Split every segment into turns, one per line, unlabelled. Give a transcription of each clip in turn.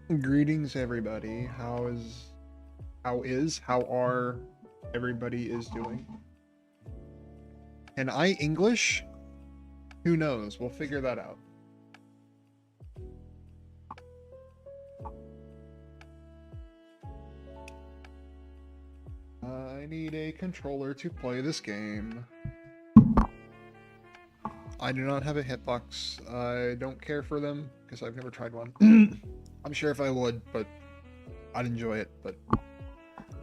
Greetings, everybody. How are everybody is doing? Can I English? Who knows? We'll figure that out. I need a controller to play this game. I do not have a hitbox. I don't care for them because I've never tried one. I'm sure if I would, but I'd enjoy it, but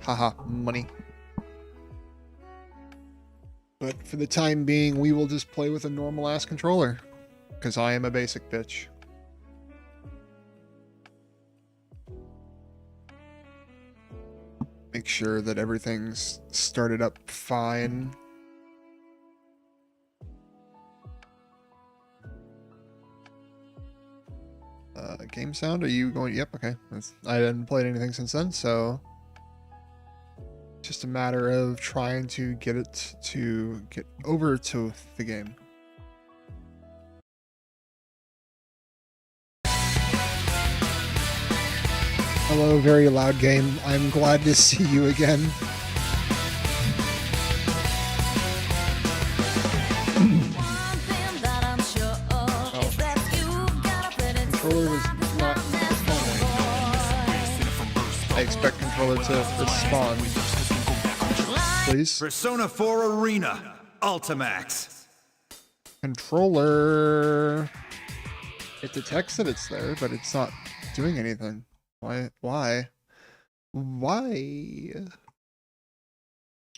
haha, money. But for the time being, we will just play with a normal ass controller because I am a basic bitch. Make sure that everything's started up fine. Game sound, are you going? Yep, okay. I haven't played anything since then, so just a matter of trying to get it to get over to the game. Hello, very loud game. I'm glad to see you again. Controller was not responding. I expect controller to respond. Please.
Persona 4 Arena Ultimax.
Controller. It detects that it's there, but it's not doing anything. Why? Why? Let's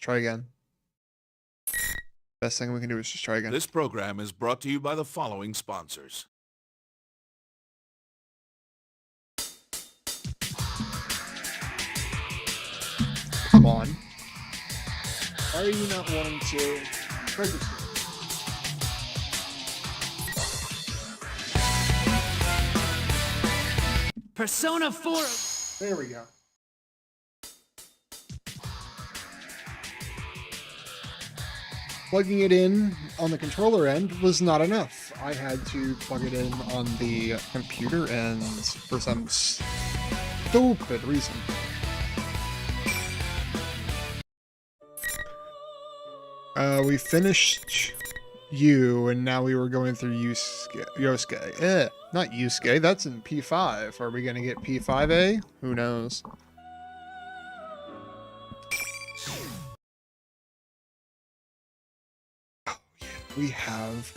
try again. Best thing we can do is just try again.
This program is brought to you by the following sponsors.
Come on. Why are you not wanting to register?
Persona 4.
There we go. Plugging it in on the controller end was not enough. I had to plug it in on the computer end for some stupid reason. We finished you, and now we were going through Yosuke. Not Yusuke, that's in P5. Are we gonna get P4A? Who knows? Oh, yeah, we have.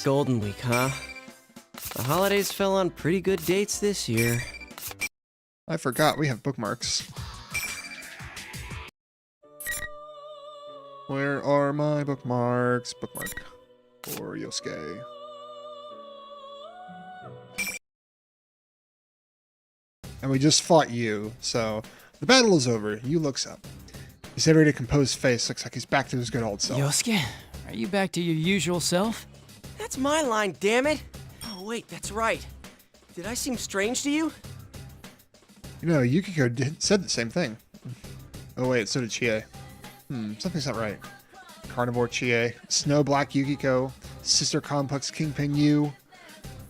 Golden Week, huh? The holidays fell on pretty good dates this year.
I forgot, we have bookmarks. Where are my bookmarks? Bookmark. For Yosuke. And we just fought you, so the battle is over. You looks up. His everyday composed face looks like he's back to his good old self.
Yosuke, are you back to your usual self?
That's my line, damn it! Oh wait, that's right. Did I seem strange to you?
You know, Yukiko said the same thing. Oh wait, so did Chie. Something's not right. Carnivore Chie, Snow Black Yukiko, Sister Complex Kingpin Yu.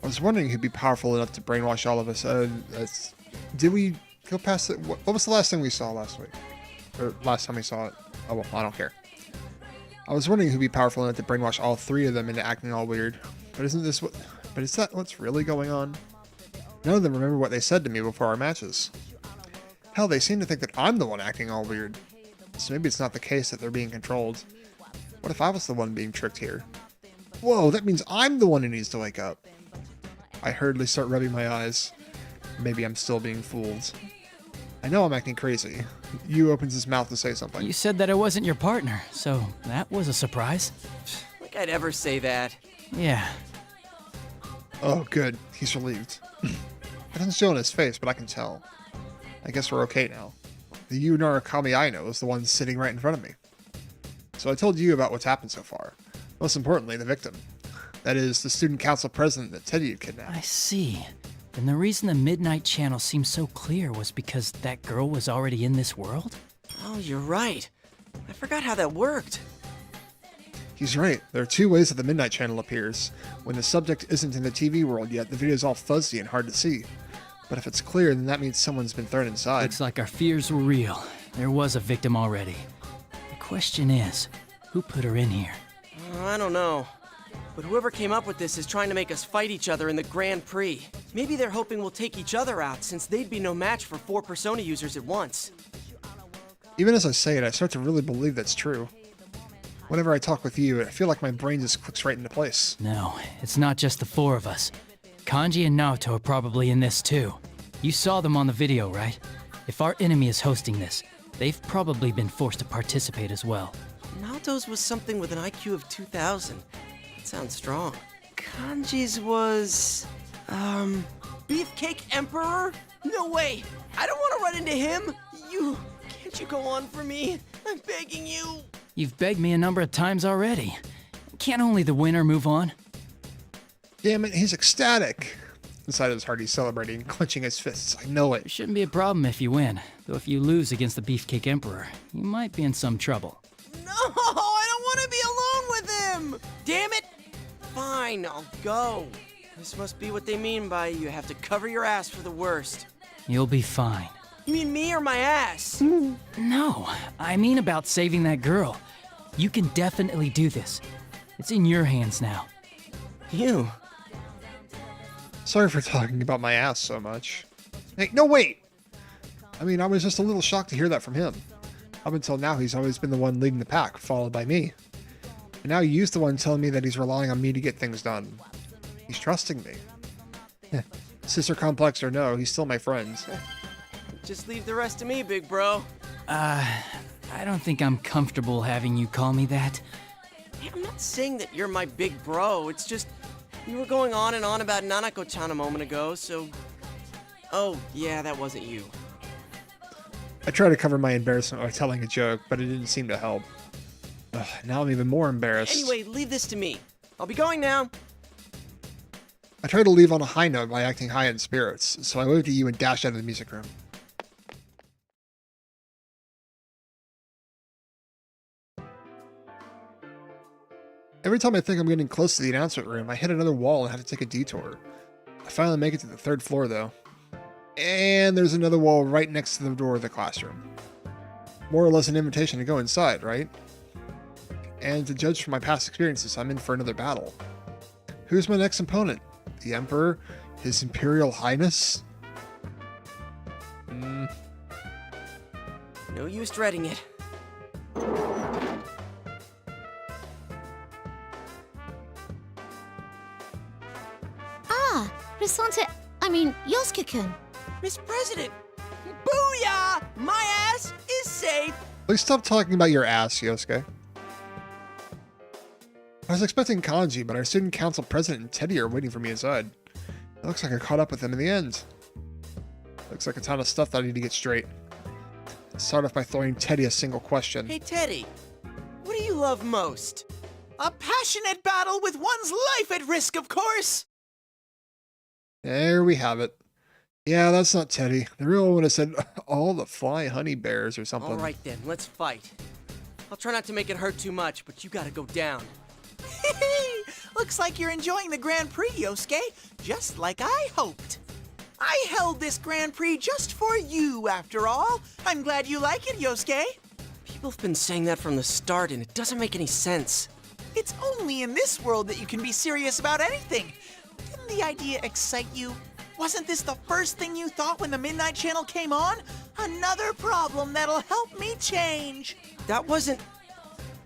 I was wondering who'd be powerful enough to brainwash all of us. Did we go past it? What was the last thing we saw last week? Or last time we saw it? Oh well, I don't care. I was wondering who'd be powerful enough to brainwash all three of them into acting all weird. But isn't this what? But is that what's really going on? None of them remember what they said to me before our matches. Hell, they seem to think that I'm the one acting all weird. So maybe it's not the case that they're being controlled. What if I was the one being tricked here? Whoa, that means I'm the one who needs to wake up. I hurriedly start rubbing my eyes. Maybe I'm still being fooled. I know I'm acting crazy. Yu opens his mouth to say something.
You said that it wasn't your partner, so that was a surprise.
Like I'd ever say that.
Yeah.
Oh, good. He's relieved. It doesn't show on his face, but I can tell. I guess we're okay now. The Yu Narukami I know is the one sitting right in front of me. So I told you about what's happened so far. Most importantly, the victim. That is, the student council president that Teddy had kidnapped.
I see. And the reason the Midnight Channel seemed so clear was because that girl was already in this world?
Oh, you're right. I forgot how that worked.
He's right. There are two ways that the Midnight Channel appears. When the subject isn't in the TV world yet, the video is all fuzzy and hard to see. But if it's clear, then that means someone's been thrown inside.
Looks like our fears were real. There was a victim already. The question is, who put her in here?
I don't know. But whoever came up with this is trying to make us fight each other in the Grand Prix. Maybe they're hoping we'll take each other out, since they'd be no match for 4 Persona users at once.
Even as I say it, I start to really believe that's true. Whenever I talk with you, I feel like my brain just clicks right into place.
No, it's not just the 4 of us. Kanji and Naoto are probably in this too. You saw them on the video, right? If our enemy is hosting this, they've probably been forced to participate as well.
Naoto's was something with an IQ of 2,000. That sounds strong. Kanji's was... Beefcake Emperor? No way! I don't want to run into him! Can't you go on for me? I'm begging you!
You've begged me a number of times already. Can't only the winner move on?
Damn it, he's ecstatic. Inside his heart, he's celebrating, clenching his fists. I know it.
It shouldn't be a problem if you win, though if you lose against the Beefcake Emperor, you might be in some trouble.
No! I don't want to be alone with him! Damn it! Fine, I'll go. This must be what they mean by you have to cover your ass for the worst.
You'll be fine.
You mean me or my ass?
No, I mean about saving that girl. You can definitely do this. It's in your hands now.
You?
Sorry for talking about my ass so much. Hey, no, wait! I mean, I was just a little shocked to hear that from him. Up until now, he's always been the one leading the pack, followed by me. And now he's the one telling me that he's relying on me to get things done. He's trusting me. Sister complex or no, he's still my friend.
Just leave the rest to me, big bro.
I don't think I'm comfortable having you call me that.
Hey, I'm not saying that you're my big bro. It's just you were going on and on about Nanako-chan a moment ago, so... Oh, yeah, that wasn't you.
I tried to cover my embarrassment by telling a joke, but it didn't seem to help. Ugh, now I'm even more embarrassed.
Anyway, leave this to me. I'll be going now.
I tried to leave on a high note by acting high in spirits, so I waved at you and dashed out of the music room. Every time I think I'm getting close to the announcement room, I hit another wall and have to take a detour. I finally make it to the 3rd floor, though. And there's another wall right next to the door of the classroom. More or less an invitation to go inside, right? And to judge from my past experiences, I'm in for another battle. Who's my next opponent? The Emperor? His Imperial Highness?
No use dreading it.
Yosuke-kun.
Miss President! Booyah! My ass is safe!
Please stop talking about your ass, Yosuke. I was expecting Kanji, but our student council president and Teddy are waiting for me inside. It looks like I caught up with them in the end. Looks like a ton of stuff that I need to get straight. Let's start off by throwing Teddy a single question.
Hey, Teddy. What do you love most?
A passionate battle with one's life at risk, of course!
There we have it. Yeah, that's not Teddy. The real one would have said, all the fly honey bears or something.
All right then, let's fight. I'll try not to make it hurt too much, but you gotta go down.
Looks like you're enjoying the Grand Prix, Yosuke, just like I hoped. I held this Grand Prix just for you, after all. I'm glad you like it, Yosuke.
People have been saying that from the start, and it doesn't make any sense.
It's only in this world that you can be serious about anything. Didn't the idea excite you? Wasn't this the first thing you thought when the Midnight Channel came on? Another problem that'll help me change.
That wasn't...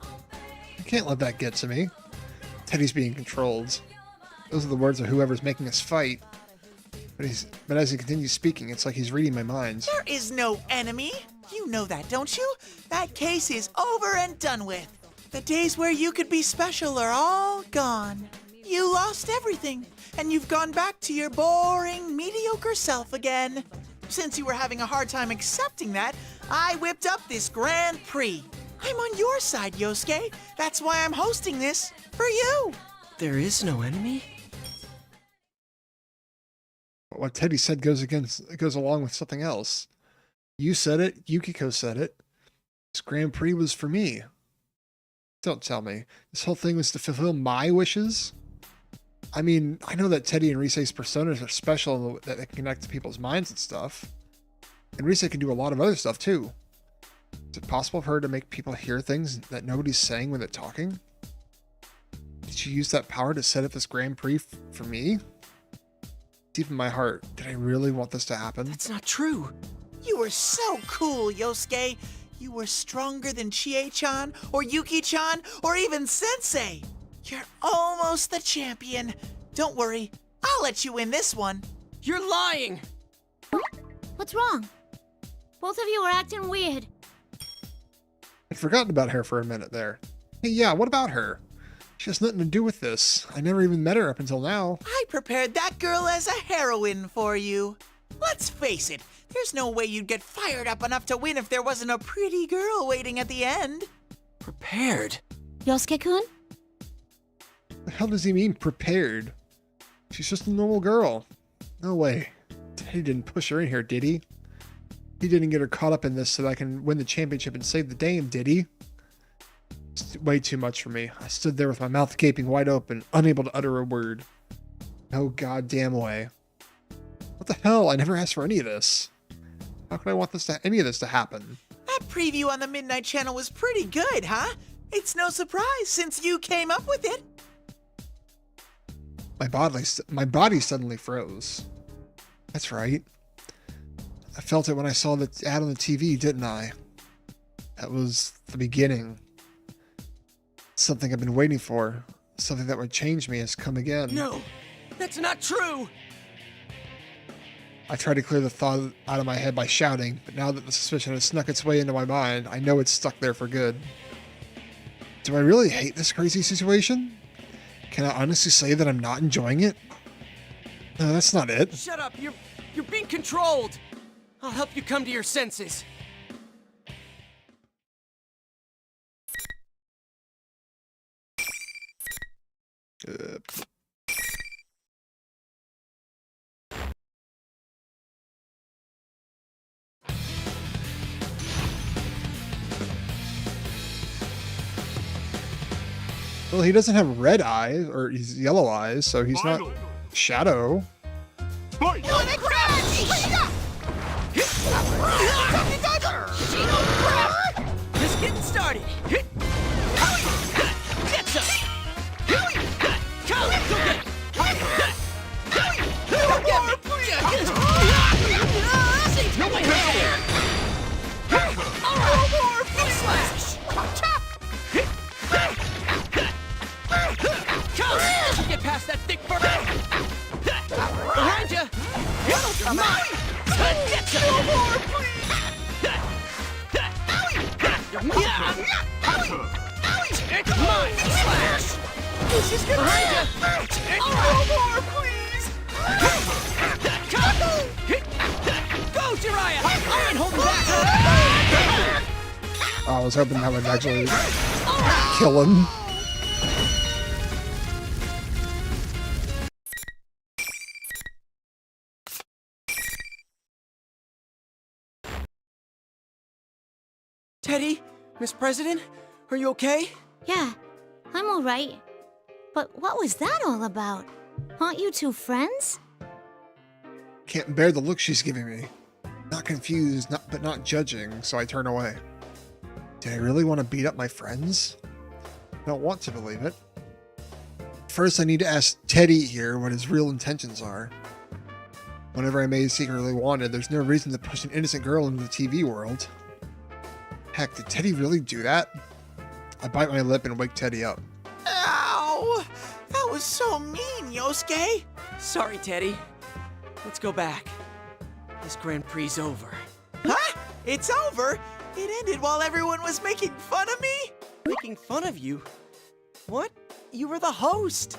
I can't let that get to me. Teddy's being controlled. Those are the words of whoever's making us fight. But as he continues speaking, it's like he's reading my mind.
There is no enemy. You know that, don't you? That case is over and done with. The days where you could be special are all gone. You lost everything, and you've gone back to your boring, mediocre self again. Since you were having a hard time accepting that, I whipped up this Grand Prix. I'm on your side, Yosuke. That's why I'm hosting this for you.
There is no enemy?
What Teddy said goes along with something else. You said it, Yukiko said it. This Grand Prix was for me. Don't tell me. This whole thing was to fulfill my wishes? I mean, I know that Teddy and Rise's personas are special, that they can connect to people's minds and stuff. And Rise can do a lot of other stuff too. Is it possible for her to make people hear things that nobody's saying when they're talking? Did she use that power to set up this Grand Prix for me? Deep in my heart, did I really want this to happen?
That's not true.
You were so cool, Yosuke. You were stronger than Chie-chan, or Yuki-chan, or even Sensei. You're almost the champion. Don't worry, I'll let you win this one.
You're lying!
What's wrong? Both of you are acting weird.
I'd forgotten about her for a minute there. Hey, yeah, what about her? She has nothing to do with this. I never even met her up until now.
I prepared that girl as a heroine for you. Let's face it, there's no way you'd get fired up enough to win if there wasn't a pretty girl waiting at the end.
Prepared?
Yosuke-kun?
The hell does he mean, prepared? She's just a normal girl. No way. Teddy didn't push her in here, did he? He didn't get her caught up in this so that I can win the championship and save the dame, did he? It's way too much for me. I stood there with my mouth gaping wide open, unable to utter a word. No goddamn way. What the hell? I never asked for any of this. How could I want any of this to happen?
That preview on the Midnight Channel was pretty good, huh? It's no surprise since you came up with it.
My body suddenly froze. That's right. I felt it when I saw the ad on the TV, didn't I? That was the beginning. Something I've been waiting for. Something that would change me has come again.
No, that's not true!
I tried to clear the thought out of my head by shouting, but now that the suspicion has snuck its way into my mind, I know it's stuck there for good. Do I really hate this crazy situation? Can I honestly say that I'm not enjoying it? No, that's not it.
Shut up, you're being controlled! I'll help you come to your senses.
Well, he doesn't have red eyes, or he's yellow eyes, so he's not Shadow.
Just getting started. Get some. Come, go get it. Go get me. Save my hair. All right. No more, slash. Come, get past that thick fur. Behind you. Come on. Get some. No more, please. It's mine, slash. This is gonna behind you. No more, please. Go, Jiraiya. I ain't holding back.
I was hoping that would actually kill him.
Teddy, Miss President, are you okay?
Yeah, I'm alright. But what was that all about? Aren't you two friends?
Can't bear the look she's giving me. Not confused, but not judging, so I turn away. Did I really want to beat up my friends? I don't want to believe it. First, I need to ask Teddy here what his real intentions are. Whenever I may secretly wanted, there's no reason to push an innocent girl into the TV world. Heck, did Teddy really do that? I bite my lip and wake Teddy up.
Ow! That was so mean, Yosuke.
Sorry, Teddy. Let's go back. This Grand Prix's over.
Huh? It's over? It ended while everyone was making fun of me?
Making fun of you? What? You were the host.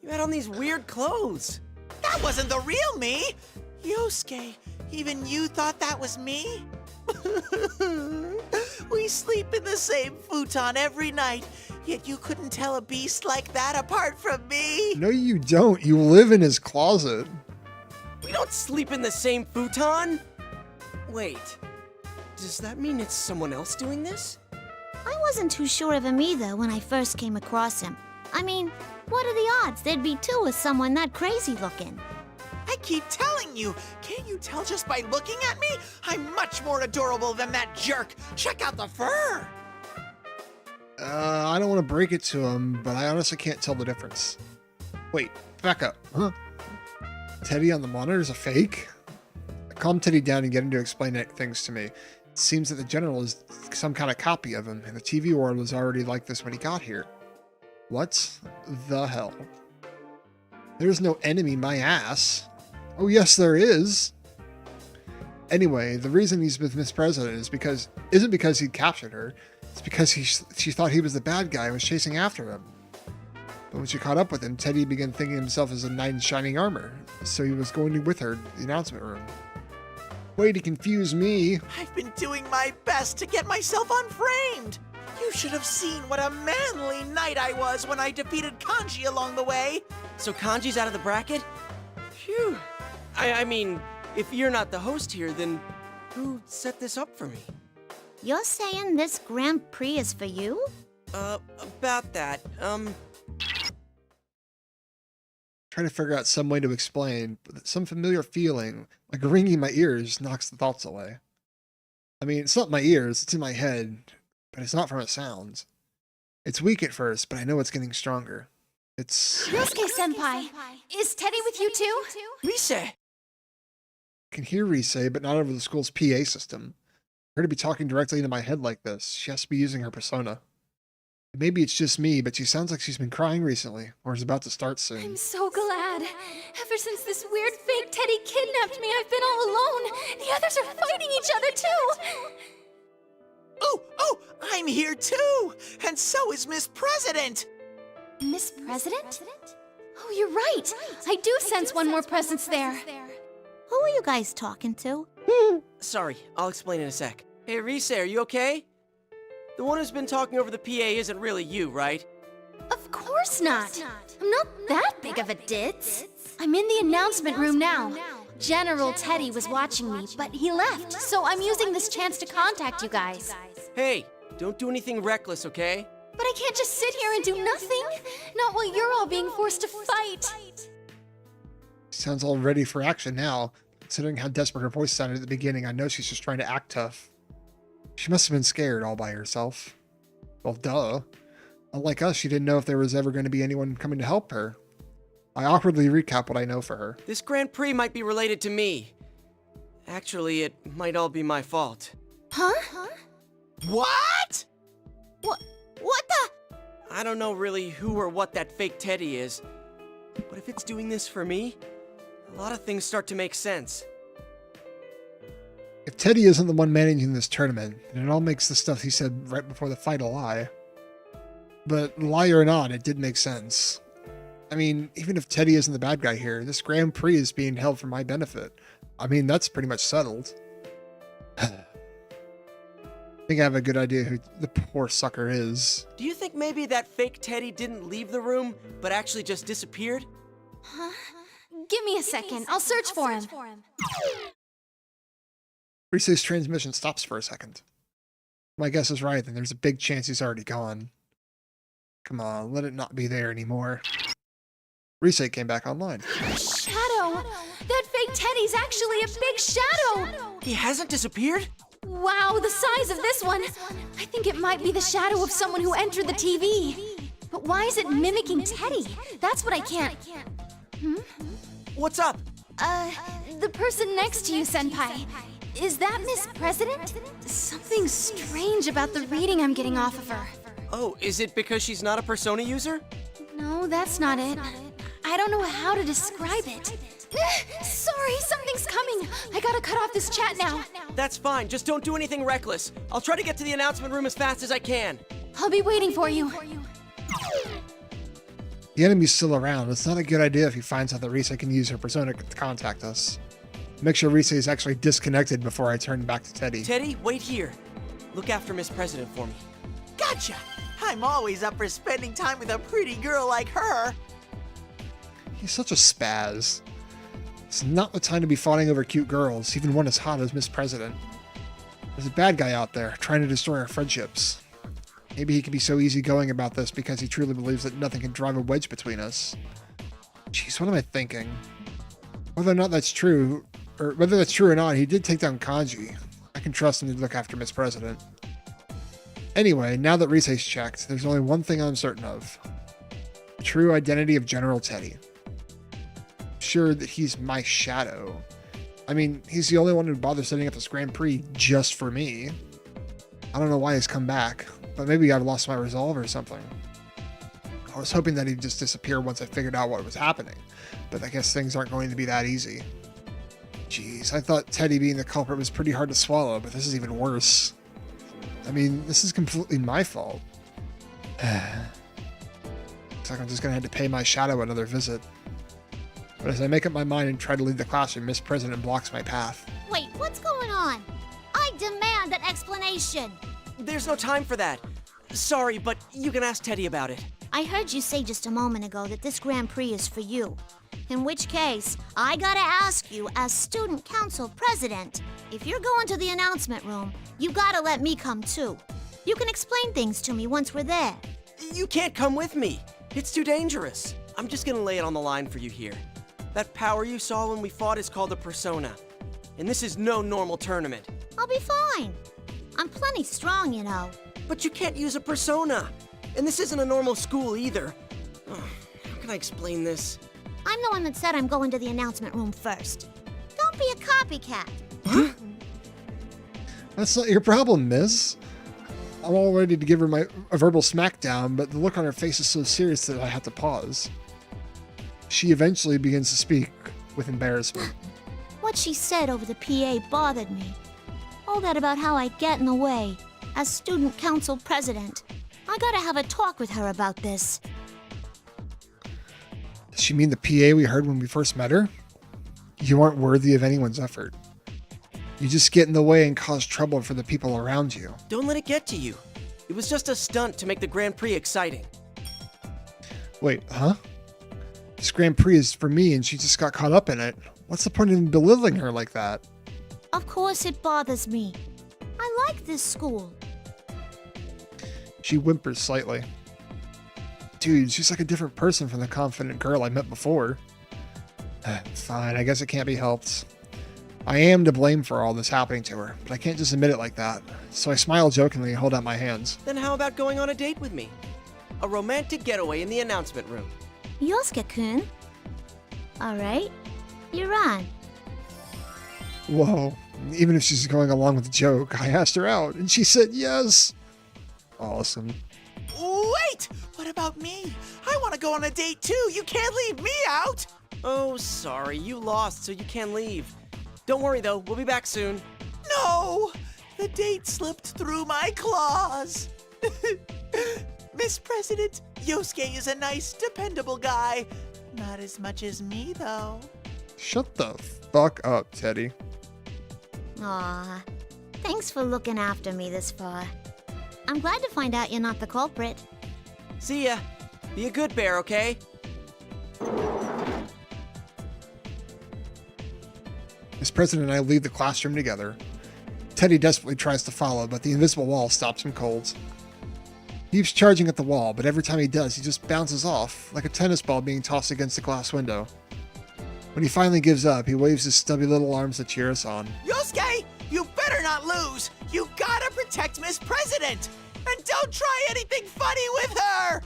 You had on these weird clothes.
That wasn't the real me! Yosuke, even you thought that was me? We sleep in the same futon every night, yet you couldn't tell a beast like that apart from me.
No, you don't. You live in his closet.
We don't sleep in the same futon. Wait, does that mean it's someone else doing this?
I wasn't too sure of him either when I first came across him. I mean, what are the odds there'd be two of someone that crazy looking?
I keep telling you, can't you tell just by looking at me? I'm much more adorable than that jerk. Check out the fur.
I don't want to break it to him, but I honestly can't tell the difference. Wait, back up. Huh? Teddy on the monitor is a fake? I calm Teddy down and get him to explain things to me. It seems that the general is some kind of copy of him, and the TV world was already like this when he got here. What the hell? There's no enemy, my ass. Oh yes, there is. Anyway, the reason he's with Miss President isn't because he captured her. It's because she thought he was the bad guy and was chasing after him. But when she caught up with him, Teddy began thinking of himself as a knight in shining armor, so he was going with her to the announcement room. Way to confuse me.
I've been doing my best to get myself unframed. You should have seen what a manly knight I was when I defeated Kanji along the way.
So Kanji's out of the bracket? Phew. I mean, if you're not the host here, then who set this up for me?
You're saying this Grand Prix is for you?
About that,
Trying to figure out some way to explain, but some familiar feeling, like ringing in my ears, knocks the thoughts away. I mean, it's not my ears, it's in my head, but it's not from a sound. It's weak at first, but I know it's getting stronger. It's...
Ryosuke-senpai, is Teddy with you too?
Rise!
I can hear Rise, but not over the school's PA system. For her to be talking directly into my head like this, she has to be using her persona. Maybe it's just me, but she sounds like she's been crying recently, or is about to start soon.
I'm so glad. Ever since this weird fake Teddy kidnapped me, I've been all alone. The others are fighting each other too.
Oh, I'm here too. And so is Miss President.
Miss President? Oh, you're right. I do sense one more presence there.
Who are you guys talking to?
Sorry, I'll explain in a sec. Hey, Rise, are you okay? The one who's been talking over the PA isn't really you, right?
Of course not. I'm not that big of a ditz. I'm in the announcement room now. General Teddy was watching me, but he left, so I'm using this chance to contact you guys.
Hey, don't do anything reckless, okay?
But I can't just sit here and do nothing. Not while you're all being forced to fight.
Sounds all ready for action now. Considering how desperate her voice sounded at the beginning, I know she's just trying to act tough. She must have been scared all by herself. Well, duh. Unlike us, she didn't know if there was ever going to be anyone coming to help her. I awkwardly recap what I know for her.
This Grand Prix might be related to me. Actually, it might all be my fault.
Huh?
What?
What the?
I don't know really who or what that fake Teddy is, but if it's doing this for me, a lot of things start to make sense.
If Teddy isn't the one managing this tournament, then it all makes the stuff he said right before the fight a lie. But lie or not, it did make sense. I mean, even if Teddy isn't the bad guy here, this Grand Prix is being held for my benefit. I mean, that's pretty much settled. I think I have a good idea who the poor sucker is.
Do you think maybe that fake Teddy didn't leave the room, but actually just disappeared?
Huh? Give me a second. I'll search for him.
Rise's transmission stops for a second. My guess is right, then there's a big chance he's already gone. Come on, let it not be there anymore. Rise came back online.
Shadow! That fake Teddy's actually a big shadow!
He hasn't disappeared?
Wow, the size of this one! I think it might be the shadow of someone who entered the TV. But why is it mimicking Teddy? That's what I can't...
What's up?
The person next to you, Senpai. Is that Miss President? Something strange about the reading I'm getting off of her.
Oh, is it because she's not a Persona user?
No, that's not it. I don't know how to describe it. Sorry, something's coming. I gotta cut off this chat now.
That's fine, just don't do anything reckless. I'll try to get to the announcement room as fast as I can.
I'll be waiting for you.
The enemy's still around. It's not a good idea if he finds out that Rise can use her persona to contact us. Make sure Rise is actually disconnected before I turn back to Teddy.
Teddy, wait here. Look after Miss President for me.
Gotcha. I'm always up for spending time with a pretty girl like her.
He's such a spaz. It's not the time to be fawning over cute girls, even one as hot as Miss President. There's a bad guy out there trying to destroy our friendships. Maybe he can be so easygoing about this because he truly believes that nothing can drive a wedge between us. Jeez, what am I thinking? Whether or not that's true, or whether that's true or not, he did take down Kanji. I can trust him to look after Miss President. Anyway, now that Rise's checked, there's only one thing I'm certain of. The true identity of General Teddy. I'm sure that he's my shadow. I mean, he's the only one who bothered setting up this Grand Prix just for me. I don't know why he's come back, but maybe I've lost my resolve or something. I was hoping that he'd just disappear once I figured out what was happening, but I guess things aren't going to be that easy. Jeez, I thought Teddy being the culprit was pretty hard to swallow, but this is even worse. I mean, this is completely my fault. Looks like I'm just gonna have to pay my shadow another visit. But as I make up my mind and try to leave the classroom, Miss President blocks my path.
Wait, what's going on? I demand an explanation.
There's no time for that. Sorry, but you can ask Teddy about it.
I heard you say just a moment ago that this Grand Prix is for you. In which case, I gotta ask you, as student council president, if you're going to the announcement room, you gotta let me come too. You can explain things to me once we're there.
You can't come with me. It's too dangerous. I'm just gonna lay it on the line for you here. That power you saw when we fought is called a persona. And this is no normal tournament.
I'll be fine. I'm plenty strong, you know.
But you can't use a persona. And this isn't a normal school either. Ugh, how can I explain this?
I'm the one that said I'm going to the announcement room first. Don't be a copycat.
That's not your problem, miss. I'm all ready to give her a verbal smackdown, but the look on her face is so serious that I have to pause. She eventually begins to speak with embarrassment.
What she said over the PA bothered me. All that about how I get in the way. As student council president, I gotta have a talk with her about this.
Does she mean the PA we heard when we first met her? You aren't worthy of anyone's effort. You just get in the way and cause trouble for the people around you.
Don't let it get to you. It was just a stunt to make the Grand Prix exciting.
Wait, huh? This Grand Prix is for me and she just got caught up in it. What's the point in belittling her like that?
Of course it bothers me. I like this school.
She whimpers slightly. Dude, she's like a different person from the confident girl I met before. Fine, I guess it can't be helped. I am to blame for all this happening to her, but I can't just admit it like that. So I smile jokingly and hold out my hands.
Then how about going on a date with me? A romantic getaway in the announcement room.
Yosuke-kun. All right, you're on.
Whoa, even if she's going along with the joke, I asked her out, and she said yes. Awesome.
Wait! What about me? I want to go on a date too. You can't leave me out.
Oh, sorry, you lost, so you can leave. Don't worry though, we'll be back soon.
No! The date slipped through my claws. Miss President, Yosuke is a nice, dependable guy. Not as much as me, though.
Shut the fuck up, Teddy.
Aw, thanks for looking after me this far. I'm glad to find out you're not the culprit.
See ya. Be a good bear, okay?
Miss President and I leave the classroom together. Teddy desperately tries to follow, but the invisible wall stops him cold. He keeps charging at the wall, but every time he does, he just bounces off, like a tennis ball being tossed against a glass window. When he finally gives up, he waves his stubby little arms to cheer us on.
Yosuke, you better not lose. You gotta protect Miss President. And don't try anything funny with her.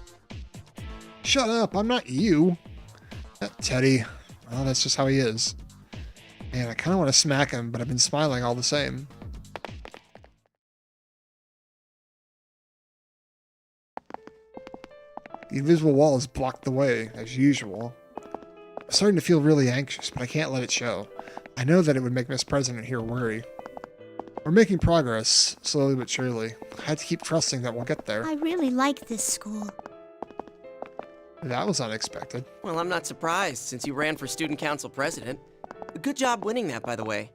Shut up, I'm not you. Teddy. Well, that's just how he is. Man, I kind of want to smack him, but I've been smiling all the same. The invisible wall has blocked the way, as usual. I'm starting to feel really anxious, but I can't let it show. I know that it would make Miss President here worry. We're making progress, slowly but surely. I had to keep trusting that we'll get there.
I really like this school.
That was unexpected.
Well, I'm not surprised, since you ran for student council president. Good job winning that, by the way.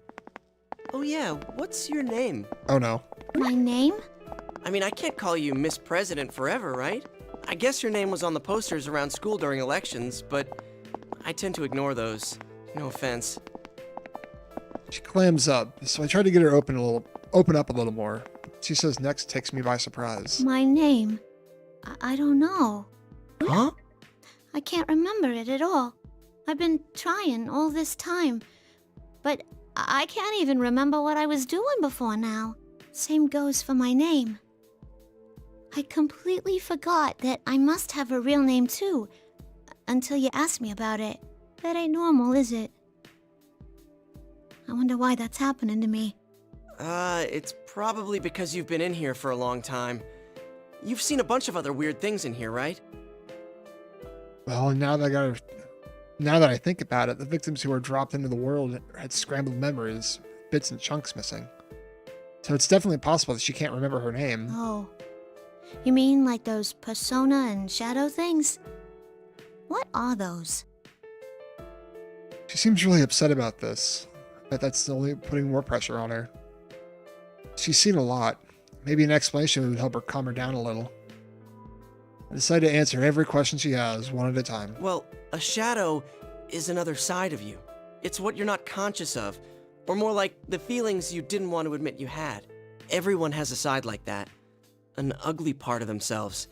Oh yeah, what's your name?
Oh no.
My name?
I mean, I can't call you Miss President forever, right? I guess your name was on the posters around school during elections, but I tend to ignore those. No offense.
She clams up, so I try to get her open up a little more. she says next takes me by surprise.
My name. I don't know.
Huh?
I can't remember it at all. I've been trying all this time, but I can't even remember what I was doing before now. Same goes for my name. I completely forgot that I must have a real name too, until you asked me about it. That ain't normal, is it? I wonder why that's happening to me.
It's probably because you've been in here for a long time. You've seen a bunch of other weird things in here, right?
Well, now that I think about it, the victims who were dropped into the world had scrambled memories, bits and chunks missing. So it's definitely possible that she can't remember her name.
Oh. You mean like those persona and shadow things? What are those?
She seems really upset about this. But that's only putting more pressure on her. She's seen a lot. Maybe an explanation would help her calm her down a little. I decided to answer every question she has, one at a time.
Well, a shadow is another side of you. It's what you're not conscious of, or more like the feelings you didn't want to admit you had. Everyone has a side like that, an ugly part of themselves,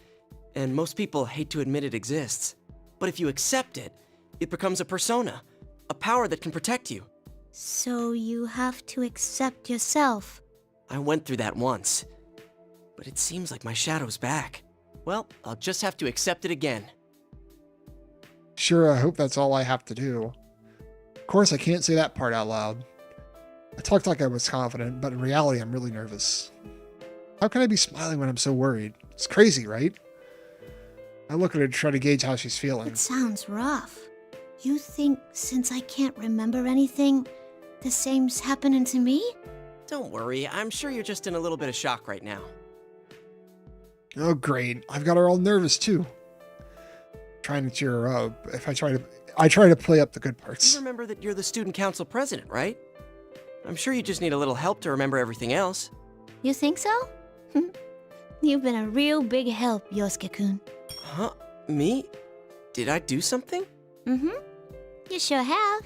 and most people hate to admit it exists. But if you accept it, it becomes a persona, a power that can protect you.
So you have to accept yourself.
I went through that once, but it seems like my shadow's back. Well, I'll just have to accept it again.
Sure, I hope that's all I have to do. Of course, I can't say that part out loud. I talked like I was confident, but in reality, I'm really nervous. How can I be smiling when I'm so worried? It's crazy, right? I look at her to try to gauge how she's feeling.
It sounds rough. You think since I can't remember anything, the same's happening to me?
Don't worry, I'm sure you're just in a little bit of shock right now.
Oh, great. I've got her all nervous, too. Trying to cheer her up. I try to play up the good parts.
You remember that you're the student council president, right? I'm sure you just need a little help to remember everything else.
You think so? You've been a real big help, Yosuke-kun.
Huh? Me? Did I do something?
Mm-hmm. You sure have.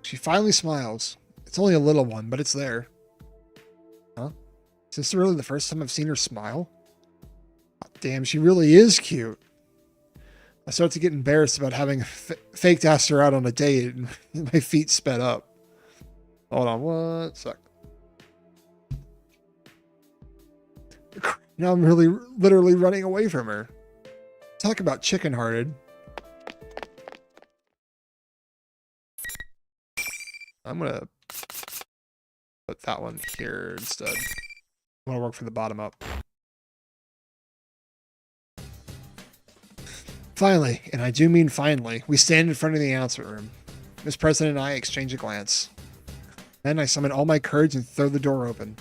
She finally smiles. It's only a little one, but it's there. Huh? Is this really the first time I've seen her smile? Oh, damn, she really is cute. I start to get embarrassed about having faked asked her out on a date, and my feet sped up. Hold on, one sec. Now I'm literally running away from her. Talk about chicken-hearted. I'm gonna put that one here instead. I want to work from the bottom up. Finally, and I do mean finally, we stand in front of the announcement room. Miss President and I exchange a glance. Then I summon all my courage and throw the door open.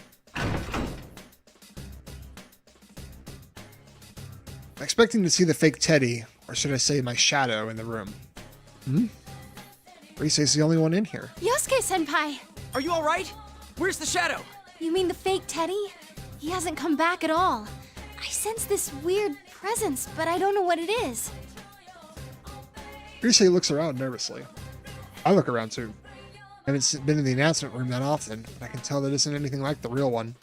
Expecting to see the fake Teddy, or should I say my shadow, in the room. Risei's the only one in here.
Yosuke-senpai!
Are you alright? Where's the shadow?
You mean the fake Teddy? He hasn't come back at all. I sense this weird presence, but I don't know what it is.
Risei looks around nervously. I look around too. I haven't been in the announcement room that often, but I can tell that it isn't anything like the real one.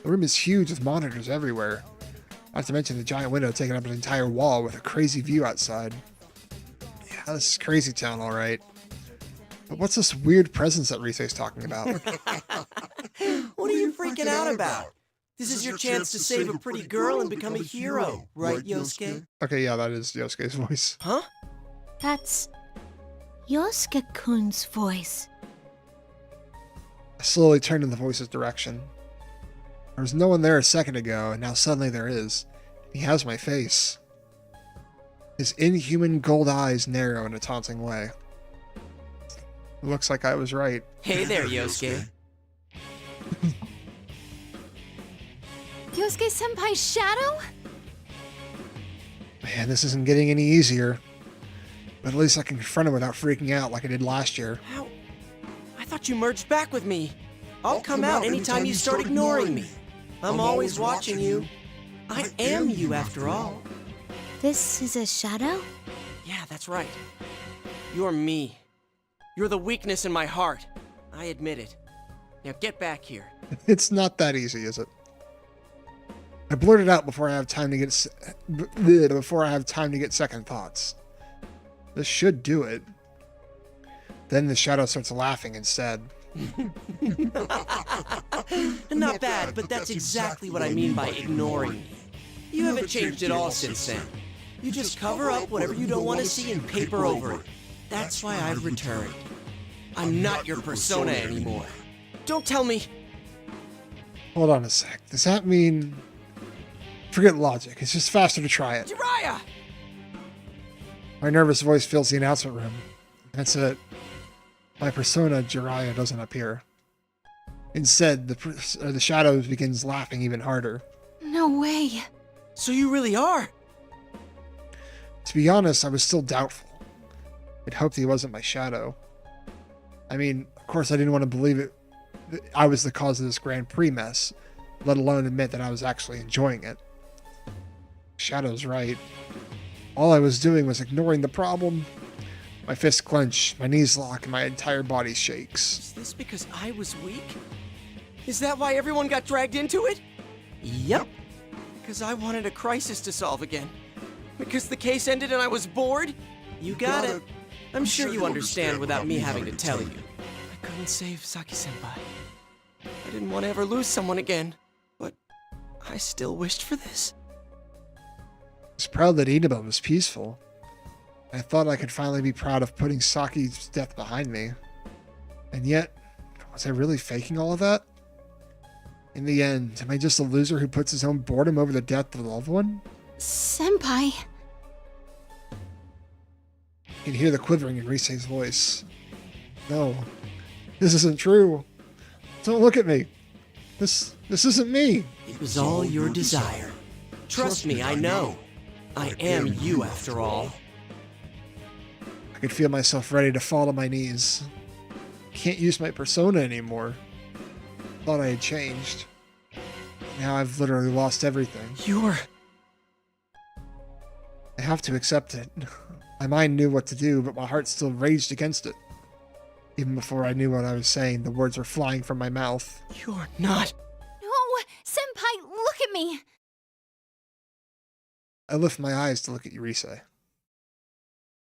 The room is huge with monitors everywhere. Not to mention the giant window taking up an entire wall with a crazy view outside. Yeah, this is crazy town, alright. But what's this weird presence that Risei's talking about?
What are you freaking out about? This is your chance to save a pretty girl and become a hero, right, Yosuke?
Okay, yeah, that is Yosuke's voice.
Huh?
That's Yosuke-kun's voice.
I slowly turned in the voice's direction. There was no one there a second ago, and now suddenly there is. He has my face. His inhuman gold eyes narrow in a taunting way. It looks like I was right.
Hey there, Yosuke.
Yosuke-senpai's shadow?
Man, this isn't getting any easier. But at least I can confront him without freaking out like I did last year.
How? I thought you merged back with me. I'll come out anytime you start ignoring me. I'm always watching you. I am you, after all.
This is a shadow?
Yeah, that's right. You're me. You're the weakness in my heart. I admit it. Now get back here.
It's not that easy, is it? I blurted out before I have time to get second thoughts. This should do it. Then the shadow starts laughing instead.
Not bad, but that's exactly what I mean by ignoring me. You haven't changed at all since then. You just cover up whatever you don't want to see and paper over it. That's why I've returned. I'm not your persona anymore. Don't tell me.
Hold on a sec. Does that mean... Forget logic. It's just faster to try it.
Jiraiya!
My nervous voice fills the announcement room. That's it. My persona, Jiraiya, doesn't appear. Instead, the shadow begins laughing even harder.
No way.
So you really are?
To be honest, I was still doubtful. I'd hoped he wasn't my shadow. I mean, of course I didn't want to believe it. I was the cause of this Grand Prix mess, let alone admit that I was actually enjoying it. Shadow's right. All I was doing was ignoring the problem. My fists clench, my knees lock, and my entire body shakes.
Is this because I was weak? Is that why everyone got dragged into it? Yep. Because I wanted a crisis to solve again. Because the case ended and I was bored? You got it. I'm sure you understand without me having to tell you. I couldn't save Saki-senpai. I didn't want to ever lose someone again. But I still wished for this.
I was proud that Inaba was peaceful. I thought I could finally be proud of putting Saki's death behind me. And yet, was I really faking all of that? In the end, am I just a loser who puts his own boredom over the death of a loved one?
Senpai.
You can hear the quivering in Risei's voice. No, this isn't true. Don't look at me. This isn't me.
It was all your desire. Trust me, I know. I am you after all.
I could feel myself ready to fall to my knees. Can't use my persona anymore. Thought I had changed. Now I've literally lost everything. I have to accept it. My mind knew what to do, but my heart still raged against it. Even before I knew what I was saying, the words were flying from my mouth.
You're not.
No, Senpai, look at me.
I lift my eyes to look at Yurisei.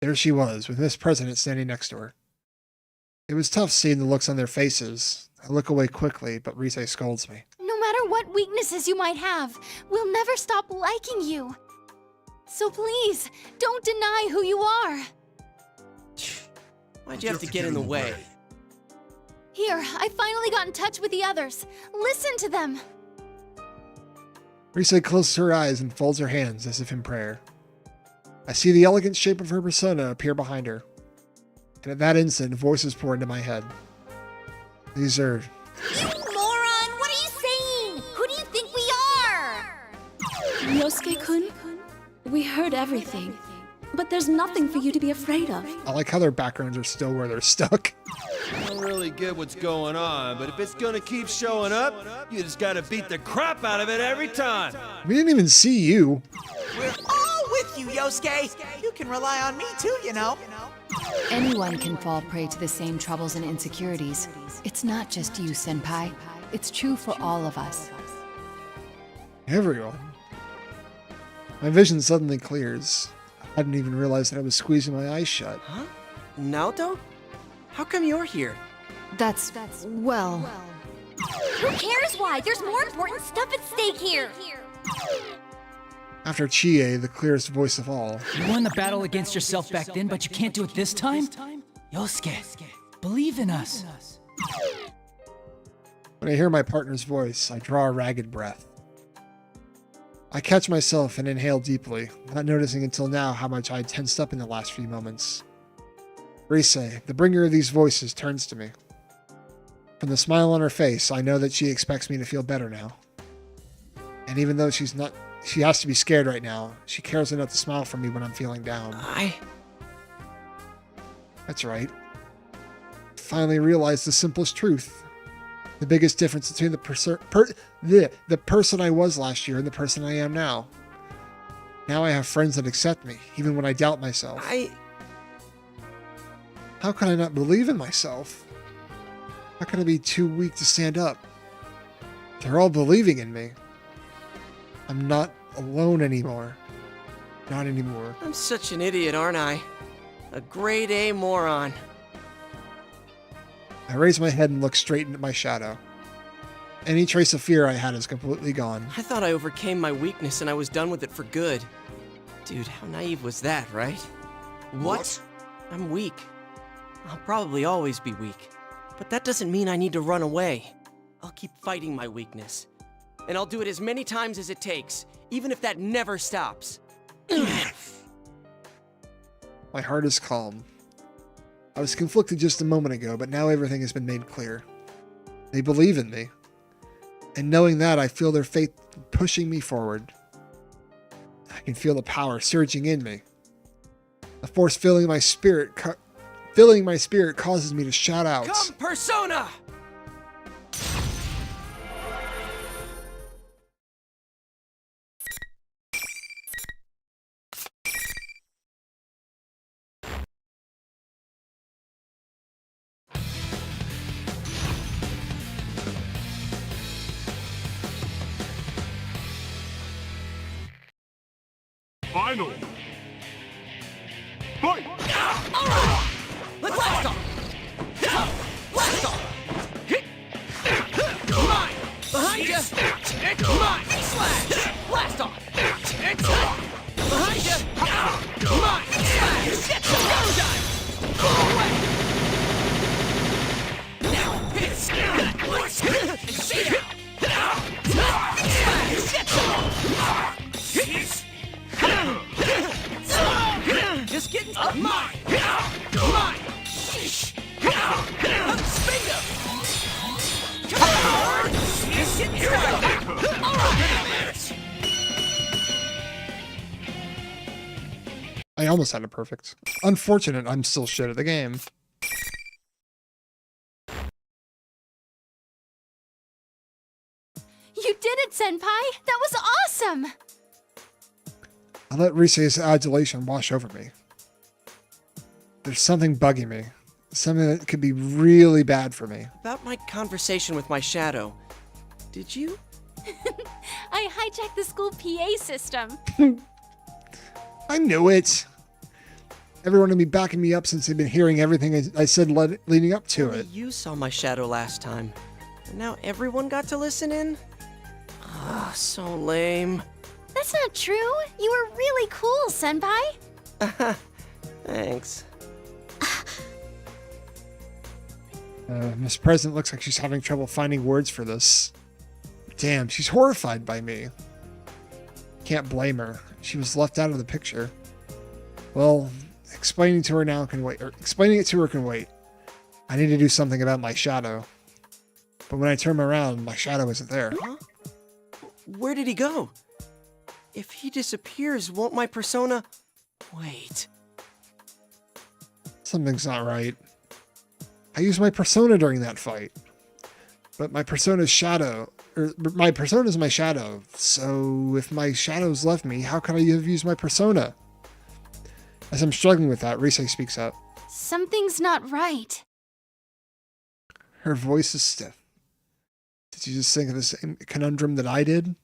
There she was, with Miss President standing next to her. It was tough seeing the looks on their faces. I look away quickly, but Risei scolds me.
No matter what weaknesses you might have, we'll never stop liking you. So please, don't deny who you are.
Why'd you have to get in the way?
Here, I finally got in touch with the others. Listen to them.
Risei closes her eyes and folds her hands as if in prayer. I see the elegant shape of her persona appear behind her. And at that instant, voices pour into my head. These are...
You moron! What are you saying? Who do you think we are?
Yosuke-kun, we heard everything, but there's nothing for you to be afraid of.
I like how their backgrounds are still where they're stuck.
I don't really get what's going on, but if it's gonna keep showing up, you just gotta beat the crap out of it every time.
We didn't even see you.
We're all with you, Yosuke. You can rely on me too, you know.
Anyone can fall prey to the same troubles and insecurities. It's not just you, Senpai. It's true for all of us.
Everyone. My vision suddenly clears. I hadn't even realized that I was squeezing my eyes shut.
Huh? Naoto? How come you're here?
That's well...
Who cares why? There's more important stuff at stake here.
After Chie, the clearest voice of all.
You won the battle against yourself back then, but you can't do it this time? Yosuke, believe in us.
When I hear my partner's voice, I draw a ragged breath. I catch myself and inhale deeply, not noticing until now how much I had tensed up in the last few moments. Risei, the bringer of these voices, turns to me. From the smile on her face, I know that she expects me to feel better now. And even though she has to be scared right now, she cares enough to smile for me when I'm feeling down. That's right. I finally realized the simplest truth. The biggest difference between the person I was last year and the person I am now. Now I have friends that accept me, even when I doubt myself. How can I not believe in myself? How can I be too weak to stand up? They're all believing in me. I'm not alone anymore. Not anymore.
I'm such an idiot, aren't I? A grade A moron.
I raise my head and look straight into my shadow. Any trace of fear I had is completely gone.
I thought I overcame my weakness and I was done with it for good. Dude, how naive was that, right? What? I'm weak. I'll probably always be weak. But that doesn't mean I need to run away. I'll keep fighting my weakness. And I'll do it as many times as it takes, even if that never stops.
My heart is calm. I was conflicted just a moment ago, but now everything has been made clear. They believe in me. And knowing that, I feel their faith pushing me forward. I can feel the power surging in me. The force filling my spirit causes me to shout out.
Come, Persona!
Final. Fight!
Alright! Let's blast off! Blast off! Mine! Behind ya! Mine! Slash! Blast off! Behind ya! Mine! Slash! Go dive! Away! Now hit! See ya! Just getting mine! Mine! Bingo! Come on! Just getting started! Alright!
I almost had it perfect. Unfortunate, I'm still shit at the game.
You did it, Senpai! That was awesome!
I let Rise's adulation wash over me. There's something bugging me. Something that could be really bad for me.
About my conversation with my shadow. Did you?
I hijacked the school PA system.
I knew it. Everyone will be backing me up since they've been hearing everything I said leading up to it.
You saw my shadow last time. And now everyone got to listen in? Ah, so lame.
That's not true. You were really cool, Senpai.
Thanks.
Miss President looks like she's having trouble finding words for this. Damn, she's horrified by me. Can't blame her. She was left out of the picture. Well, explaining it to her can wait. I need to do something about my shadow. But when I turn around, my shadow isn't there.
Huh? Where did he go? If he disappears, won't my persona... Wait.
Something's not right. I used my persona during that fight. But my persona's my persona's my shadow. So if my shadow's left me, how can I have used my persona? As I'm struggling with that, Rise speaks up.
Something's not right.
Her voice is stiff. Did you just think of the same conundrum that I did?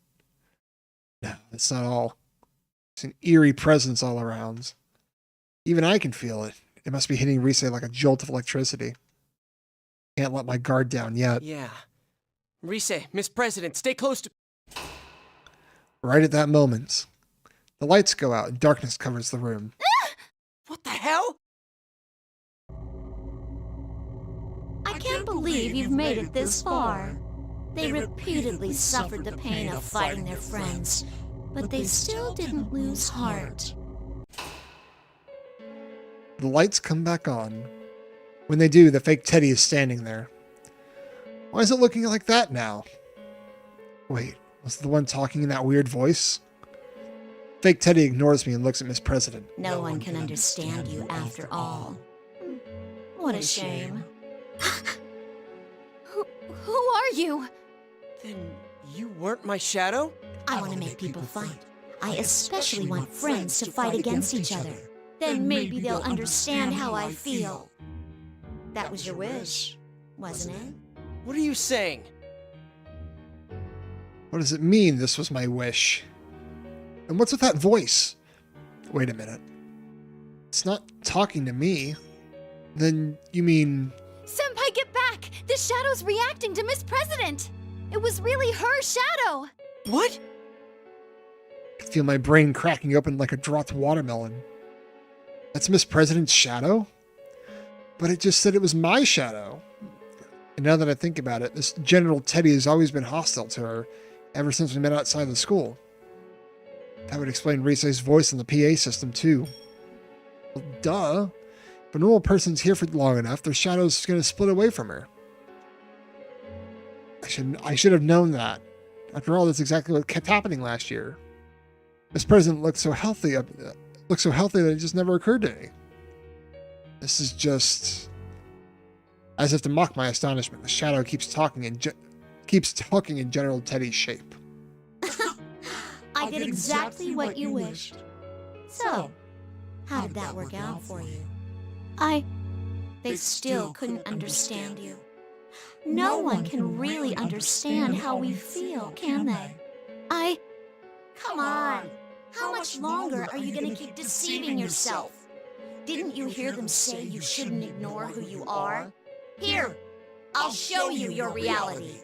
No, that's not all. It's an eerie presence all around. Even I can feel it. It must be hitting Rise like a jolt of electricity. Can't let my guard down yet.
Yeah. Rise, Miss President, stay close to...
Right at that moment, the lights go out and darkness covers the room.
What the hell?
I can't believe you've made it this far. They repeatedly suffered the pain of fighting their friends, but they still didn't lose heart.
The lights come back on. When they do, the fake Teddy is standing there. Why is it looking like that now? Wait, was the one talking in that weird voice? Fake Teddy ignores me and looks at Miss President.
No one can understand you after all. What a shame.
Who are you?
Then you weren't my shadow?
I want to make people fight. I especially want friends to fight against each other. Then maybe they'll understand how I feel. That was your wish, wasn't it?
What are you saying?
What does it mean this was my wish? And what's with that voice? Wait a minute. It's not talking to me. Then you mean...
Senpai, get back! The shadow's reacting to Miss President! It was really her shadow!
What?
I feel my brain cracking open like a dropped watermelon. That's Miss President's shadow? But it just said it was my shadow. And now that I think about it, this General Teddy has always been hostile to her ever since we met outside the school. That would explain Risei's voice in the PA system too. Well, duh. If a normal person's here for long enough, their shadow's going to split away from her. I should have known that. After all, that's exactly what kept happening last year. Miss President looked so healthy that it just never occurred to me. This is just... As if to mock my astonishment, the shadow keeps talking in General Teddy's shape.
I did exactly what you wished. So, how did that work out for you? They still couldn't understand you. No one can really understand how we feel, can they? Come on. How much longer are you going to keep deceiving yourself? Didn't you hear them say you shouldn't ignore who you are? Here, I'll show you your reality.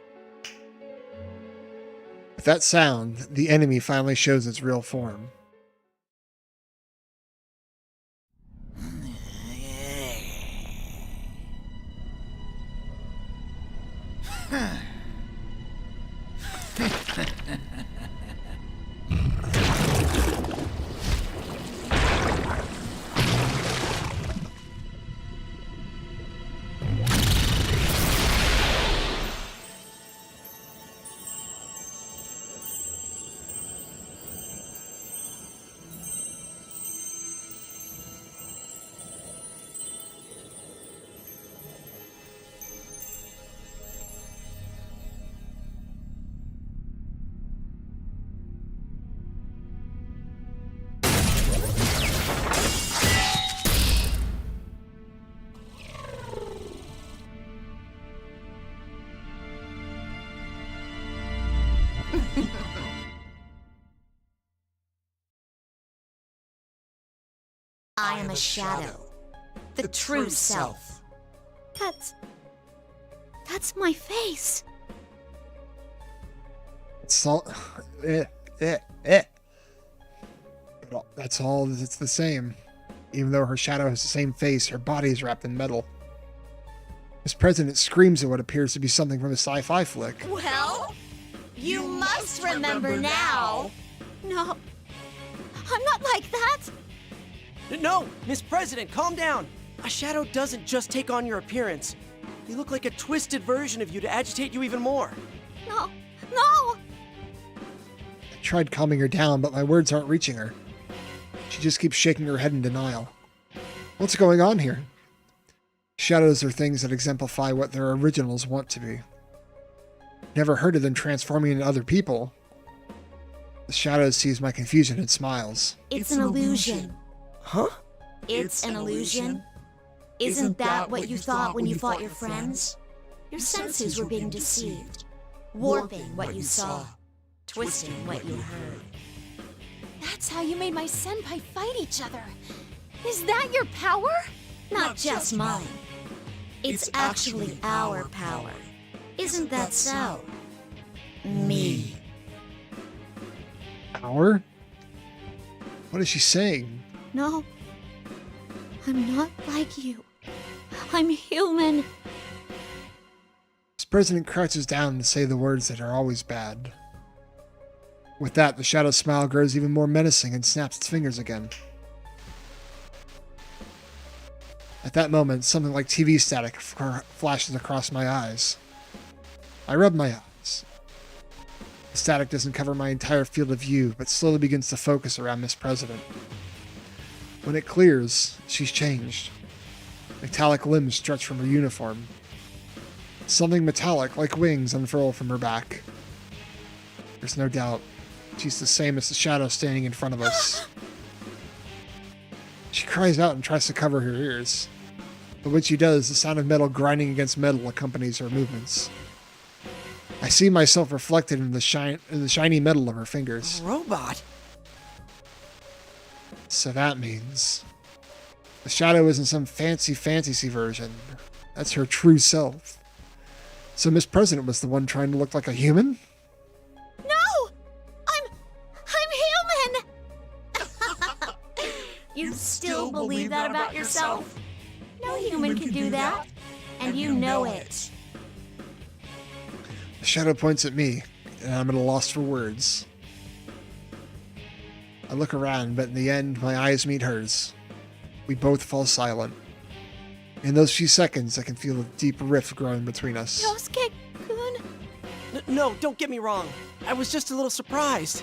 With that sound, the enemy finally shows its real form.
I am a shadow. The true self. That's my face.
It's all... That's all, it's the same. Even though her shadow has the same face, her body is wrapped in metal. Miss President screams at what appears to be something from a sci-fi flick.
Well, you must remember now. No, I'm not like that.
No, Miss President, calm down. A shadow doesn't just take on your appearance. They look like a twisted version of you to agitate you even more.
No.
I tried calming her down, but my words aren't reaching her. She just keeps shaking her head in denial. What's going on here? Shadows are things that exemplify what their originals want to be. Never heard of them transforming into other people. The shadow sees my confusion and smiles.
It's an illusion.
Huh?
It's an illusion. Isn't that what you thought when you fought your friends? Your senses were being deceived, warping what you saw, twisting what you heard.
That's how you made my senpai fight each other. Is that your power?
Not just mine. It's actually our power. Isn't that so? Me.
Our? What is she saying?
No. I'm not like you. I'm human.
This president crouches down to say the words that are always bad. With that, the shadow's smile grows even more menacing and snaps its fingers again. At that moment, something like TV static flashes across my eyes. I rub my eyes. The static doesn't cover my entire field of view, but slowly begins to focus around Miss President. When it clears, she's changed. Metallic limbs stretch from her uniform. Something metallic, like wings, unfurl from her back. There's no doubt, she's the same as the shadow standing in front of us. She cries out and tries to cover her ears. But when she does, the sound of metal grinding against metal accompanies her movements. I see myself reflected in the shiny metal of her fingers.
A robot?
So that means the Shadow isn't some fancy fantasy version. That's her true self. So Miss President was the one trying to look like a human?
No! I'm human! You still believe that about yourself? No human can do that. And you know it.
The Shadow points at me, and I'm at a loss for words. I look around, but in the end, my eyes meet hers. We both fall silent. In those few seconds, I can feel a deep rift growing between us.
Yosuke-kun?
No, don't get me wrong. I was just a little surprised.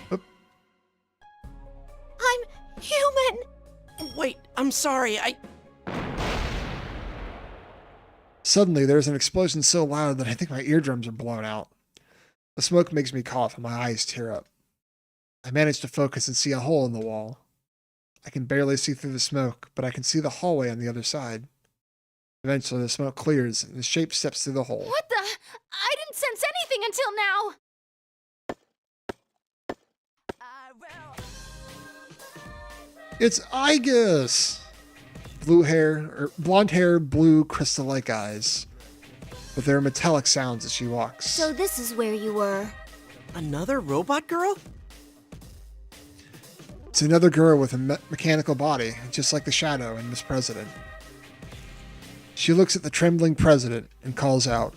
I'm human!
Wait, I'm sorry.
Suddenly, there's an explosion so loud that I think my eardrums are blown out. The smoke makes me cough and my eyes tear up. I manage to focus and see a hole in the wall. I can barely see through the smoke, but I can see the hallway on the other side. Eventually, the smoke clears and the shape steps through the hole.
What the? I didn't sense anything until now!
It's Igus! Blonde hair, blue crystal-like eyes. But there are metallic sounds as she walks.
So this is where you were.
Another robot girl?
It's another girl with a mechanical body, just like the Shadow and Miss President. She looks at the trembling president and calls out,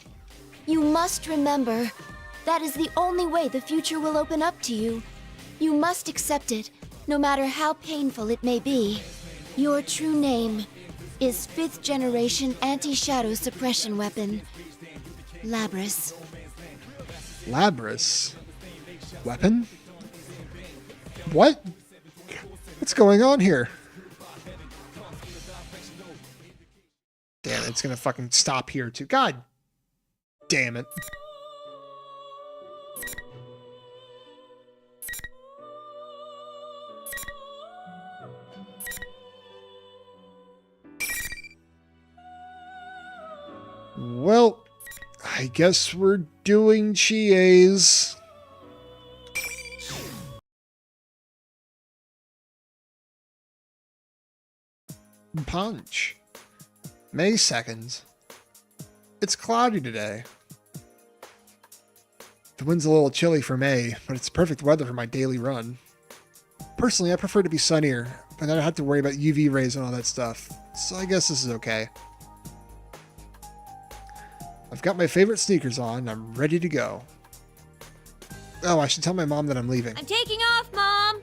You must remember, that is the only way the future will open up to you. You must accept it, no matter how painful it may be. Your true name is 5th generation anti-shadow suppression weapon, Labris.
Labris? Weapon? What? What's going on here? Damn it, it's gonna fucking stop here too. God damn it. Well, I guess we're doing Chies. Punch. May 2nd. It's cloudy today. The wind's a little chilly for May, but it's perfect weather for my daily run. Personally, I prefer to be sunnier, but I don't have to worry about UV rays and all that stuff, so I guess this is okay. I've got my favorite sneakers on, and I'm ready to go. Oh, I should tell my mom that I'm leaving.
I'm taking off, Mom!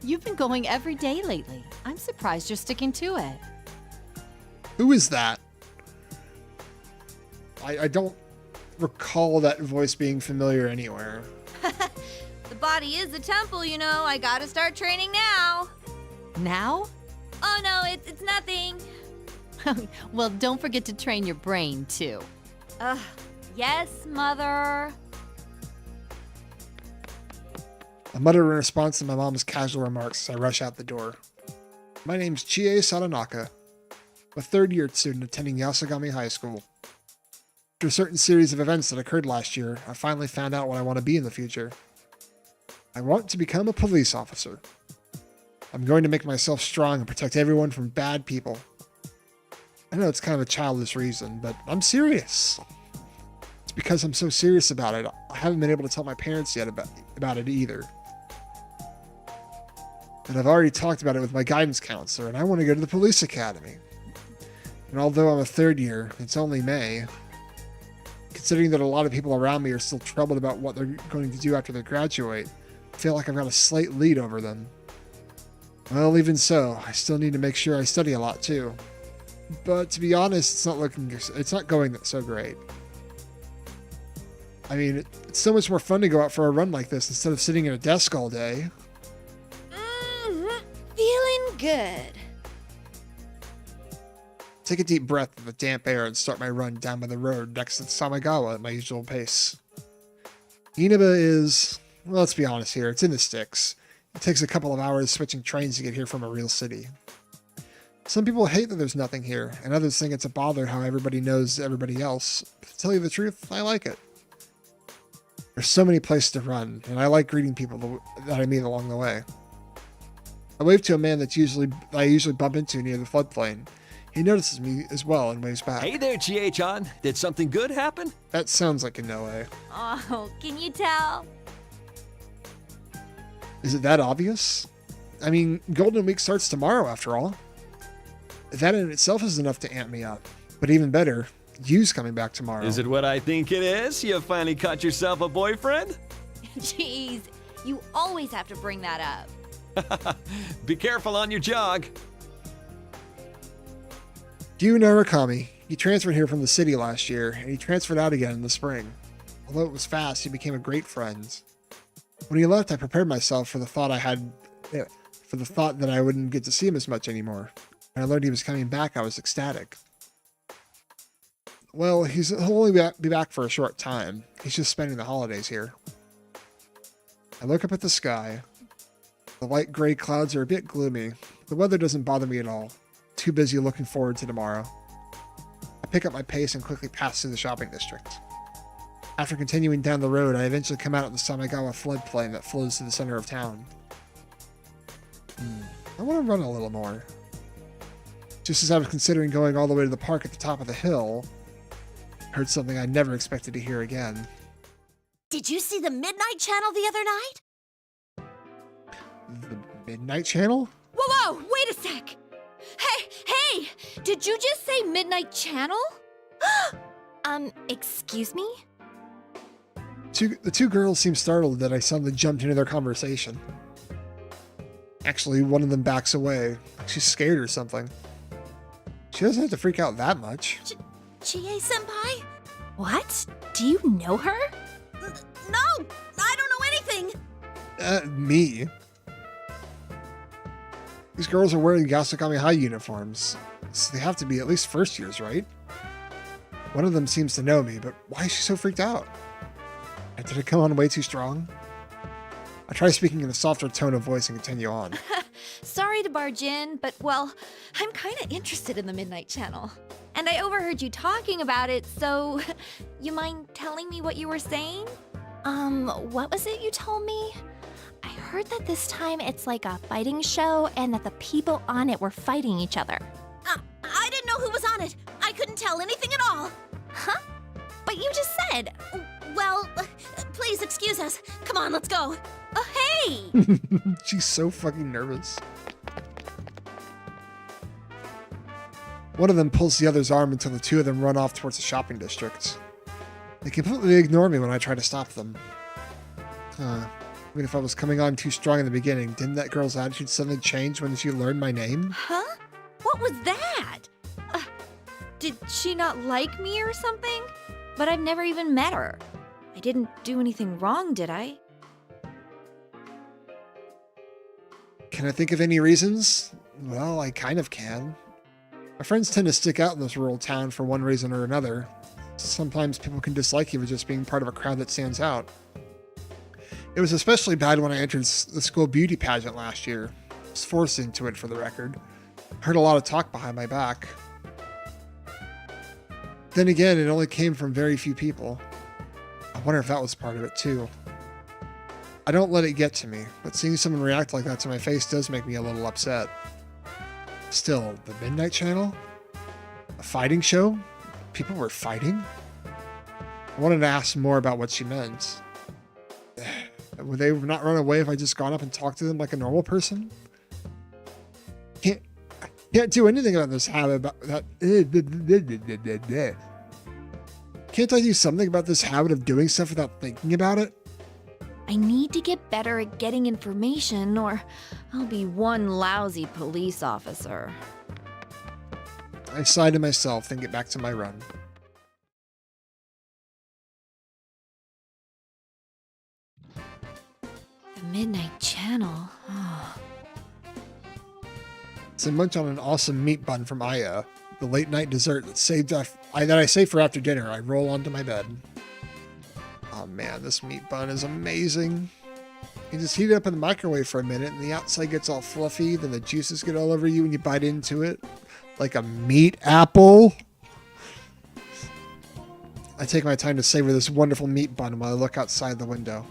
You've been going every day lately. I'm surprised you're sticking to it.
Who is that? I don't recall that voice being familiar anywhere.
The body is the temple, you know. I gotta start training now.
Now?
Oh no, it's nothing.
Well, don't forget to train your brain, too.
Yes, Mother.
I mutter in response to my mom's casual remarks as I rush out the door. My name's Chie Sadanaka. I'm a third-year student attending Yasogami High School. After a certain series of events that occurred last year, I finally found out what I want to be in the future. I want to become a police officer. I'm going to make myself strong and protect everyone from bad people. I know it's kind of a childish reason, but I'm serious. It's because I'm so serious about it, I haven't been able to tell my parents yet about it either. And I've already talked about it with my guidance counselor, and I want to go to the police academy. And although I'm a third year, it's only May. Considering that a lot of people around me are still troubled about what they're going to do after they graduate, I feel like I've got a slight lead over them. Well, even so, I still need to make sure I study a lot too. But to be honest, it's not going so great. I mean, it's so much more fun to go out for a run like this instead of sitting at a desk all day.
Feeling good.
Take a deep breath of the damp air and start my run down by the road next to Samagawa at my usual pace. Inaba is, well, let's be honest here, it's in the sticks. It takes a couple of hours switching trains to get here from a real city. Some people hate that there's nothing here, and others think it's a bother how everybody knows everybody else. But to tell you the truth, I like it. There's so many places to run, and I like greeting people that I meet along the way. I wave to a man that I usually bump into near the floodplain. He notices me as well and waves back.
Hey there, Chie-chan. Did something good happen?
That sounds like a no way.
Oh, can you tell?
Is it that obvious? I mean, Golden Week starts tomorrow after all. That in itself is enough to amp me up. But even better, you's coming back tomorrow.
Is it what I think it is? You finally caught yourself a boyfriend?
Jeez, you always have to bring that up.
Be careful on your jog.
Yu Narakami. He transferred here from the city last year, and he transferred out again in the spring. Although it was fast, he became a great friend. When he left, I prepared myself for the thought that I wouldn't get to see him as much anymore. When I learned he was coming back, I was ecstatic. Well, he'll only be back for a short time. He's just spending the holidays here. I look up at the sky. The light gray clouds are a bit gloomy. The weather doesn't bother me at all. Too busy looking forward to tomorrow. I pick up my pace and quickly pass through the shopping district. After continuing down the road, I eventually come out of the Samigawa floodplain that flows to the center of town. I want to run a little more. Just as I was considering going all the way to the park at the top of the hill, I heard something I never expected to hear again.
Did you see the Midnight Channel the other night?
The Midnight Channel?
Whoa, wait a sec! Hey! Did you just say Midnight Channel? Excuse me?
The two girls seemed startled that I suddenly jumped into their conversation. Actually, one of them backs away, like she's scared or something. She doesn't have to freak out that much.
Chie-senpai?
What? Do you know her?
No! I don't know anything!
Me. These girls are wearing Yasukami High uniforms, so they have to be at least first years, right? One of them seems to know me, but why is she so freaked out? Did it come on way too strong? I try speaking in a softer tone of voice and continue on.
Sorry to barge in, but well, I'm kinda interested in the Midnight Channel. And I overheard you talking about it, so you mind telling me what you were saying?
What was it you told me? I heard that this time it's like a fighting show and that the people on it were fighting each other.
I didn't know who was on it. I couldn't tell anything at all.
Huh? But you just said.
Well, please excuse us. Come on, let's go.
Oh, hey!
She's so fucking nervous. One of them pulls the other's arm until the two of them run off towards the shopping district. They completely ignore me when I try to stop them. Even if I was coming on too strong in the beginning, didn't that girl's attitude suddenly change when she learned my name?
Huh? What was that? Did she not like me or something? But I've never even met her. I didn't do anything wrong, did I?
Can I think of any reasons? Well, I kind of can. My friends tend to stick out in this rural town for one reason or another. Sometimes people can dislike you for just being part of a crowd that stands out. It was especially bad when I entered the school beauty pageant last year. I was forced into it, for the record. I heard a lot of talk behind my back. Then again, it only came from very few people. I wonder if that was part of it too. I don't let it get to me, but seeing someone react like that to my face does make me a little upset. Still, the Midnight Channel? A fighting show? People were fighting? I wanted to ask more about what she meant. Would they not run away if I just gone up and talked to them like a normal person? Can't do anything about this habit about that. Can't I do something about this habit of doing stuff without thinking about it?
I need to get better at getting information, or I'll be one lousy police officer.
I sigh to myself, then get back to my run.
The Midnight Channel.
So I munch on an awesome meat bun from Aya, the late night dessert that I save for after dinner. I roll onto my bed. Oh man, this meat bun is amazing. You just heat it up in the microwave for a minute and the outside gets all fluffy, then the juices get all over you and you bite into it like a meat apple. I take my time to savor this wonderful meat bun while I look outside the window.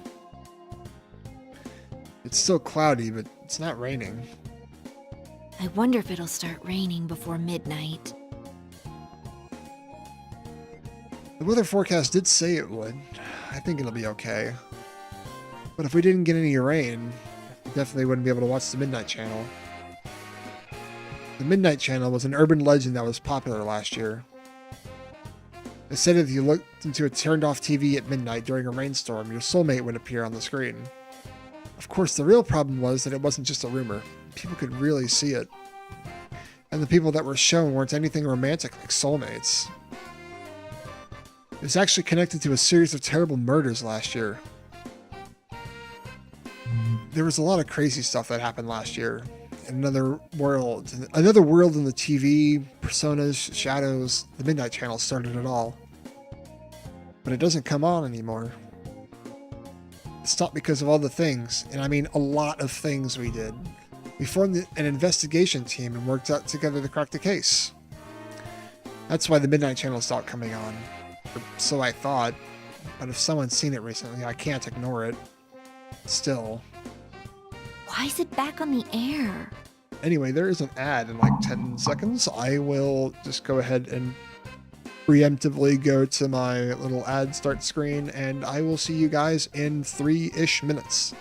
It's still cloudy, but it's not raining.
I wonder if it'll start raining before midnight.
The weather forecast did say it would. I think it'll be okay. But if we didn't get any rain, we definitely wouldn't be able to watch the Midnight Channel. The Midnight Channel was an urban legend that was popular last year. They said if you looked into a turned-off TV at midnight during a rainstorm, your soulmate would appear on the screen. Of course, the real problem was that it wasn't just a rumor. People could really see it. And the people that were shown weren't anything romantic like soulmates. It was actually connected to a series of terrible murders last year. There was a lot of crazy stuff that happened last year. In another world in the TV, personas, shadows, the Midnight Channel started it all. But it doesn't come on anymore. It stopped because of all the things, and I mean a lot of things we did. We formed an investigation team and worked out together to crack the case. That's why the Midnight Channel stopped coming on. Or so I thought, but if someone's seen it recently, I can't ignore it. Still.
Why is it back on the air?
Anyway, there is an ad in like 10 seconds. I will just go ahead and preemptively go to my little ad start screen, and I will see you guys in 3-ish minutes.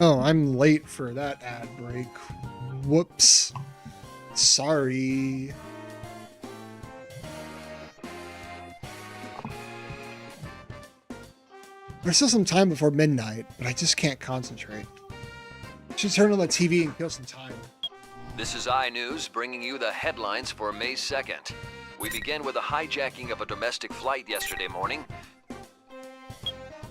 Oh, I'm late for that ad break. Whoops. Sorry. There's still some time before midnight, but I just can't concentrate. Should turn on the TV and kill some time.
This is iNews bringing you the headlines for May 2nd. We begin with a hijacking of a domestic flight yesterday morning.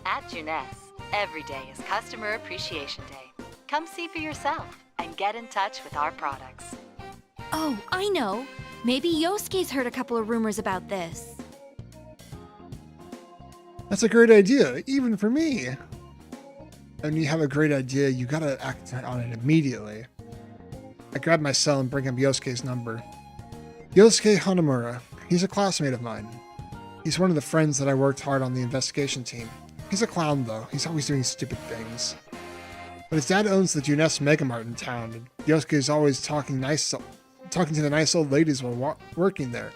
At Juness, every day is Customer Appreciation Day. Come see for yourself and get in touch with our products.
Oh, I know. Maybe Yosuke's heard a couple of rumors about this.
That's a great idea, even for me. When you have a great idea, you gotta act on it immediately. I grab my cell and bring up Yosuke's number. Yosuke Hanamura. He's a classmate of mine. He's one of the friends that I worked hard on the investigation team. He's a clown, though. He's always doing stupid things. But his dad owns the Juness Megamart in town, and Yosuke is always talking to the nice old ladies while working there.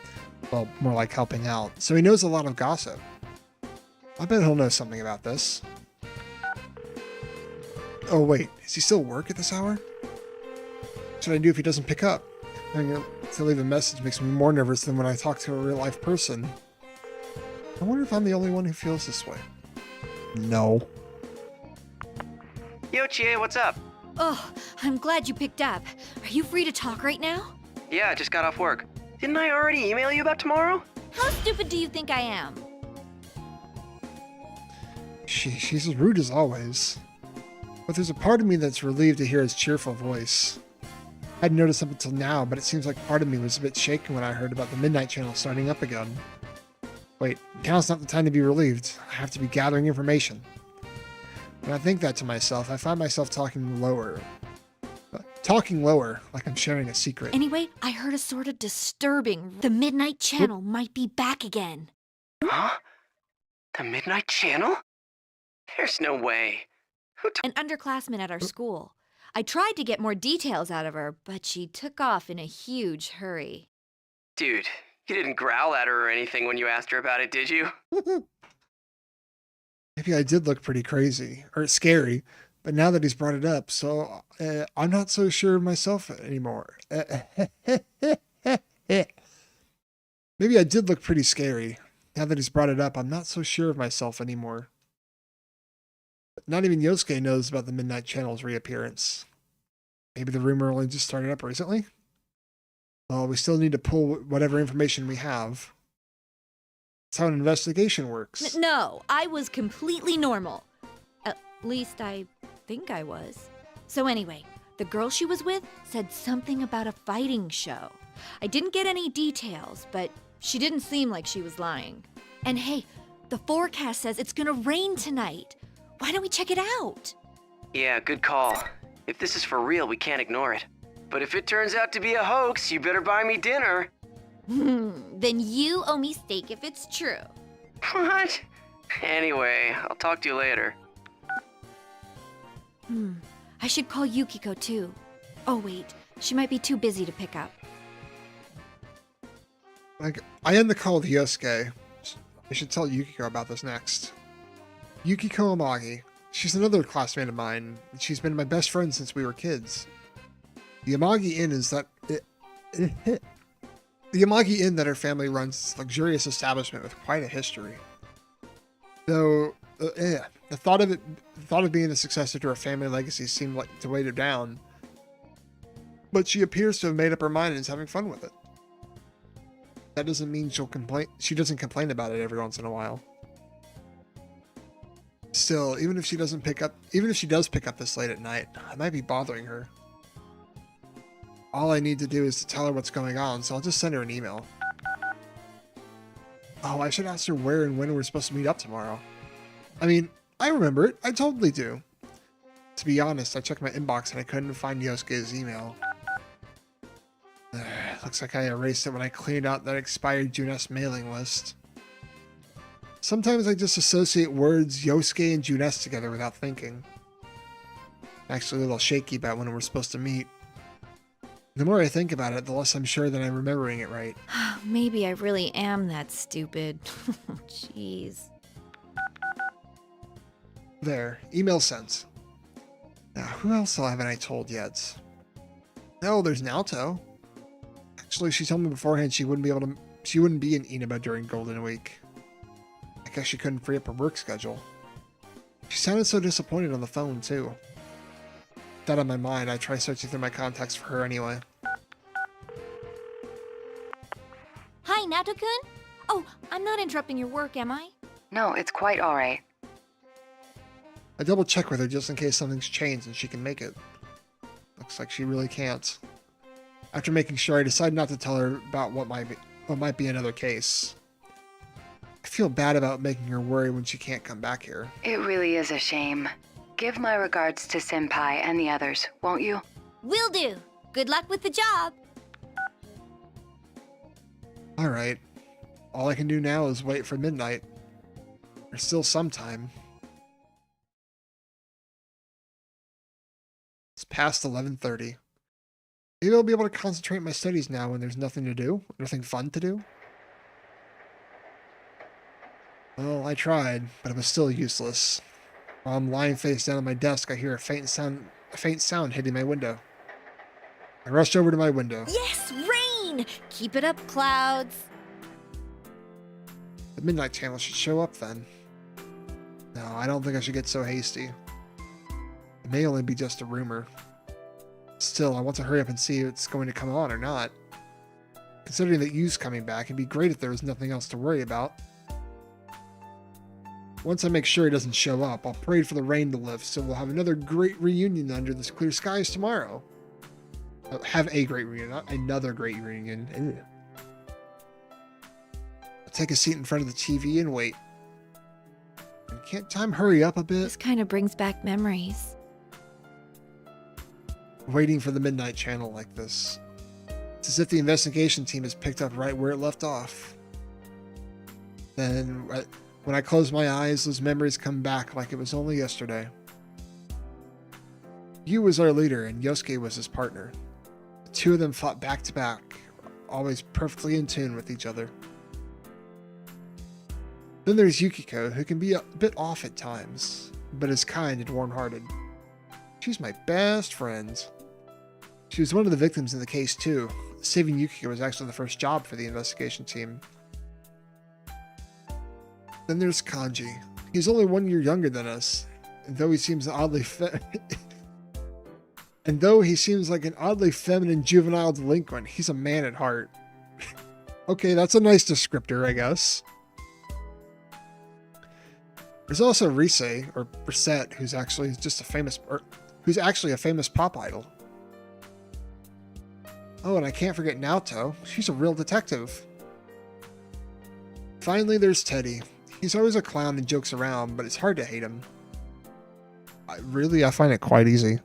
Well, more like helping out. So he knows a lot of gossip. I bet he'll know something about this. Oh wait, does he still work at this hour? What should I do if he doesn't pick up? Having to leave a message makes me more nervous than when I talk to a real-life person. I wonder if I'm the only one who feels this way. No.
Yo, Chie, what's up?
Oh, I'm glad you picked up. Are you free to talk right now?
Yeah, I just got off work. Didn't I already email you about tomorrow?
How stupid do you think I am?
She's as rude as always. But there's a part of me that's relieved to hear his cheerful voice. I hadn't noticed up until now, but it seems like part of me was a bit shaken when I heard about the Midnight Channel starting up again. Wait, now's not the time to be relieved. I have to be gathering information. When I think that to myself, I find myself talking lower. Like I'm sharing a secret.
Anyway, I heard a sort of disturbing. The Midnight Channel might be back again.
Huh? The Midnight Channel? There's no way.
An underclassman at our school. I tried to get more details out of her, but she took off in a huge hurry.
Dude, you didn't growl at her or anything when you asked her about it, did you?
Maybe I did look pretty crazy, or scary, but now that he's brought it up, so I'm not so sure of myself anymore. Maybe I did look pretty scary. Now that he's brought it up, I'm not so sure of myself anymore. Not even Yosuke knows about the Midnight Channel's reappearance. Maybe the rumor only just started up recently? Well, we still need to pull whatever information we have. That's how an investigation works.
No, I was completely normal. At least I think I was. So anyway, the girl she was with said something about a fighting show. I didn't get any details, but she didn't seem like she was lying. And hey, the forecast says it's gonna rain tonight. Why don't we check it out?
Yeah, good call. If this is for real, we can't ignore it. But if it turns out to be a hoax, you better buy me dinner.
Then you owe me steak if it's true.
What? Anyway, I'll talk to you later.
I should call Yukiko too. Oh wait, she might be too busy to pick up.
I end the call with Yosuke. I should tell Yukiko about this next. Yukiko Amagi. She's another classmate of mine. She's been my best friend since we were kids. The Amagi Inn that her family runs is a luxurious establishment with quite a history. Though, the thought of being the successor to her family legacy seemed like to weigh her down. But she appears to have made up her mind and is having fun with it. That doesn't mean she doesn't complain about it every once in a while. Still, even if she does pick up this late at night, I might be bothering her. All I need to do is to tell her what's going on, so I'll just send her an email. Oh, I should ask her where and when we're supposed to meet up tomorrow. I mean, I remember it. I totally do. To be honest, I checked my inbox and I couldn't find Yosuke's email. Looks like I erased it when I cleaned out that expired Juness mailing list. Sometimes I just associate words Yosuke and Juness together without thinking. I'm actually a little shaky about when we're supposed to meet. The more I think about it, the less I'm sure that I'm remembering it right.
Maybe I really am that stupid. Jeez.
There, email sent. Now, who else haven't I told yet? No, there's Naoto. Actually, she told me beforehand she wouldn't be in Inaba during Golden Week. I guess she couldn't free up her work schedule. She sounded so disappointed on the phone, too. With that on my mind, I try searching through my contacts for her anyway.
Hi, Nato-kun? Oh, I'm not interrupting your work, am I?
No, it's quite alright.
I double check with her just in case something's changed and she can make it. Looks like she really can't. After making sure, I decide not to tell her about what might be another case. I feel bad about making her worry when she can't come back here.
It really is a shame. Give my regards to Senpai and the others, won't you?
Will do. Good luck with the job.
Alright. All I can do now is wait for midnight. There's still some time. It's past 11:30. Maybe I'll be able to concentrate on my studies now when there's nothing to do, nothing fun to do. Well, I tried, but it was still useless. While I'm lying face down on my desk, I hear a faint sound hitting my window. I rush over to my window.
Yes, rain! Keep it up, clouds.
The Midnight Channel should show up then. No, I don't think I should get so hasty. It may only be just a rumor. Still, I want to hurry up and see if it's going to come on or not. Considering that Yu's coming back, it'd be great if there was nothing else to worry about. Once I make sure he doesn't show up, I'll pray for the rain to lift, so we'll have another great reunion under the clear skies tomorrow. Have a great reunion, not another great reunion. Ew. I'll take a seat in front of the TV and wait. Can't time hurry up a bit?
This kind of brings back memories.
Waiting for the Midnight Channel like this. It's as if the investigation team has picked up right where it left off. Then, when I close my eyes, those memories come back like it was only yesterday. Yu was our leader and Yosuke was his partner. The two of them fought back to back, always perfectly in tune with each other. Then there's Yukiko, who can be a bit off at times, but is kind and warm-hearted. She's my best friend. She was one of the victims in the case too. Saving Yukiko was actually the first job for the investigation team. Then there's Kanji. He's only 1 year younger than us, and though he seems like an oddly feminine juvenile delinquent, he's a man at heart. Okay, that's a nice descriptor, I guess. There's also Rise, or Brissette, who's actually a famous pop idol. Oh, and I can't forget Naoto. She's a real detective. Finally, there's Teddy. He's always a clown and jokes around, but it's hard to hate him. I find it quite easy.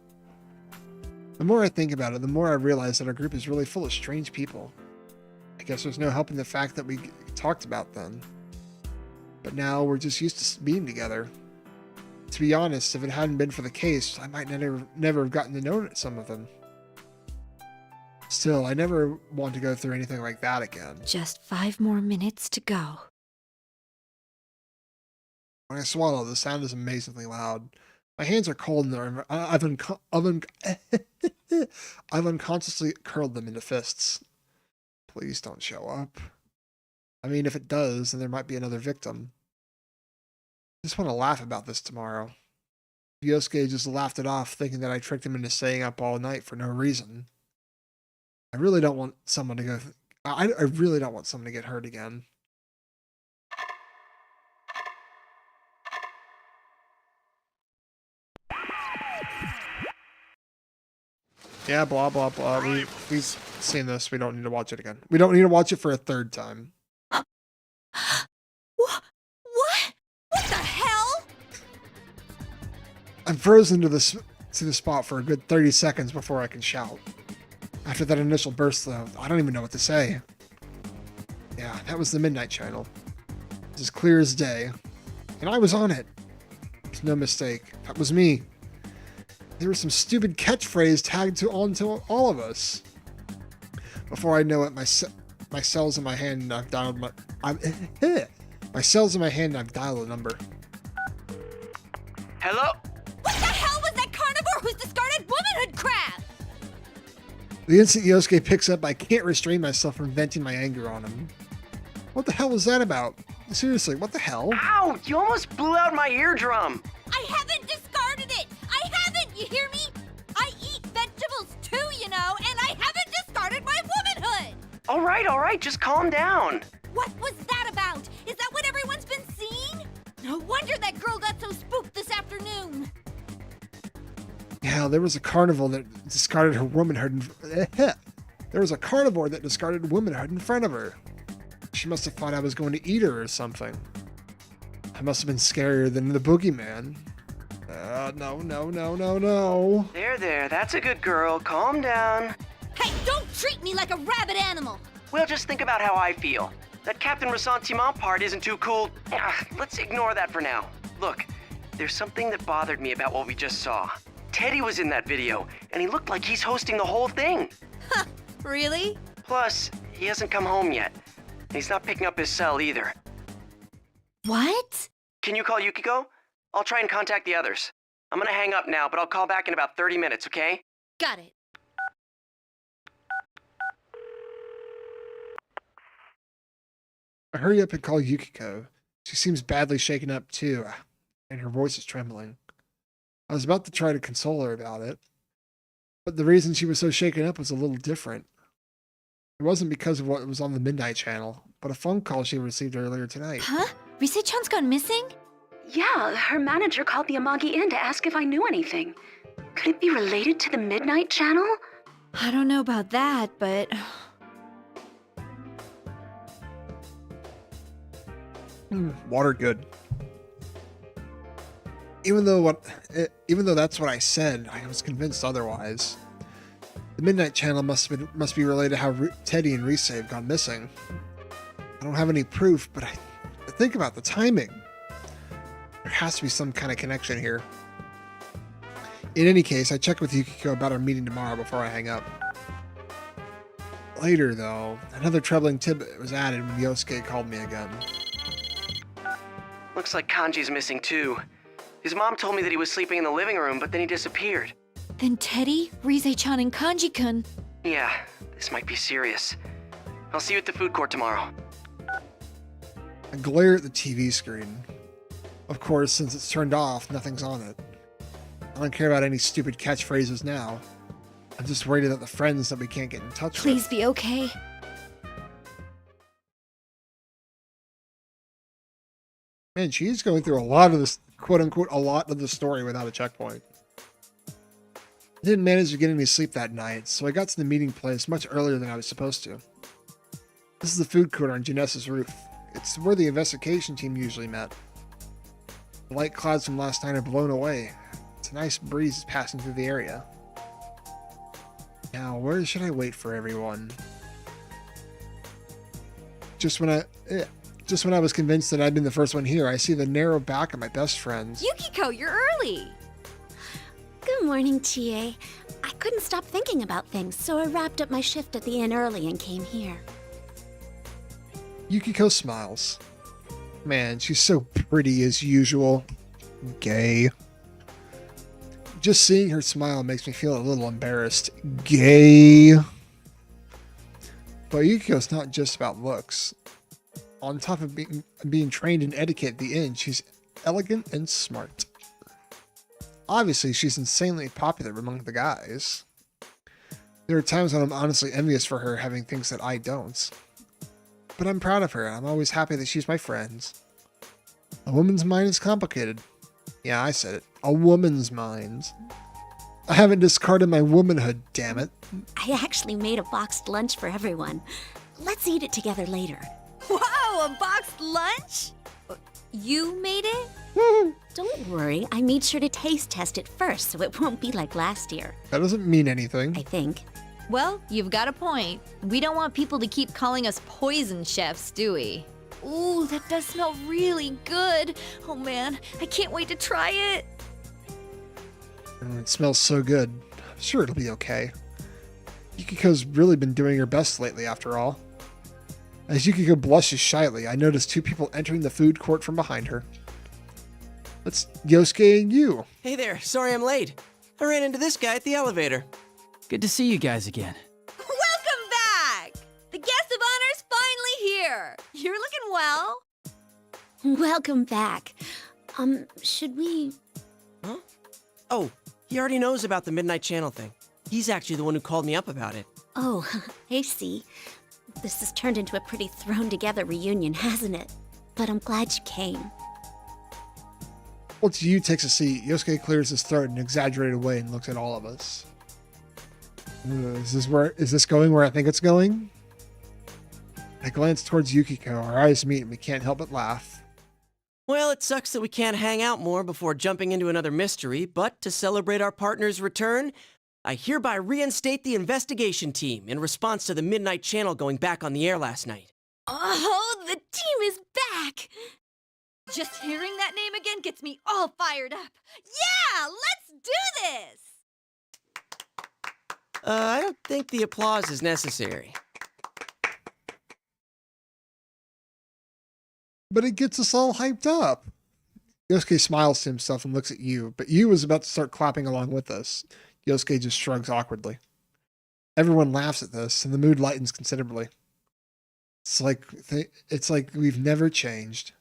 The more I think about it, the more I realize that our group is really full of strange people. I guess there's no helping the fact that we talked about them. But now we're just used to being together. To be honest, if it hadn't been for the case, I might never have gotten to know some of them. Still, I never want to go through anything like that again.
Just 5 more minutes to go.
When I swallow, the sound is amazingly loud. My hands are cold and I've unconsciously curled them into fists. Please don't show up. I mean, if it does, then there might be another victim. I just want to laugh about this tomorrow. Yosuke just laughed it off, thinking that I tricked him into staying up all night for no reason. I really don't want someone to I really don't want someone to get hurt again. Yeah, blah, blah, blah. We've seen this. We don't need to watch it again. We don't need to watch it for a third time.
What? What the hell?
I'm frozen to the spot for a good 30 seconds before I can shout. After that initial burst, though, I don't even know what to say. Yeah, that was the Midnight Channel. It's as clear as day. And I was on it. There's no mistake. That was me. There was some stupid catchphrase tagged onto all of us. Before I know it, my cells in my hand and I've dialed my cells in my hand and I've dialed a number.
Hello?
What the hell was that carnivore who was discarded womanhood crap!
The instant Yosuke picks up, I can't restrain myself from venting my anger on him. What the hell was that about? Seriously, what the hell?
Ow! You almost blew out my eardrum!
I haven't discarded it! I haven't, you hear me? I eat vegetables too, you know, and I haven't discarded my womanhood!
Alright, just calm down.
What was that about? Is that what everyone's been seeing? No wonder that girl got so spooked this afternoon.
Yeah, there was a carnival that discarded her womanhood. There was a carnivore that discarded womanhood in front of her. She must have thought I was going to eat her or something. I must have been scarier than the boogeyman. No.
There, that's a good girl. Calm down.
Hey, don't treat me like a rabid animal!
Well, just think about how I feel. That Captain Ressentiment part isn't too cool. Let's ignore that for now. Look, there's something that bothered me about what we just saw. Teddy was in that video, and he looked like he's hosting the whole thing.
Huh, really?
Plus, he hasn't come home yet. He's not picking up his cell either.
What?
Can you call Yukiko? I'll try and contact the others. I'm gonna hang up now, but I'll call back in about 30 minutes, okay?
Got it.
I hurry up and call Yukiko. She seems badly shaken up too, and her voice is trembling. I was about to try to console her about it, but the reason she was so shaken up was a little different. It wasn't because of what was on the Midnight Channel, but a phone call she received earlier tonight.
Huh? Rise-chan's gone missing?
Yeah, her manager called the Amagi Inn to ask if I knew anything. Could it be related to the Midnight Channel?
I don't know about that, but...
Water good. Even though that's what I said, I was convinced otherwise. The Midnight Channel must be related to how Teddy and Rise have gone missing. I don't have any proof, but I think about the timing. There has to be some kind of connection here. In any case, I checked with Yukiko about our meeting tomorrow before I hang up. Later, though, another troubling tidbit was added when Yosuke called me again. Looks like Kanji's missing too. His mom told me that he was sleeping in the living room, but then he disappeared.
Then Teddy, Rise-chan, and Kanji-kun.
Yeah, this might be serious. I'll see you at the food court tomorrow. I glare at the TV screen. Of course, since it's turned off, nothing's on it. I don't care about any stupid catchphrases now. I'm just worried about the friends that we can't get in touch with.
Please be okay.
Man, she's going through a lot of this, quote-unquote, a lot of the story without a checkpoint. I didn't manage to get any sleep that night, so I got to the meeting place much earlier than I was supposed to. This is the food court on Janessa's roof. It's where the investigation team usually met. The light clouds from last night are blown away. It's a nice breeze passing through the area. Now, where should I wait for everyone? Just when I was convinced that I'd been the first one here, I see the narrow back of my best friends.
Yukiko, you're early!
Good morning, Chie. I couldn't stop thinking about things, so I wrapped up my shift at the inn early and came here.
Yukiko smiles. Man, she's so pretty as usual. Gay. Just seeing her smile makes me feel a little embarrassed. Gay. But Yukiko's not just about looks. On top of being trained in etiquette at the inn, she's elegant and smart. Obviously, she's insanely popular among the guys. There are times when I'm honestly envious for her having things that I don't. But I'm proud of her, and I'm always happy that she's my friend. A woman's mind is complicated. Yeah, I said it. A woman's mind. I haven't discarded my womanhood, damn it.
I actually made a boxed lunch for everyone. Let's eat it together later.
Wow, a boxed lunch? You made it?
Don't worry, I made sure to taste test it first so it won't be like last year.
That doesn't mean anything.
I think.
Well, you've got a point. We don't want people to keep calling us poison chefs, do we? Ooh, that does smell really good. Oh man, I can't wait to try it.
It smells so good. I'm sure it'll be okay. Yukiko's really been doing her best lately, after all. As Yukiko blushes shyly, I notice two people entering the food court from behind her. That's Yosuke and you.
Hey there, sorry I'm late. I ran into this guy at the elevator.
Good to see you guys again.
Welcome back! The guest of honor's finally here. You're looking well.
Welcome back. Should we...
Huh? Oh, he already knows about the Midnight Channel thing. He's actually the one who called me up about it.
Oh, I see. This has turned into a pretty thrown-together reunion, hasn't it? But I'm glad you came.
Once Yu takes a seat, Yosuke clears his throat in an exaggerated way and looks at all of us. Is this going where I think it's going? I glance towards Yukiko. Our eyes meet and we can't help but laugh.
Well, it sucks that we can't hang out more before jumping into another mystery, but to celebrate our partner's return, I hereby reinstate the investigation team in response to the Midnight Channel going back on the air last night.
Oh, the team is back! Just hearing that name again gets me all fired up. Yeah, let's do this!
I don't think the applause is necessary.
But it gets us all hyped up. Yosuke smiles to himself and looks at Yu, but Yu is about to start clapping along with us. Yosuke just shrugs awkwardly. Everyone laughs at this, and the mood lightens considerably. It's like we've never changed.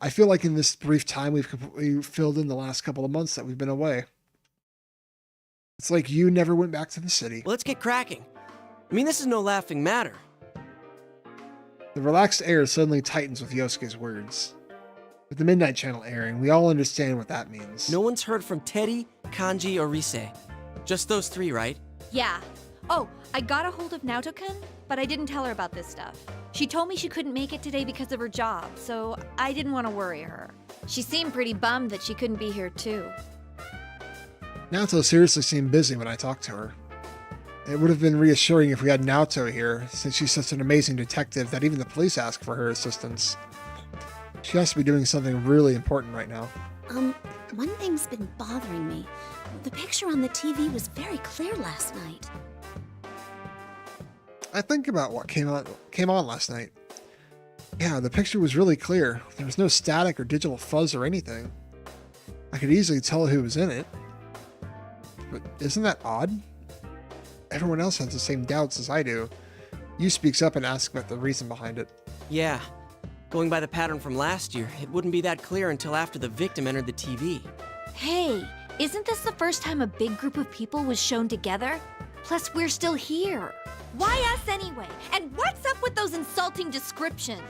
I feel like in this brief time we've completely filled in the last couple of months that we've been away. It's like you never went back to the city.
Well, let's get cracking. I mean, this is no laughing matter.
The relaxed air suddenly tightens with Yosuke's words. With the Midnight Channel airing, we all understand what that means.
No one's heard from Teddy, Kanji, or Rise. Just those three, right?
Yeah. Oh, I got a hold of Naoto-kun, but I didn't tell her about this stuff. She told me she couldn't make it today because of her job, so I didn't want to worry her. She seemed pretty bummed that she couldn't be here too.
Naoto seriously seemed busy when I talked to her. It would have been reassuring if we had Naoto here, since she's such an amazing detective that even the police ask for her assistance. She has to be doing something really important right now.
One thing's been bothering me. The picture on the TV was very clear last night.
I think about what came on last night. Yeah, the picture was really clear. There was no static or digital fuzz or anything. I could easily tell who was in it. But isn't that odd? Everyone else has the same doubts as I do. Yu speaks up and asks about the reason behind it.
Yeah. Going by the pattern from last year, it wouldn't be that clear until after the victim entered the TV.
Hey, isn't this the first time a big group of people was shown together? Plus, we're still here. Why us anyway? And what's up with those insulting descriptions?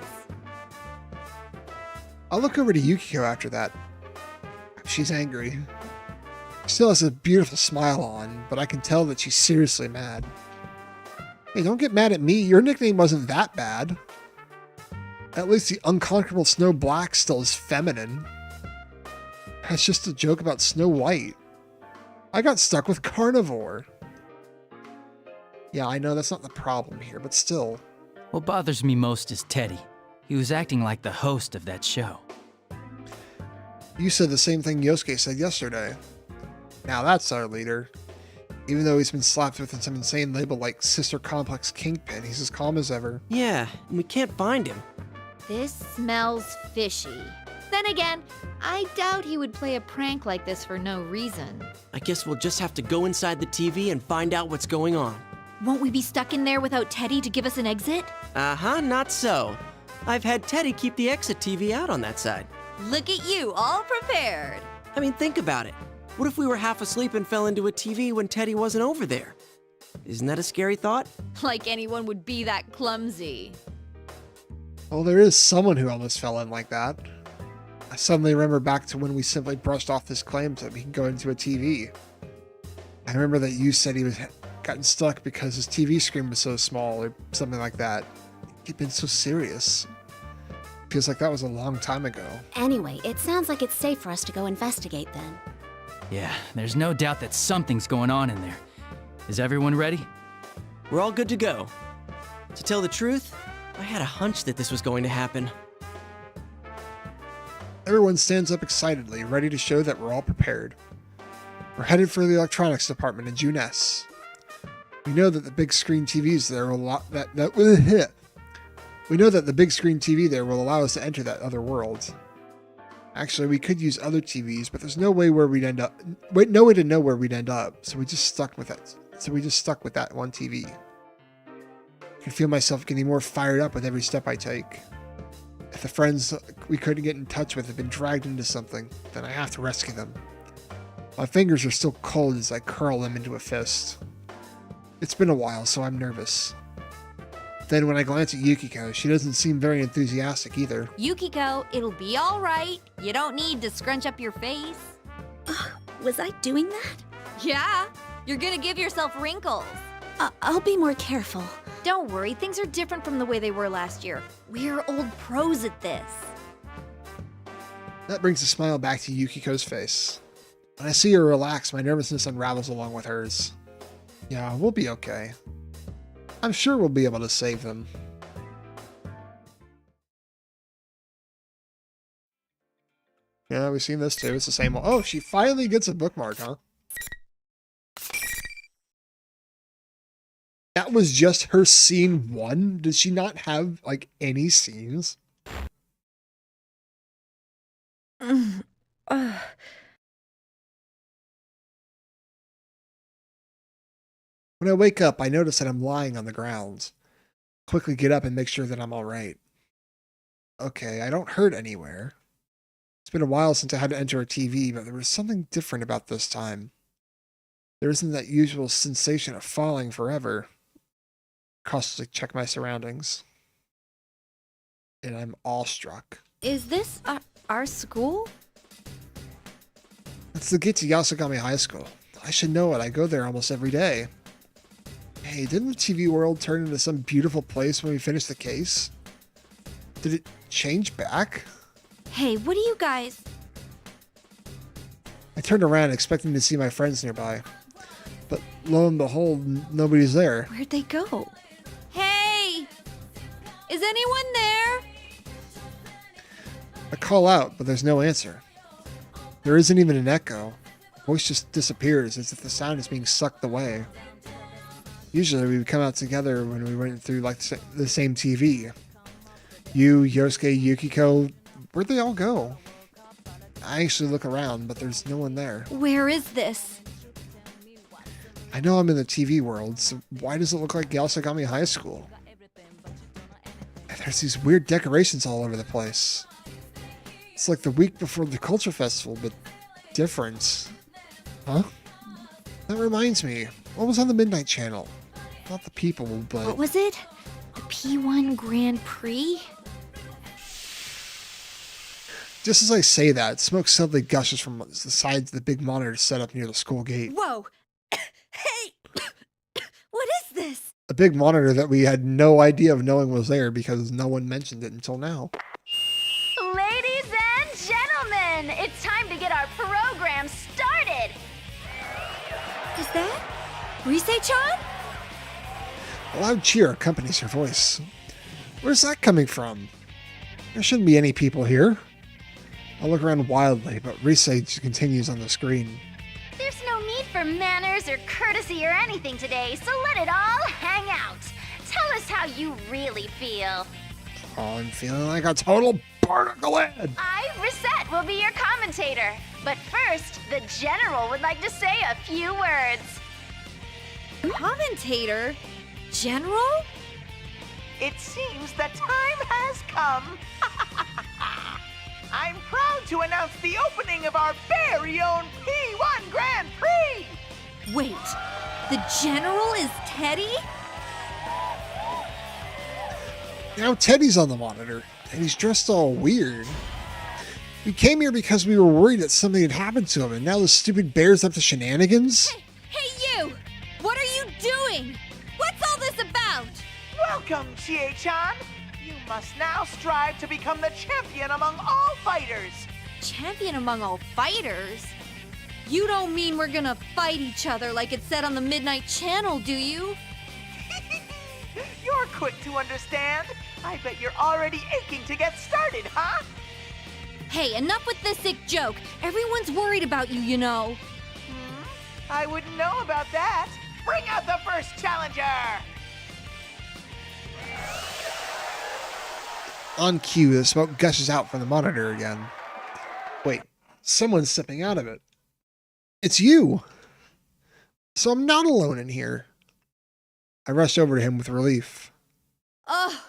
I'll look over to Yukiko after that. She's angry. She still has a beautiful smile on, but I can tell that she's seriously mad. Hey, don't get mad at me. Your nickname wasn't that bad. At least the unconquerable Snow Black still is feminine. That's just a joke about Snow White. I got stuck with Carnivore. Yeah, I know that's not the problem here, but still.
What bothers me most is Teddy. He was acting like the host of that show.
You said the same thing Yosuke said yesterday. Now that's our leader. Even though he's been slapped with some insane label like Sister Complex Kingpin, he's as calm as ever.
Yeah, and we can't find him.
This smells fishy. Then again, I doubt he would play a prank like this for no reason.
I guess we'll just have to go inside the TV and find out what's going on.
Won't we be stuck in there without Teddy to give us an exit?
Uh-huh, not so. I've had Teddy keep the exit TV out on that side.
Look at you, all prepared.
I mean, think about it. What if we were half asleep and fell into a TV when Teddy wasn't over there? Isn't that a scary thought?
Like anyone would be that clumsy.
Well, there is someone who almost fell in like that. I suddenly remember back to when we simply brushed off his claims that we can go into a TV. I remember that you said he was gotten stuck because his TV screen was so small or something like that. He'd been so serious. Feels like that was a long time ago.
Anyway, it sounds like it's safe for us to go investigate then.
Yeah, there's no doubt that something's going on in there. Is everyone ready?
We're all good to go. To tell the truth, I had a hunch that this was going to happen.
Everyone stands up excitedly, ready to show that we're all prepared. We're headed for the electronics department in June S. We know that the big screen TVs there will We know that the big screen TV there will allow us to enter that other world. Actually, we could use other TVs, but there's no way where we'd end up. Wait, no way to know where we'd end up. So we just stuck with that. So we just stuck with that one TV. I can feel myself getting more fired up with every step I take. If the friends we couldn't get in touch with have been dragged into something, then I have to rescue them. My fingers are still cold as I curl them into a fist. It's been a while, so I'm nervous. Then when I glance at Yukiko, she doesn't seem very enthusiastic either.
Yukiko, it'll be all right. You don't need to scrunch up your face.
Was I doing that?
Yeah, you're gonna give yourself wrinkles.
I'll be more careful.
Don't worry, things are different from the way they were last year. We're old pros at this.
That brings a smile back to Yukiko's face. When I see her relax, my nervousness unravels along with hers. Yeah, we'll be okay. I'm sure we'll be able to save them. Yeah, we've seen this too. It's the same one. Oh, she finally gets a bookmark, huh? That was just her scene 1? Did she not have, like, any scenes? When I wake up, I notice that I'm lying on the ground. Quickly get up and make sure that I'm alright. Okay, I don't hurt anywhere. It's been a while since I had to enter a TV, but there was something different about this time. There isn't that usual sensation of falling forever. Cautiously check my surroundings. And I'm awestruck.
Is this our school?
It's the gate to Yasogami High School. I should know it. I go there almost every day. Hey, didn't the TV world turn into some beautiful place when we finished the case? Did it change back?
Hey, what do you guys...
I turned around expecting to see my friends nearby. But lo and behold, nobody's there.
Where'd they go? Hey! Is anyone there?
I call out, but there's no answer. There isn't even an echo. The voice just disappears as if the sound is being sucked away. Usually we would come out together when we went through like the same TV. You, Yosuke, Yukiko, where'd they all go? I actually look around, but there's no one there.
Where is this?
I know I'm in the TV world, so why does it look like Yasogami High School? There's these weird decorations all over the place. It's like the week before the Culture Festival, but different. Huh? That reminds me, what was on the Midnight Channel? Not the people, but...
What was it? The P1 Grand Prix?
Just as I say that, smoke suddenly gushes from the sides of the big monitor set up near the school gate.
Whoa! Hey! What is this?
A big monitor that we had no idea of knowing was there because no one mentioned it until now.
Ladies and gentlemen, it's time to get our program started.
Is that Rise-chan?
A loud cheer accompanies her voice. Where's that coming from? There shouldn't be any people here. I look around wildly, but Rise continues on the screen.
There's no need for manners or courtesy or anything today, so let it all hang out. Tell us how you really feel.
Oh, I'm feeling like a total barnacle head.
I, Reset, will be your commentator. But first, the General would like to say a few words.
Commentator? General?
It seems the time has come. I'm proud to announce the opening of our very own P1 Grand Prix!
Wait, the General is Teddy?
Now Teddy's on the monitor, and he's dressed all weird. We came here because we were worried that something had happened to him, and now the stupid bear's up to shenanigans?
Hey you! What are you doing? What's all this about?
Welcome, Chie-chan! You must now strive to become the champion among all fighters!
Champion among all fighters? You don't mean we're gonna fight each other like it said on the Midnight Channel, do you?
You're quick to understand. I bet you're already aching to get started, huh?
Hey, enough with this sick joke. Everyone's worried about you, you know.
I wouldn't know about that. Bring out the first challenger!
On cue, the smoke gushes out from the monitor again. Someone's stepping out of it. It's you. So I'm not alone in here. I rushed over to him with relief.
Oh,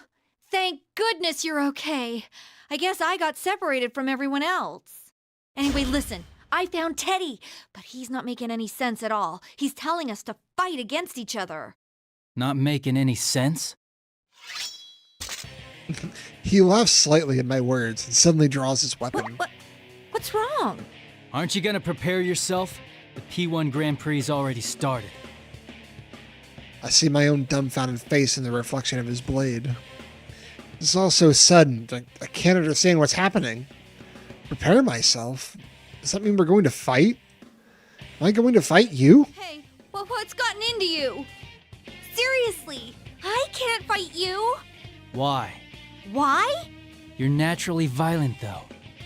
thank goodness you're okay. I guess I got separated from everyone else. Anyway, listen, I found Teddy, but he's not making any sense at all. He's telling us to fight against each other.
Not making any sense?
He laughs slightly at my words and suddenly draws his weapon.
What's wrong?
Aren't you gonna prepare yourself? The P1 Grand Prix already started.
I see my own dumbfounded face in the reflection of his blade. It's all so sudden. I can't understand what's happening. Prepare myself? Does that mean we're going to fight? Am I going to fight you?
Hey, what's gotten into you? Seriously, I can't fight you.
Why?
Why?
You're naturally violent, though.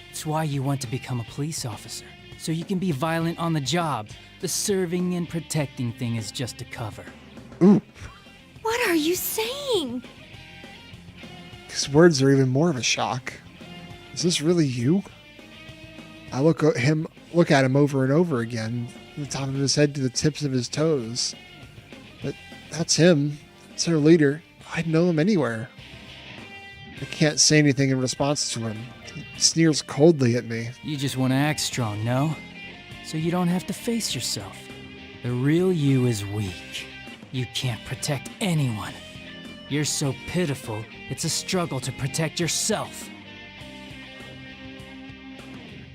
It's why you want to become a police officer. So you can be violent on the job. The serving and protecting thing is just a cover.
Ooh.
What are you saying?
His words are even more of a shock. Is this really you? I look at him over and over again, from the top of his head to the tips of his toes. But that's him. It's their leader. I'd know him anywhere. I can't say anything in response to him. He sneers coldly at me.
You just want to act strong, no? So you don't have to face yourself. The real you is weak. You can't protect anyone. You're so pitiful, it's a struggle to protect yourself.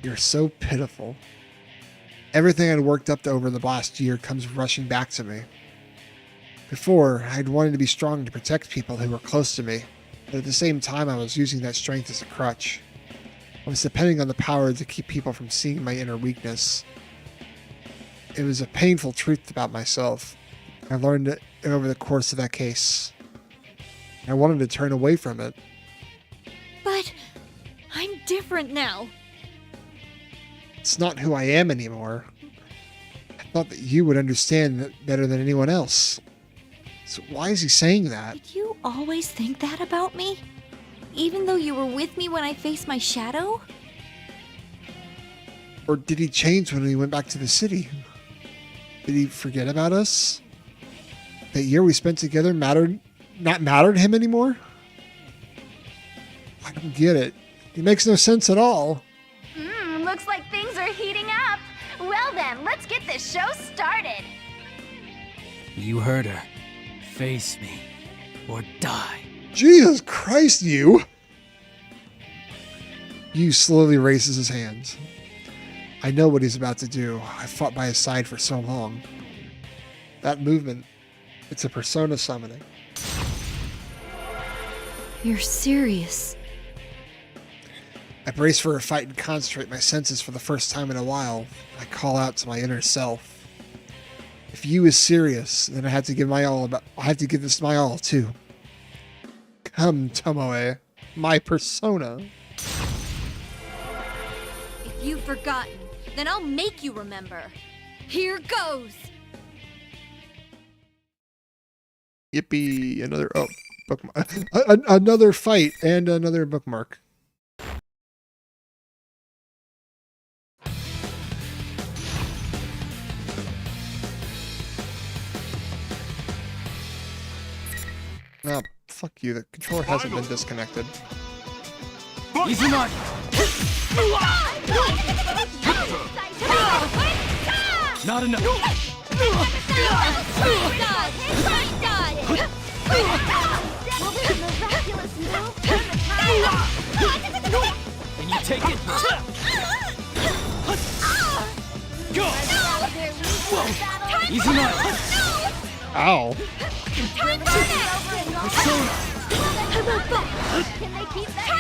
You're so pitiful. Everything I'd worked up to over the last year comes rushing back to me. Before, I'd wanted to be strong to protect people who were close to me, but at the same time I was using that strength as a crutch. I was depending on the power to keep people from seeing my inner weakness. It was a painful truth about myself. I learned it over the course of that case. I wanted to turn away from it.
But I'm different now.
It's not who I am anymore. I thought that you would understand that better than anyone else. So why is he saying that?
Did you always think that about me? Even though you were with me when I faced my shadow?
Or did he change when we went back to the city? Did he forget about us? That year we spent together not mattered to him anymore? I don't get it. It makes no sense at all.
Looks like things are heating up. Well then, let's get this show started.
You heard her. Face me, or die.
Jesus Christ, you! Yu slowly raises his hands. I know what he's about to do. I fought by his side for so long. That movement, it's a persona summoning.
You're serious.
I brace for a fight and concentrate my senses for the first time in a while. I call out to my inner self. If Yu is serious, then I have to give this my all too. Come, Tomoe, my persona.
If you've forgotten, then I'll make you remember. Here goes!
Yippee! Another bookmark. Another fight and another bookmark. Oh, fuck you. The controller hasn't been disconnected.
Easy not. Not enough. Can you take it? Go. Easy not.
Ow.
Can they keep that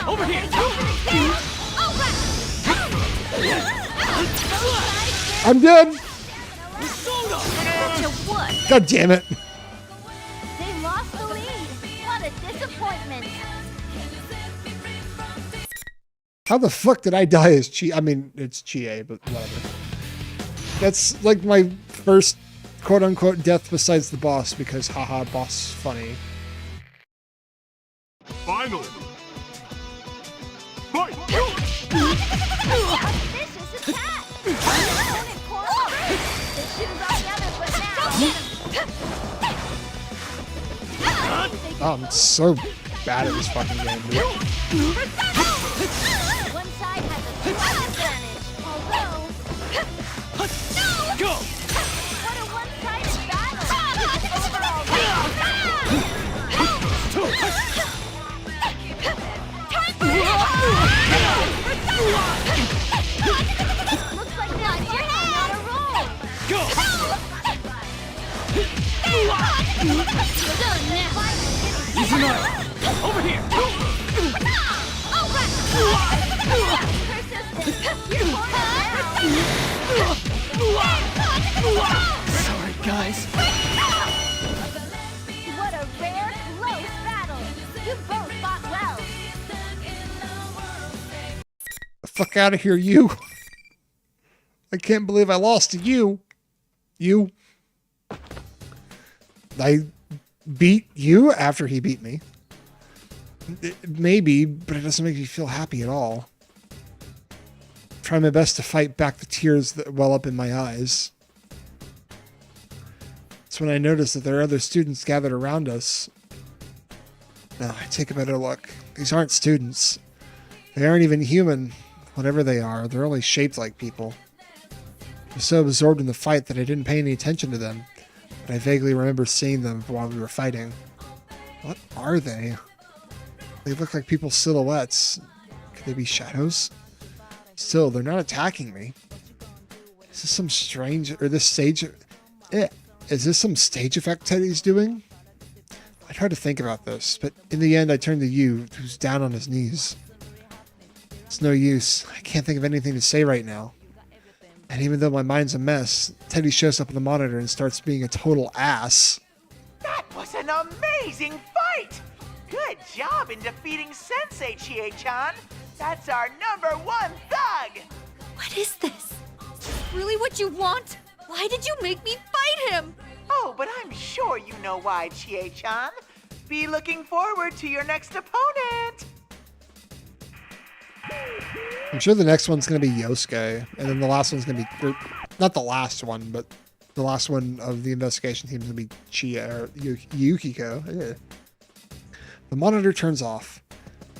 Over here.
I'm dead.
what?
God damn it.
They lost the lead. What a disappointment.
How the fuck did I die as Chi? I mean, it's Chie, but whatever. That's like my first quote-unquote death besides the boss, because haha, boss funny.
Finally! Fight!
Vicious attack! Opponent corner! This shoots all the others, but now...
I'm so bad at this fucking game, dude.
One side has a slight advantage, although...
Go!
What a one-sided battle! Overall, looks like now you're on a roll!
Go!
You're done now!
Easy now! Over here!
Sorry, guys.
What a rare, close battle! You both fought well!
The fuck out of here, you! I can't believe I lost to you! You. I beat you after he beat me. Maybe, but it doesn't make me feel happy at all. I'm trying my best to fight back the tears that well up in my eyes. It's when I notice that there are other students gathered around us. Now, I take a better look. These aren't students. They aren't even human. Whatever they are, they're only shaped like people. I was so absorbed in the fight that I didn't pay any attention to them, but I vaguely remember seeing them while we were fighting. What are they? They look like people's silhouettes. Could they be shadows? Still, they're not attacking me. Is this some strange, or this stage, is this some stage effect Teddy's doing? I tried to think about this, but in the end I turned to you, who's down on his knees. It's no use. I can't think of anything to say right now. And even though my mind's a mess, Teddy shows up on the monitor and starts being a total ass.
That was an amazing fight! Good job in defeating Sensei, Chie-chan. That's our #1 thug!
What is this? Is this really what you want? Why did you make me fight him?
Oh, but I'm sure you know why, Chie-chan. Be looking forward to your next opponent.
I'm sure the next one's going to be Yosuke, and then the last one's going to be, not the last one, but the last one of the investigation team is going to be Yukiko. Yeah. The monitor turns off.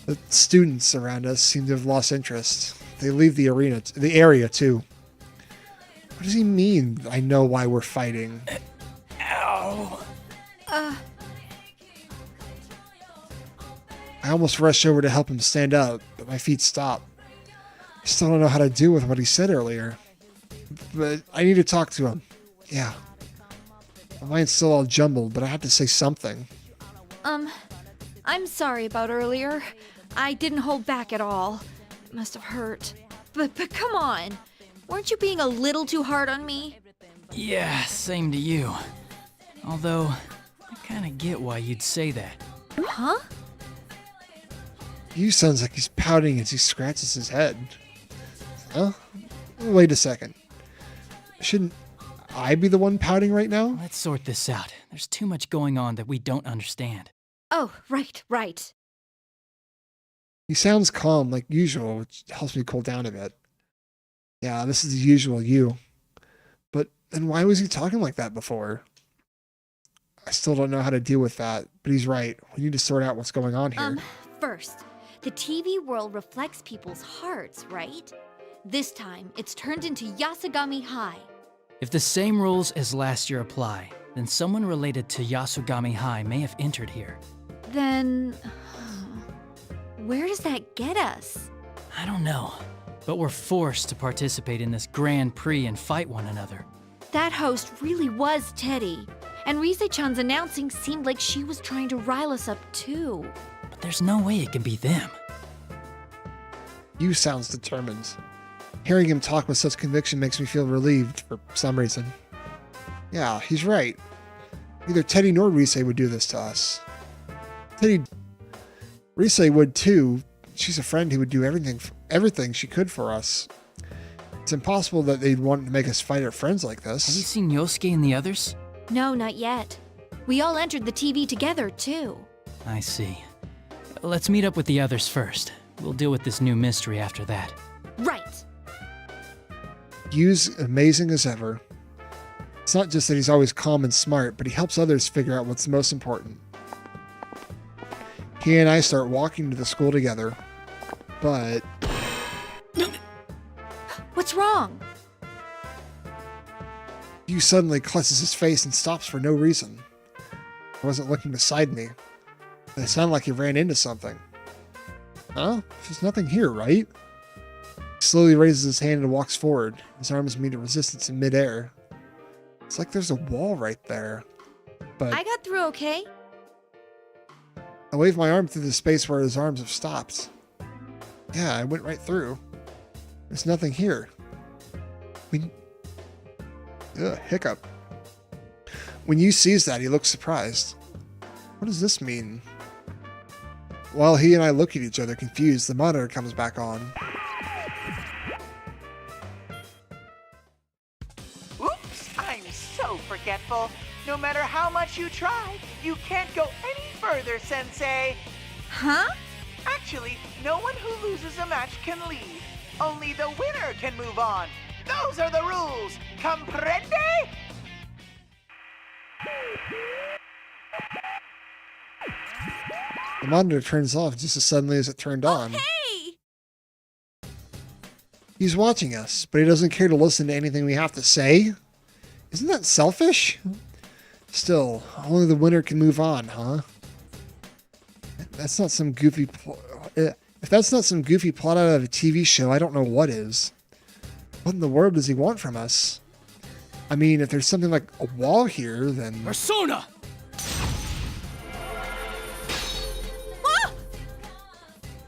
The students around us seem to have lost interest. They leave the area too. What does he mean? I know why we're fighting.
Ow.
I almost rushed over to help him stand up, but my feet stopped. I still don't know how to deal with what he said earlier. But I need to talk to him. Yeah. My mind's still all jumbled, but I have to say something.
I'm sorry about earlier. I didn't hold back at all. It must have hurt. But come on. Weren't you being a little too hard on me?
Yeah, same to you. Although, I kinda get why you'd say that.
Huh?
You sounds like he's pouting as he scratches his head. Huh? Wait a second. Shouldn't I be the one pouting right now?
Let's sort this out. There's too much going on that we don't understand.
Oh, right.
He sounds calm like usual, which helps me cool down a bit. Yeah, this is the usual you. But then why was he talking like that before? I still don't know how to deal with that, but he's right. We need to sort out what's going on here.
First, the TV world reflects people's hearts, right? This time, it's turned into Yasugami High.
If the same rules as last year apply, then someone related to Yasugami High may have entered here.
Then... where does that get us?
I don't know, but we're forced to participate in this Grand Prix and fight one another.
That host really was Teddy, and Rise-chan's announcing seemed like she was trying to rile us up too.
But there's no way it can be them.
You sounds determined. Hearing him talk with such conviction makes me feel relieved for some reason. Yeah, he's right. Neither Teddy nor Rise would do this to us. Rise would too. She's a friend who would do everything she could for us. It's impossible that they'd want to make us fight our friends like
Have you
this.
seen Yosuke and the others?
No, not yet. We all entered the TV together, too.
I see. Let's meet up with the others first. We'll deal with this new mystery after that.
Right.
Yu's amazing as ever. It's not just that he's always calm and smart, but he helps others figure out what's most important. He and I start walking to the school together, but
What's wrong?
Yu suddenly clutches his face and stops for no reason. He wasn't looking beside me, but it sounded like he ran into something. Huh? There's nothing here, right? He slowly raises his hand and walks forward. His arms meet a resistance in midair. It's like there's a wall right there. But
I got through okay.
I wave my arm through the space where his arms have stopped. Yeah, I went right through. There's nothing here. Hiccup. When Yu sees that, he looks surprised. What does this mean? While he and I look at each other confused, the monitor comes back on.
Oops, I'm so forgetful. No matter how much you try, you can't go any further, Sensei.
Huh?
Actually, no one who loses a match can leave. Only the winner can move on. Those are the rules. Comprende?
The monitor turns off just as suddenly as it turned on.
Hey!
He's watching us, but he doesn't care to listen to anything we have to say. Isn't that selfish? Still, only the winner can move on, huh? That's not some goofy if that's not some goofy plot out of a TV show, I don't know what is. What in the world does he want from us? I mean, if there's something like a wall here, then...
Persona!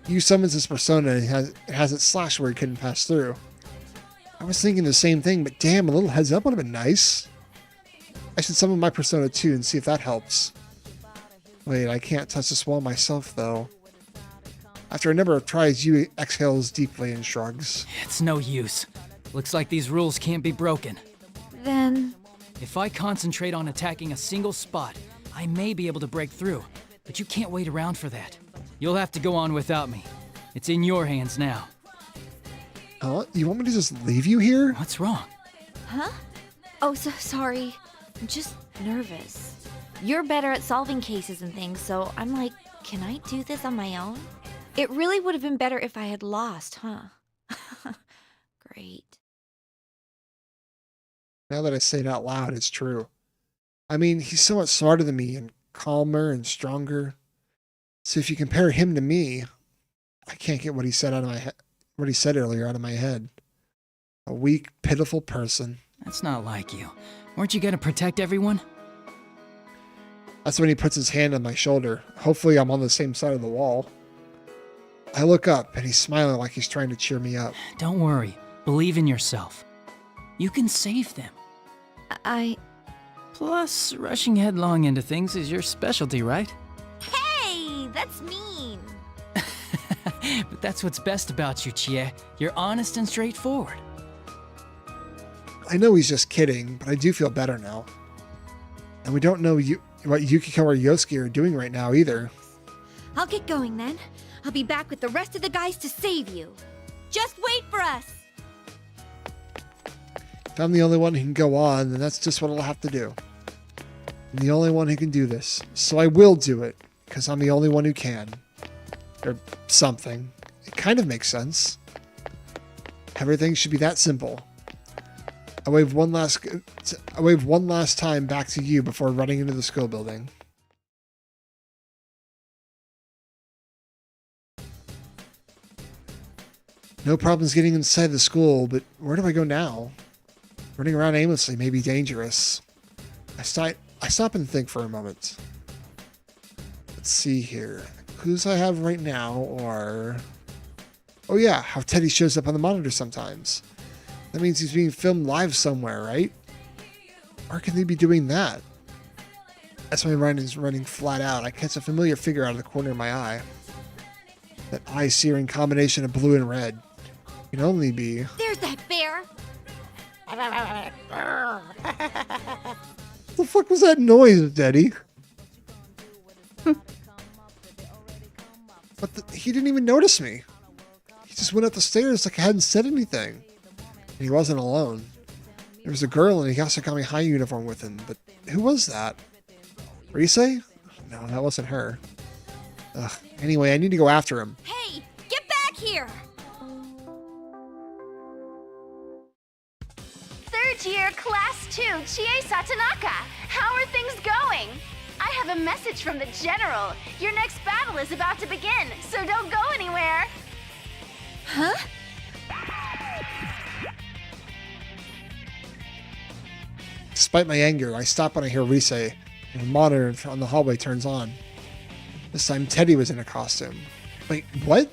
Yu summons his persona and it has it slashed where he couldn't pass through. I was thinking the same thing, but damn, a little heads up would have been nice. I should summon my persona too and see if that helps. Wait, I can't touch this wall myself, though. After a number of tries, Yu exhales deeply and shrugs.
It's no use. Looks like these rules can't be broken.
Then...
If I concentrate on attacking a single spot, I may be able to break through. But you can't wait around for that. You'll have to go on without me. It's in your hands now.
Huh? You want me to just leave you here?
What's wrong?
Huh? Oh, so sorry. I'm just nervous. You're better at solving cases and things, so I'm like, can I do this on my own? It really would have been better if I had lost, huh? Great.
Now that I say it out loud, it's true. I mean, he's so much smarter than me and calmer and stronger. So if you compare him to me, I can't get what he said out of my head. What he said earlier out of my head. A weak, pitiful person.
That's not like you. Weren't you gonna protect everyone?
That's when he puts his hand on my shoulder. Hopefully I'm on the same side of the wall. I look up and he's smiling like he's trying to cheer me up.
Don't worry. Believe in yourself. You can save them. Plus, rushing headlong into things is your specialty, right?
Hey, that's mean.
But that's what's best about you, Chie. You're honest and straightforward.
I know he's just kidding, but I do feel better now. And we don't know what Yukiko or Yosuke are doing right now either.
I'll get going then. I'll be back with the rest of the guys to save you. Just wait for us.
If I'm the only one who can go on, then that's just what I'll have to do. I'm the only one who can do this. So I will do it, because I'm the only one who can. Or something. It kind of makes sense. Everything should be that simple. I wave one last time back to you before running into the school building. No problems getting inside the school, but where do I go now? Running around aimlessly may be dangerous. I stop and think for a moment. Let's see here. Clues I have right now are... Oh yeah, how Teddy shows up on the monitor sometimes. That means he's being filmed live somewhere, right? Where can they be doing that? As my mind is running flat out, I catch a familiar figure out of the corner of my eye. That eye-searing combination of blue and red. It can only be...
There's that bear.
What the fuck was that noise, Daddy? But he didn't even notice me. He just went up the stairs like I hadn't said anything. And he wasn't alone. There was a girl in a Yasukami High uniform with him, but who was that? Rise? No, that wasn't her. Ugh. Anyway, I need to go after him.
Hey, get back here!
Third year, class 2, Chie Satanaka. How are things going? I have a message from the general. Your next battle is about to begin, so don't go anywhere.
Huh?
Despite my anger, I stop when I hear Rise, and the monitor on the hallway turns on. This time, Teddy was in a costume. Wait, what?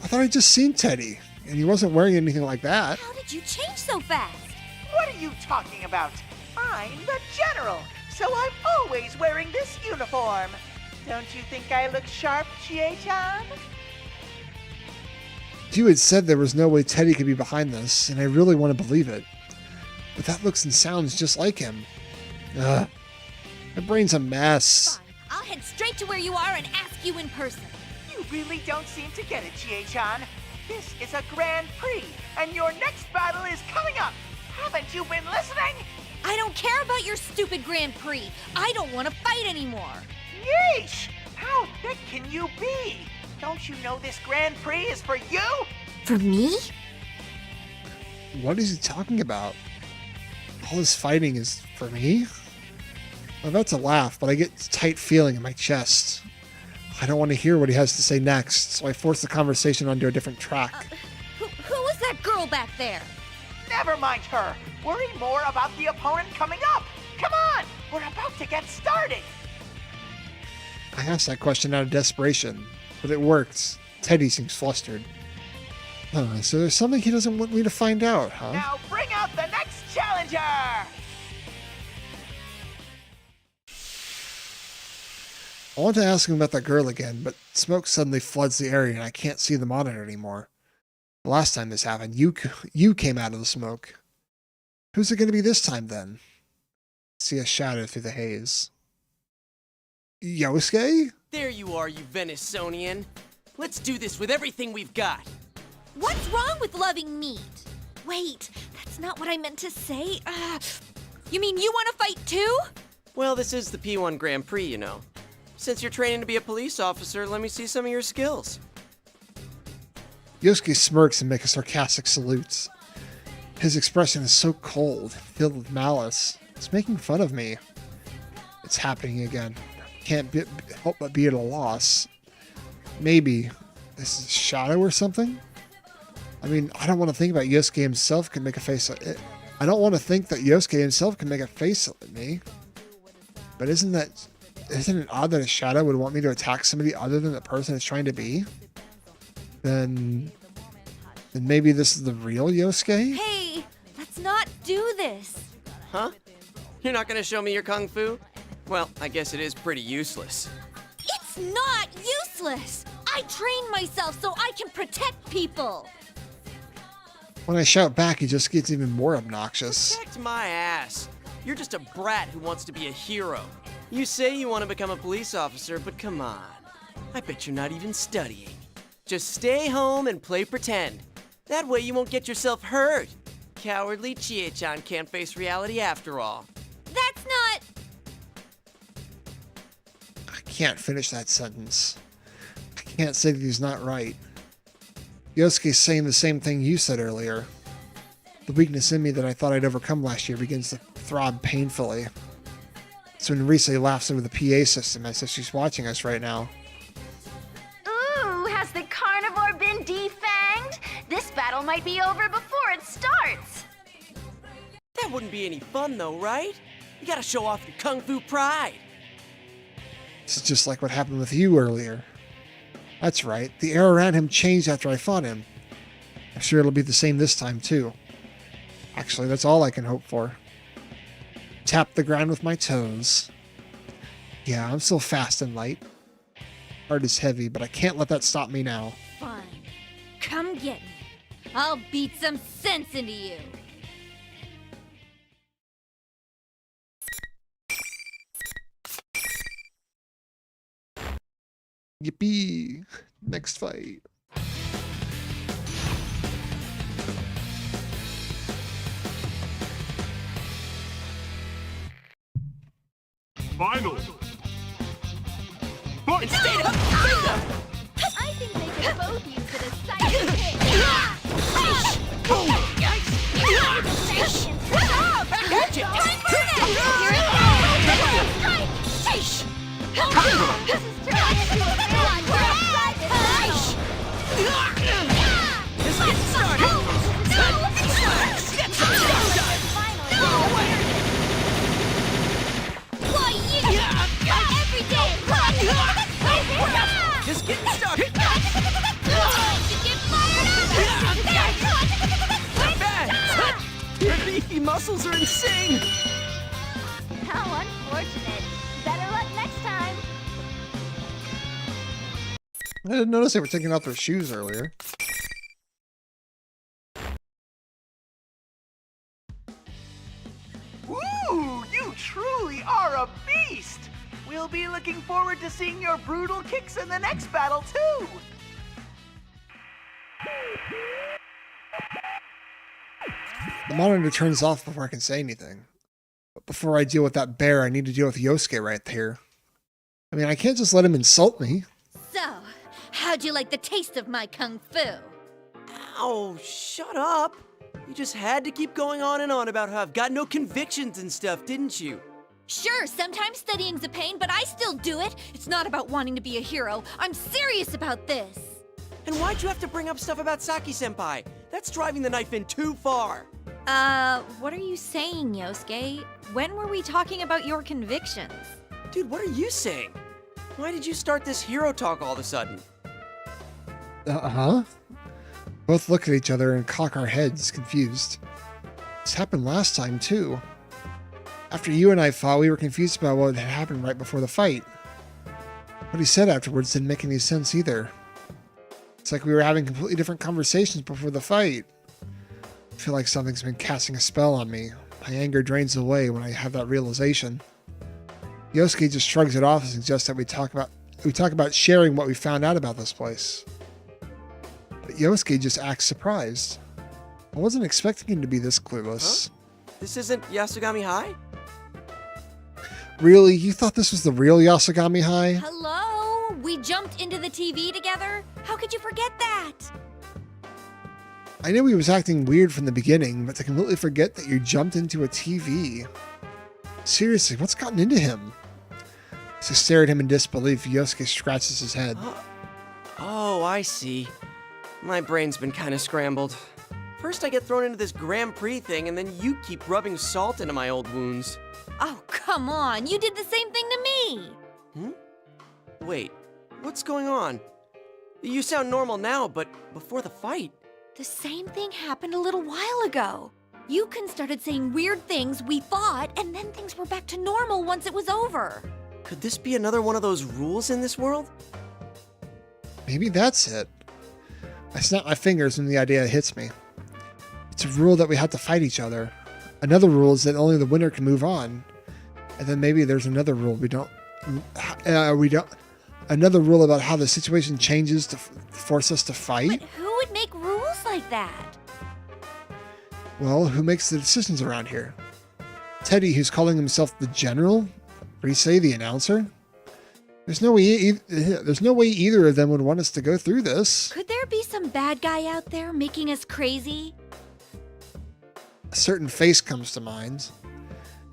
I thought I'd just seen Teddy, and he wasn't wearing anything like that.
How did you change so fast?
What are you talking about? I'm the general, so I'm always wearing this uniform. Don't you think I look sharp, Chie-chan?
You had said there was no way Teddy could be behind this, and I really want to believe it. But that looks and sounds just like him. Ugh. My brain's a mess.
I'll head straight to where you are and ask you in person.
You really don't seem to get it, Chie-chan. This is a Grand Prix, and your next battle is coming up. Haven't you been listening?
I don't care about your stupid Grand Prix. I don't want to fight anymore.
Yeesh! How thick can you be? Don't you know this Grand Prix is for you?
For me?
What is he talking about? All this fighting is for me? Well, that's a laugh, but I get a tight feeling in my chest. I don't want to hear what he has to say next, so I force the conversation onto a different track.
Who is that girl back there?
Never mind her. Worry more about the opponent coming up. Come on, we're about to get started.
I asked that question out of desperation, but it worked. Teddy seems flustered. So there's something he doesn't want me to find out, huh?
Now bring out the next challenger!
I want to ask him about that girl again, but smoke suddenly floods the area and I can't see the monitor anymore. The last time this happened, you came out of the smoke. Who's it going to be this time, then? See a shadow through the haze. Yosuke?
There you are, you Venisonian. Let's do this with everything we've got.
What's wrong with loving meat? Wait, that's not what I meant to say. You mean you want to fight too?
Well, this is the P1 Grand Prix, you know. Since you're training to be a police officer, let me see some of your skills.
Yosuke smirks and makes a sarcastic salute. His expression is so cold, filled with malice. It's making fun of me. It's happening again. Can't help but be at a loss. Maybe this is Shadow or something? I mean, I don't want to think about Yosuke himself can make a face at it. I don't want to think that Yosuke himself can make a face at me. But isn't it odd that a Shadow would want me to attack somebody other than the person it's trying to be? Then maybe this is the real Yosuke?
Hey, let's not do this.
Huh? You're not gonna show me your kung fu? Well, I guess it is pretty useless.
It's not useless. I train myself so I can protect people.
When I shout back, he just gets even more obnoxious.
Protect my ass. You're just a brat who wants to be a hero. You say you want to become a police officer, but come on. I bet you're not even studying. Just stay home and play pretend. That way you won't get yourself hurt. Cowardly Chie-chan can't face reality after all.
That's not...
I can't finish that sentence. I can't say that he's not right. Yosuke's saying the same thing you said earlier. The weakness in me that I thought I'd overcome last year begins to throb painfully. It's when Rise laughs over the PA system as if she's watching us right now.
Ooh, has the carnivore been defanged? This battle might be over before it starts.
That wouldn't be any fun though, right? You gotta show off your kung fu pride.
This is just like what happened with you earlier. That's right, the air around him changed after I fought him. I'm sure it'll be the same this time too. Actually, that's all I can hope for. Tap the ground with my toes. Yeah, I'm still fast and light. Heart is heavy, but I can't let that stop me now.
Fine. Come get me. I'll beat some sense into you.
Yippee! Next fight.
Finals. Fight!
I think they could both use it as
Just getting started. Not bad. Your beefy muscles are insane.
How unfortunate. Better luck next time.
I didn't notice they were taking off their shoes earlier.
Ooh, you truly are a beast! We'll be looking forward to seeing your brutal kicks in the next battle, too!
The monitor turns off before I can say anything. But before I deal with that bear, I need to deal with Yosuke right here. I mean, I can't just let him insult me.
So, how'd you like the taste of my kung fu?
Ow, shut up. You just had to keep going on and on about how I've got no convictions and stuff, didn't you?
Sure, sometimes studying's a pain, but I still do it. It's not about wanting to be a hero. I'm serious about this.
And why'd you have to bring up stuff about Saki-senpai? That's driving the knife in too far.
What are you saying, Yosuke? When were we talking about your convictions?
Dude, what are you saying? Why did you start this hero talk all of a sudden?
Uh-huh. Both look at each other and cock our heads, confused. This happened last time, too. After you and I fought, we were confused about what had happened right before the fight. What he said afterwards didn't make any sense either. It's like we were having completely different conversations before the fight. I feel like something's been casting a spell on me. My anger drains away when I have that realization. Yosuke just shrugs it off and suggests that we talk about sharing what we found out about this place. But Yosuke just acts surprised. I wasn't expecting him to be this clueless.
Huh? This isn't Yasugami High?
Really? You thought this was the real Yasugami High?
Hello? We jumped into the TV together? How could you forget that?
I knew he was acting weird from the beginning, but to completely forget that you jumped into a TV. Seriously, what's gotten into him? As I stare at him in disbelief, Yosuke scratches his head.
Oh, I see. My brain's been kind of scrambled. First I get thrown into this Grand Prix thing, and then you keep rubbing salt into my old wounds.
Oh, come on. You did the same thing to me.
Wait, what's going on? You sound normal now, but before the fight...
The same thing happened a little while ago. Yukon started saying weird things, we fought, and then things were back to normal once it was over.
Could this be another one of those rules in this world?
Maybe that's it. I snap my fingers when the idea hits me. It's a rule that we have to fight each other. Another rule is that only the winner can move on. And then maybe there's another rule another rule about how the situation changes to force us to fight.
But who would make rules like that?
Well, who makes the decisions around here? Teddy, who's calling himself the General? Rise, the announcer? There's no way either of them would want us to go through this.
Could there be some bad guy out there making us crazy?
A certain face comes to mind.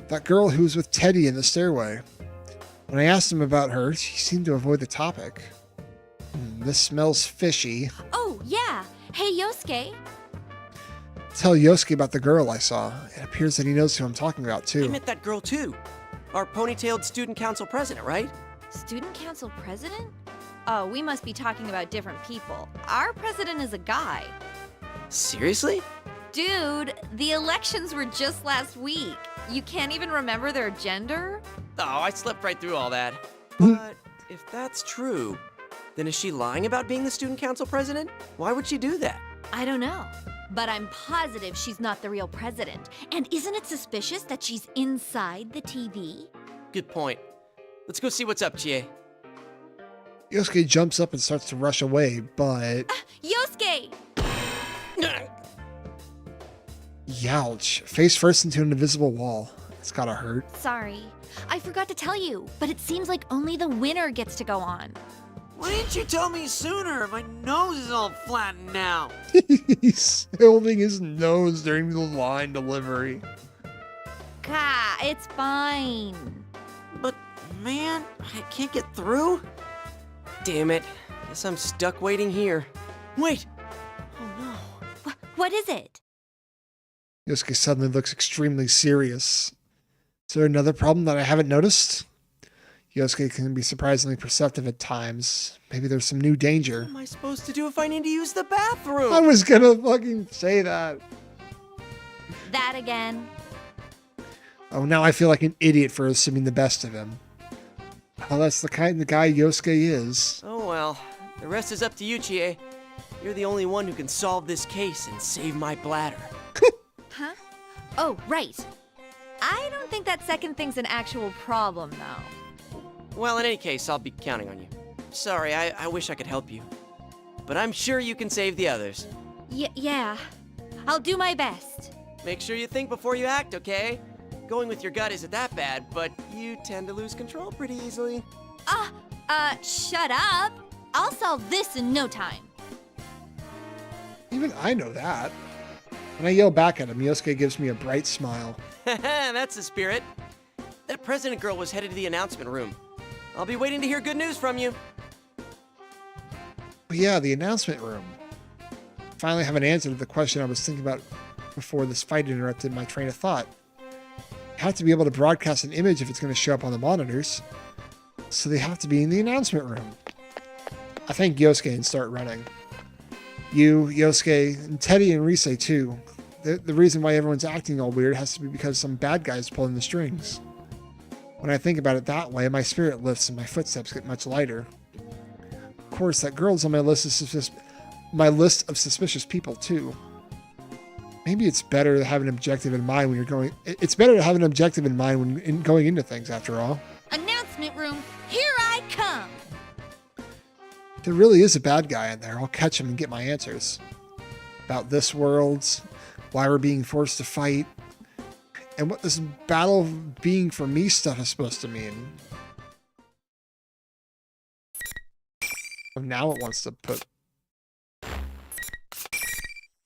That girl who was with Teddy in the stairway. When I asked him about her, she seemed to avoid the topic. This smells fishy.
Oh, yeah. Hey, Yosuke.
Tell Yosuke about the girl I saw. It appears that he knows who I'm talking about, too.
I met that girl, too. Our ponytailed student council president, right?
Student council president? Oh, we must be talking about different people. Our president is a guy.
Seriously?
Dude, the elections were just last week. You can't even remember their gender?
Oh, I slept right through all that. But if that's true, then is she lying about being the student council president? Why would she do that?
I don't know. But I'm positive she's not the real president. And isn't it suspicious that she's inside the TV?
Good point. Let's go see what's up, Chie.
Yosuke jumps up and starts to rush away, but...
Yosuke!
Youch. Face first into an invisible wall. It's gotta hurt.
Sorry. I forgot to tell you, but it seems like only the winner gets to go on.
Why didn't you tell me sooner? My nose is all flattened now.
He's holding his nose during the line delivery.
Gah, it's fine.
But, man, I can't get through. Damn it. Guess I'm stuck waiting here. Wait! Oh no.
What is it?
Yosuke suddenly looks extremely serious. Is there another problem that I haven't noticed? Yosuke can be surprisingly perceptive at times. Maybe there's some new danger.
What am I supposed to do if I need to use the bathroom?
I was gonna fucking say that.
That again.
Oh, now I feel like an idiot for assuming the best of him. Well, that's the kind of guy Yosuke is.
Oh well. The rest is up to you, Chie. You're the only one who can solve this case and save my bladder.
Huh? Oh, right. I don't think that second thing's an actual problem, though.
Well, in any case, I'll be counting on you. Sorry, I wish I could help you. But I'm sure you can save the others.
Yeah. I'll do my best.
Make sure you think before you act, okay? Going with your gut isn't that bad, but you tend to lose control pretty easily.
Shut up. I'll solve this in no time.
Even I know that. When I yell back at him, Yosuke gives me a bright smile.
That's the spirit. That president girl was headed to the announcement room. I'll be waiting to hear good news from you.
But yeah, the announcement room. Finally have an answer to the question I was thinking about before this fight interrupted my train of thought. You have to be able to broadcast an image if it's going to show up on the monitors. So they have to be in the announcement room. I thank Yosuke and start running. You, Yosuke, and Teddy and Rise too. The reason why everyone's acting all weird has to be because some bad guy's pulling the strings. When I think about it that way, my spirit lifts and my footsteps get much lighter. Of course, that girl's on my list of suspicious people too. Maybe it's better to have an objective in mind when you're going. It's better to have an objective in mind when going into things. After all,
Announcement room, here I come.
there really is a bad guy in there. I'll catch him and get my answers about this world, why we're being forced to fight, and what this battle being for me stuff is supposed to mean. Oh, now it wants to put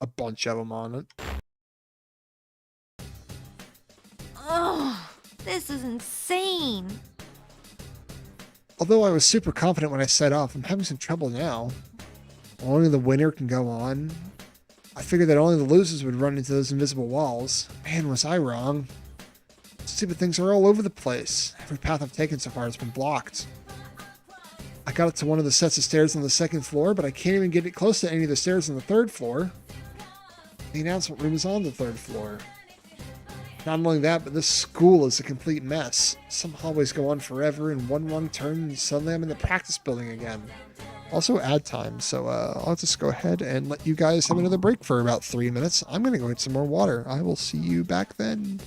a bunch of them on it.
Oh, this is insane.
Although I was super confident when I set off, I'm having some trouble now. Only the winner can go on. I figured that only the losers would run into those invisible walls. Man, was I wrong. Stupid things are all over the place. Every path I've taken so far has been blocked. I got up to one of the sets of stairs on the second floor, but I can't even get it close to any of the stairs on the third floor. The announcement room is on the third floor. Not only that, but this school is a complete mess. Some hallways go on forever, and one wrong turn, and suddenly I'm in the practice building again. Also ad time, so I'll just go ahead and let you guys have another break for about 3 minutes. I'm going to go get some more water. I will see you back then.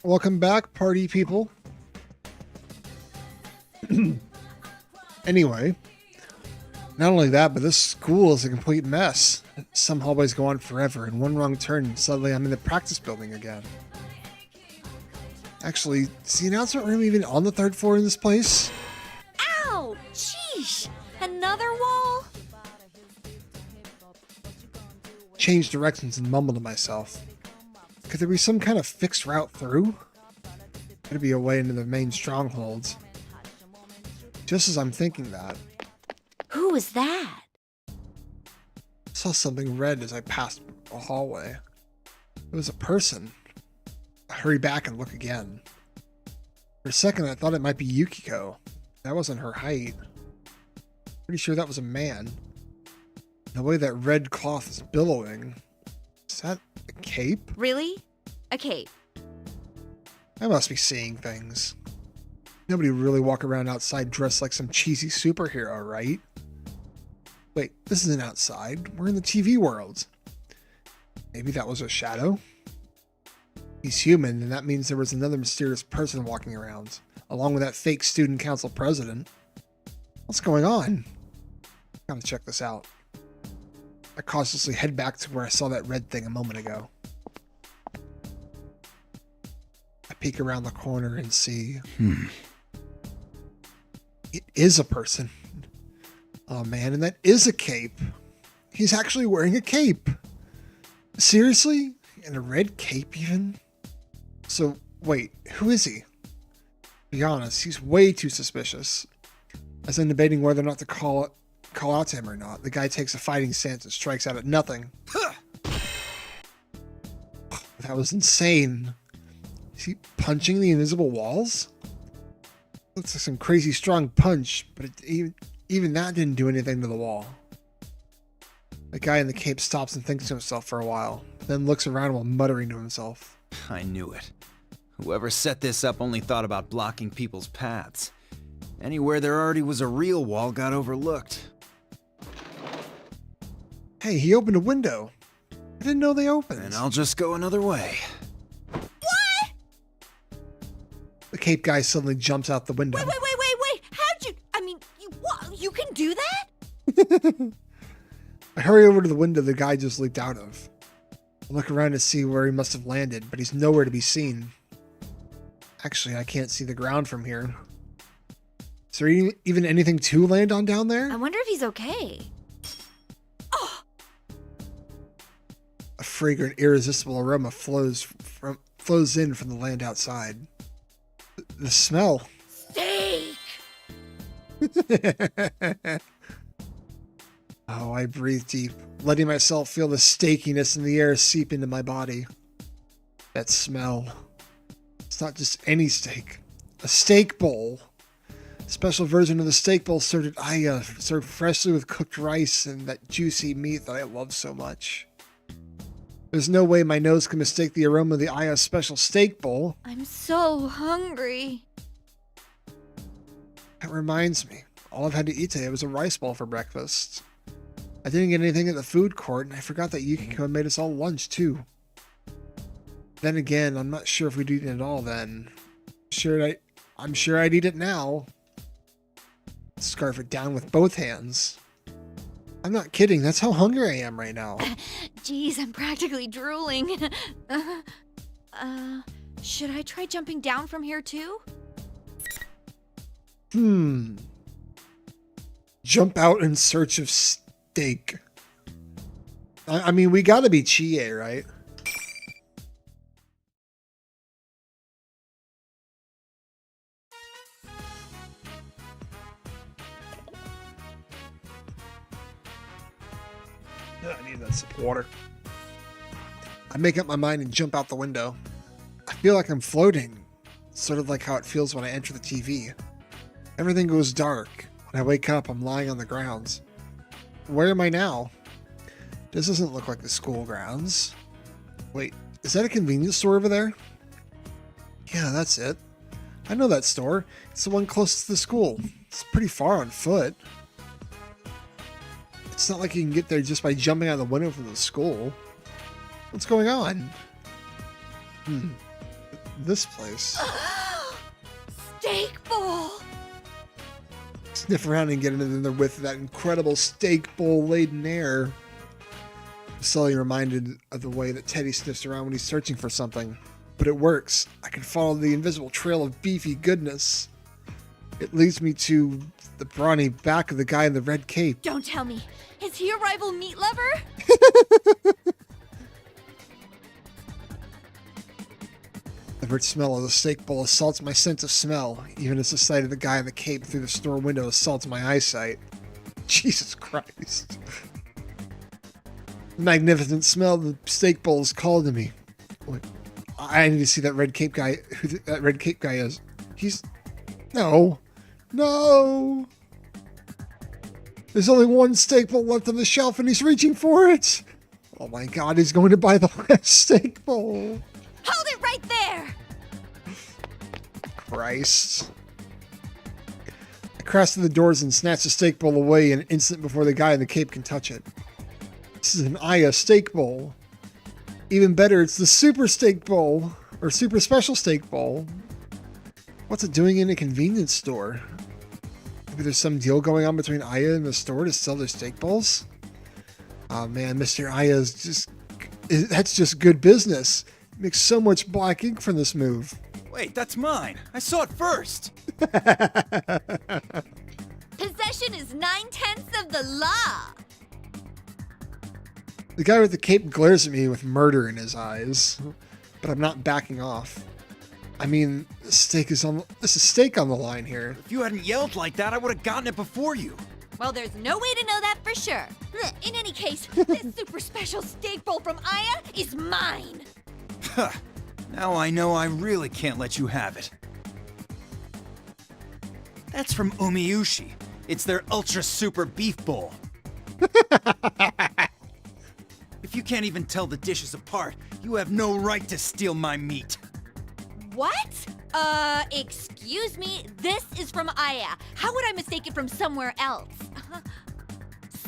Welcome back, party people. Anyway, not only that, but this school is a complete mess. Some hallways go on forever, and one wrong turn, and suddenly I'm in the practice building again. Actually, is the announcement room even on the 3rd floor in this place?
Ow! Sheesh! Another wall?
Changed directions and mumbled to myself. Could there be some kind of fixed route through? Could be a way into the main strongholds. Just as I'm thinking that,
Who was that?
I saw something red as I passed a hallway. It was a person. I hurry back and look again. For a second, I thought it might be Yukiko. That wasn't her height. Pretty sure that was a man. The way that red cloth is billowing. Is that a cape?
Really? A cape.
I must be seeing things. Nobody really walk around outside dressed like some cheesy superhero, right? Wait, this isn't outside. We're in the TV world. Maybe that was a shadow? He's human, and that means there was another mysterious person walking around, along with that fake student council president. What's going on? Gotta check this out. I cautiously head back to where I saw that red thing a moment ago. I peek around the corner and see... It is a person. Oh man, and that is a cape. He's actually wearing a cape. Seriously? And a red cape even? So, wait, who is he? To be honest, he's way too suspicious. As I'm debating whether or not to call out to him or not, the guy takes a fighting stance and strikes out at nothing. That was insane. Is he punching the invisible walls? Looks like some crazy strong punch, but even that didn't do anything to the wall. The guy in the cape stops and thinks to himself for a while, then looks around while muttering to himself.
I knew it. Whoever set this up only thought about blocking people's paths. Anywhere there already was a real wall got overlooked.
Hey, he opened a window. I didn't know they opened.
And I'll just go another way.
The cape guy suddenly jumps out the window.
Wait! How'd you... I mean, you can do that?
I hurry over to the window the guy just leaped out of. I look around to see where he must have landed, but he's nowhere to be seen. Actually, I can't see the ground from here. Is there even anything to land on down there?
I wonder if he's okay.
A fragrant, irresistible aroma flows in from the land outside. The smell.
Steak!
Oh, I breathe deep, letting myself feel the steakiness in the air seep into my body. That smell. It's not just any steak. A steak bowl. A special version of the steak bowl served freshly with cooked rice and that juicy meat that I love so much. There's no way my nose can mistake the aroma of the Aya special steak bowl.
I'm so hungry.
That reminds me, all I've had to eat today was a rice ball for breakfast. I didn't get anything at the food court, and I forgot that Yukiko made us all lunch too. Then again, I'm not sure if we'd eaten it all then. I'm sure I'd eat it now. Scarf it down with both hands. I'm not kidding, that's how hungry I am right now.
Jeez, I'm practically drooling. Should I try jumping down from here too?
Jump out in search of steak. I mean, we gotta be Chie, right? I need that sip of water. I make up my mind and jump out the window. I feel like I'm floating, sort of like how it feels when I enter the TV. Everything goes dark. When I wake up, I'm lying on the grounds. Where am I now? This doesn't look like the school grounds. Wait, is that a convenience store over there? Yeah, that's it. I know that store. It's the one closest to the school. It's pretty far on foot. It's not like you can get there just by jumping out the window from the school. What's going on? this place?
Steak bowl!
Sniff around and get into there with that incredible steak bowl laden air. I'm slowly reminded of the way that Teddy sniffs around when he's searching for something. But it works. I can follow the invisible trail of beefy goodness. It leads me to the brawny back of the guy in the red cape.
Don't tell me. Is he a rival meat lover?
The rich smell of the steak bowl assaults my sense of smell, even as the sight of the guy in the cape through the store window assaults my eyesight. Jesus Christ. The magnificent smell of the steak bowl is called to me. Wait, I need to see that red cape guy, who that red cape guy is. He's... No. No! There's only one steak bowl left on the shelf and he's reaching for it! Oh my god, he's going to buy the last steak bowl.
Hold it right there!
Christ. I crash through the doors and snatch the steak bowl away an instant before the guy in the cape can touch it. This is an Aya steak bowl. Even better, it's the super steak bowl, or super special steak bowl. What's it doing in a convenience store? Maybe there's some deal going on between Aya and the store to sell their steak bowls? Oh man, Mr. Aya's just... That's just good business. Makes so much black ink from this move.
Wait, that's mine. I saw it first.
Possession is 9/10 of the law.
The guy with the cape glares at me with murder in his eyes, but I'm not backing off. I mean, this is steak on the line here.
If you hadn't yelled like that, I would have gotten it before you.
Well, there's no way to know that for sure. In any case, this super special steak bowl from Aya is mine.
Huh. Now I know I really can't let you have it. That's from Umiyushi. It's their ultra super beef bowl. If you can't even tell the dishes apart, you have no right to steal my meat.
What? Excuse me? This is from Aya. How would I mistake it from somewhere else?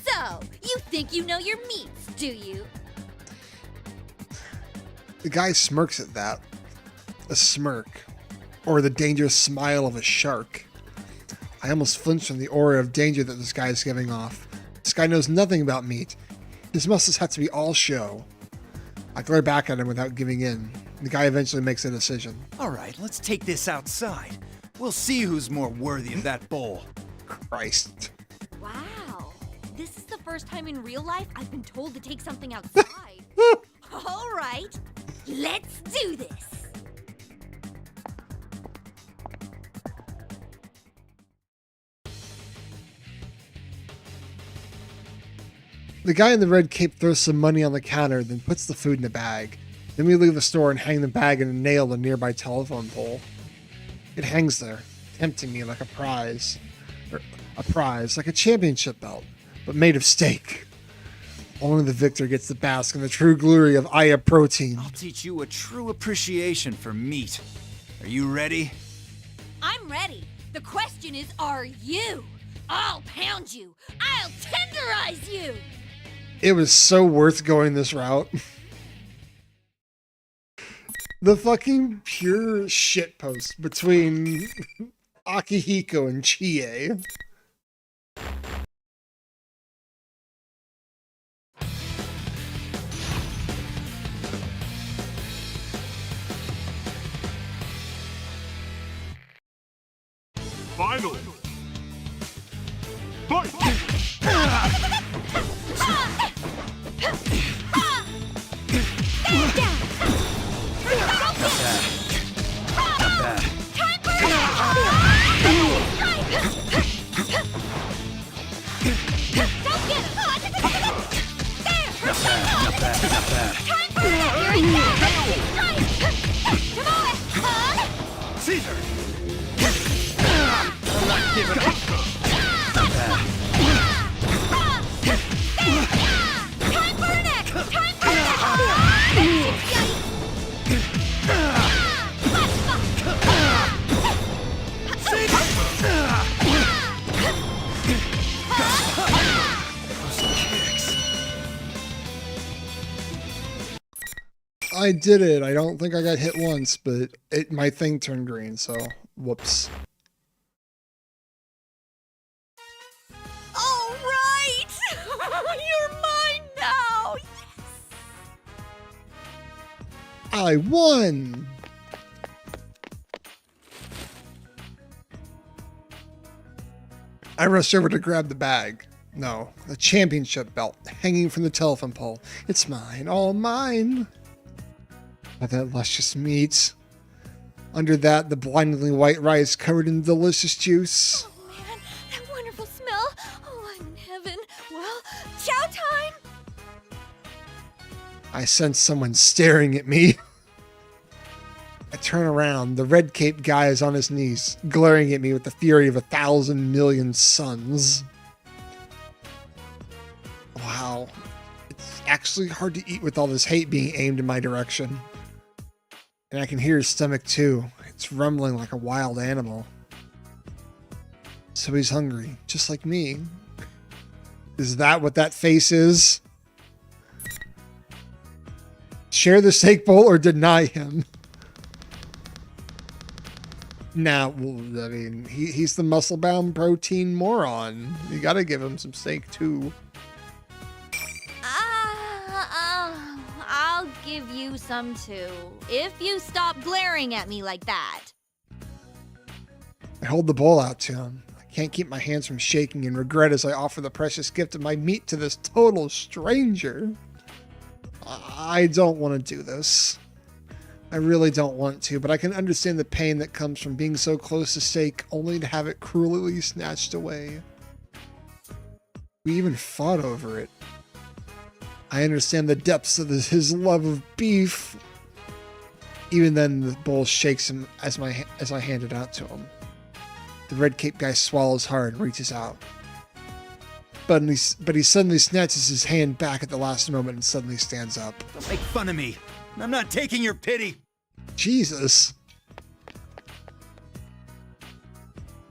So, you think you know your meats, do you?
The guy smirks at that. A smirk. Or the dangerous smile of a shark. I almost flinch from the aura of danger that this guy is giving off. This guy knows nothing about meat. This must have had to be all show. I glare back at him without giving in. The guy eventually makes a decision.
All right, let's take this outside. We'll see who's more worthy of that bowl.
Christ.
Wow. This is the first time in real life I've been told to take something outside. All right, let's do this.
The guy in the red cape throws some money on the counter, then puts the food in a bag. Then we leave the store and hang the bag in a nail on a nearby telephone pole. It hangs there, tempting me like a prize. Like a championship belt, but made of steak. Only the victor gets the bask in the true glory of Aya protein.
I'll teach you a true appreciation for meat. Are you ready?
I'm ready. The question is, are you? I'll pound you. I'll tenderize you.
It was so worth going this route. The fucking pure shitpost between Akihiko and Chie.
Final. Fight!
Caesar!
I'm not giving up.
I did it. I don't think I got hit once, but my thing turned green, so whoops.
All right! You're mine now!
I won! I rushed over to grab the bag. No, the championship belt hanging from the telephone pole. It's mine, all mine. By that luscious meat. Under that, the blindingly white rice covered in delicious juice.
Oh man, that wonderful smell. Oh, I'm in heaven. Well, chow time!
I sense someone staring at me. I turn around. The red-caped guy is on his knees, glaring at me with the fury of 1,000 million suns. Wow. It's actually hard to eat with all this hate being aimed in my direction. And I can hear his stomach too. It's rumbling like a wild animal. So he's hungry, just like me. Is that what that face is? Share the steak bowl or deny him? Nah, well, I mean, he's the muscle-bound protein moron. You gotta give him some steak too.
I'll give you some too, if you stop glaring at me like that.
I hold the bowl out to him. I can't keep my hands from shaking in regret as I offer the precious gift of my meat to this total stranger. I don't want to do this. I really don't want to, but I can understand the pain that comes from being so close to steak only to have it cruelly snatched away. We even fought over it. I understand the depths of his love of beef. Even then, the bowl shakes him as I hand it out to him. The red-caped guy swallows hard and reaches out. But he suddenly snatches his hand back at the last moment and suddenly stands up.
Don't make fun of me. I'm not taking your pity.
Jesus.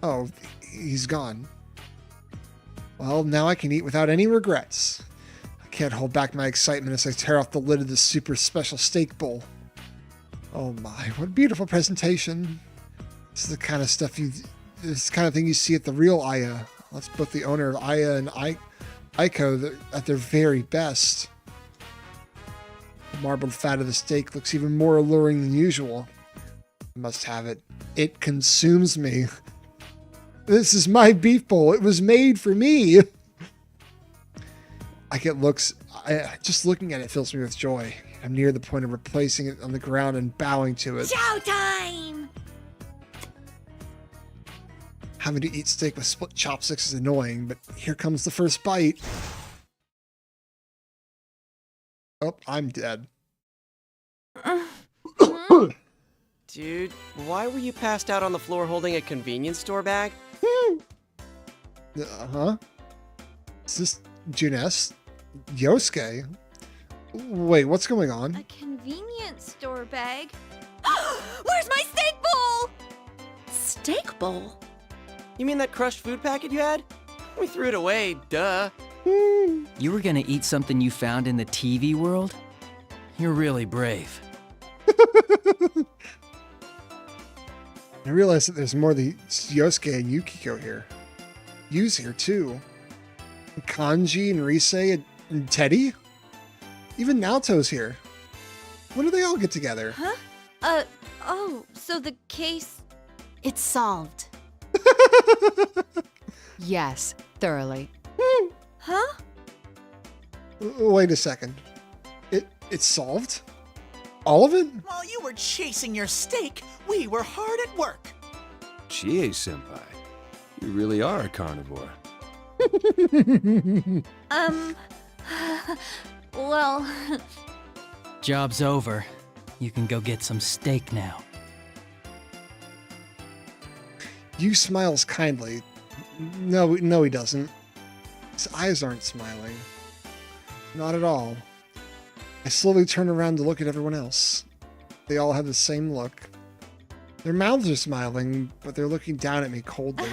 Oh, he's gone. Well, now I can eat without any regrets. I can't hold back my excitement as I tear off the lid of this super special steak bowl. Oh my, what a beautiful presentation. This is the kind of stuff this is the kind of thing you see at the real Aya. That's both the owner of Aya and Aiko at their very best. The marbled fat of the steak looks even more alluring than usual. I must have it. It consumes me. This is my beef bowl. It was made for me. Just looking at it fills me with joy. I'm near the point of replacing it on the ground and bowing to it.
Chow time!
Having to eat steak with split chopsticks is annoying, but here comes the first bite. Oh, I'm dead.
Dude, why were you passed out on the floor holding a convenience store bag?
Uh-huh. Is this Juness? Yosuke? Wait, what's going on?
A convenience store bag? Where's my steak bowl?
Steak bowl?
You mean that crushed food packet you had? We threw it away, duh.
You were gonna eat something you found in the TV world? You're really brave.
I realize that there's more than Yosuke and Yukiko here. Yu's here too. And Kanji and Rise and Teddy? Even Naoto's here. When do they all get together?
Huh? Oh, so the case...
It's solved.
Yes, thoroughly.
Huh?
Wait a second. It's solved? All of it?
While you were chasing your steak, we were hard at work.
Chie-senpai, you really are a carnivore.
Well...
Job's over. You can go get some steak now.
Yu smiles kindly. No, he doesn't. His eyes aren't smiling. Not at all. I slowly turn around to look at everyone else. They all have the same look. Their mouths are smiling, but they're looking down at me coldly.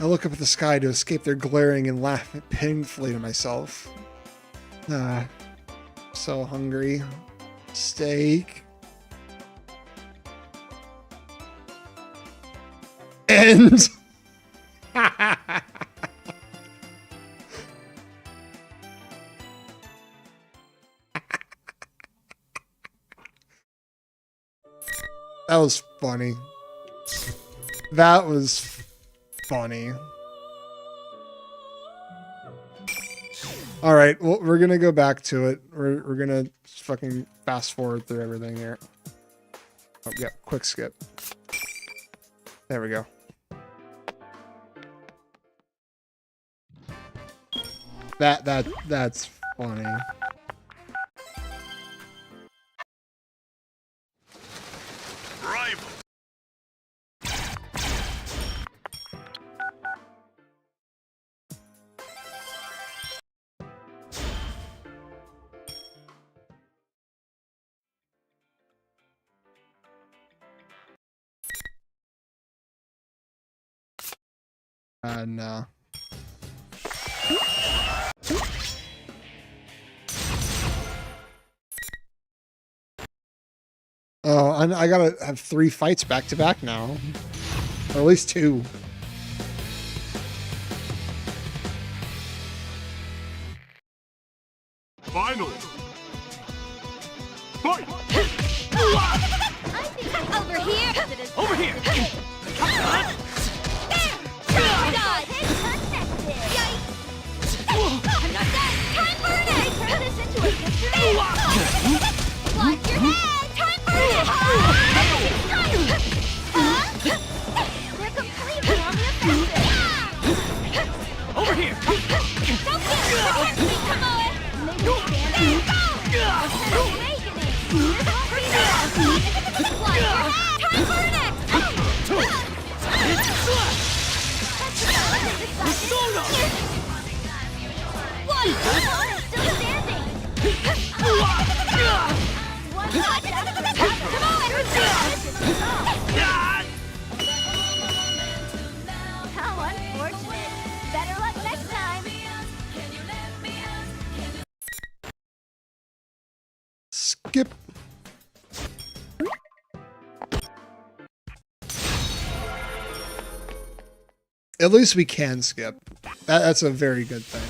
I look up at the sky to escape their glaring and laugh painfully to myself. Ah, so hungry. Steak. And... That was funny. That was funny. All right, well, we're gonna go back to it. We're gonna fucking fast forward through everything here. Oh, yeah, quick skip. There we go. That's funny. No. Oh, I gotta have 3 fights back to back now. Or at least 2.
Finals. Fight!
Over here!
Over here!
I'm not done! Time for an egg! Turn this into a victory! Watch your head! Time for an egg! They're completely on the offensive!
Over here!
Don't get me, Tomoe! Maybe stand up! Making it! This won't be enough! Watch your head! Time for an egg! What? Still standing! One shot! Come on!
How unfortunate. Better luck next time.
Skip. At least we can skip. That's a very good thing.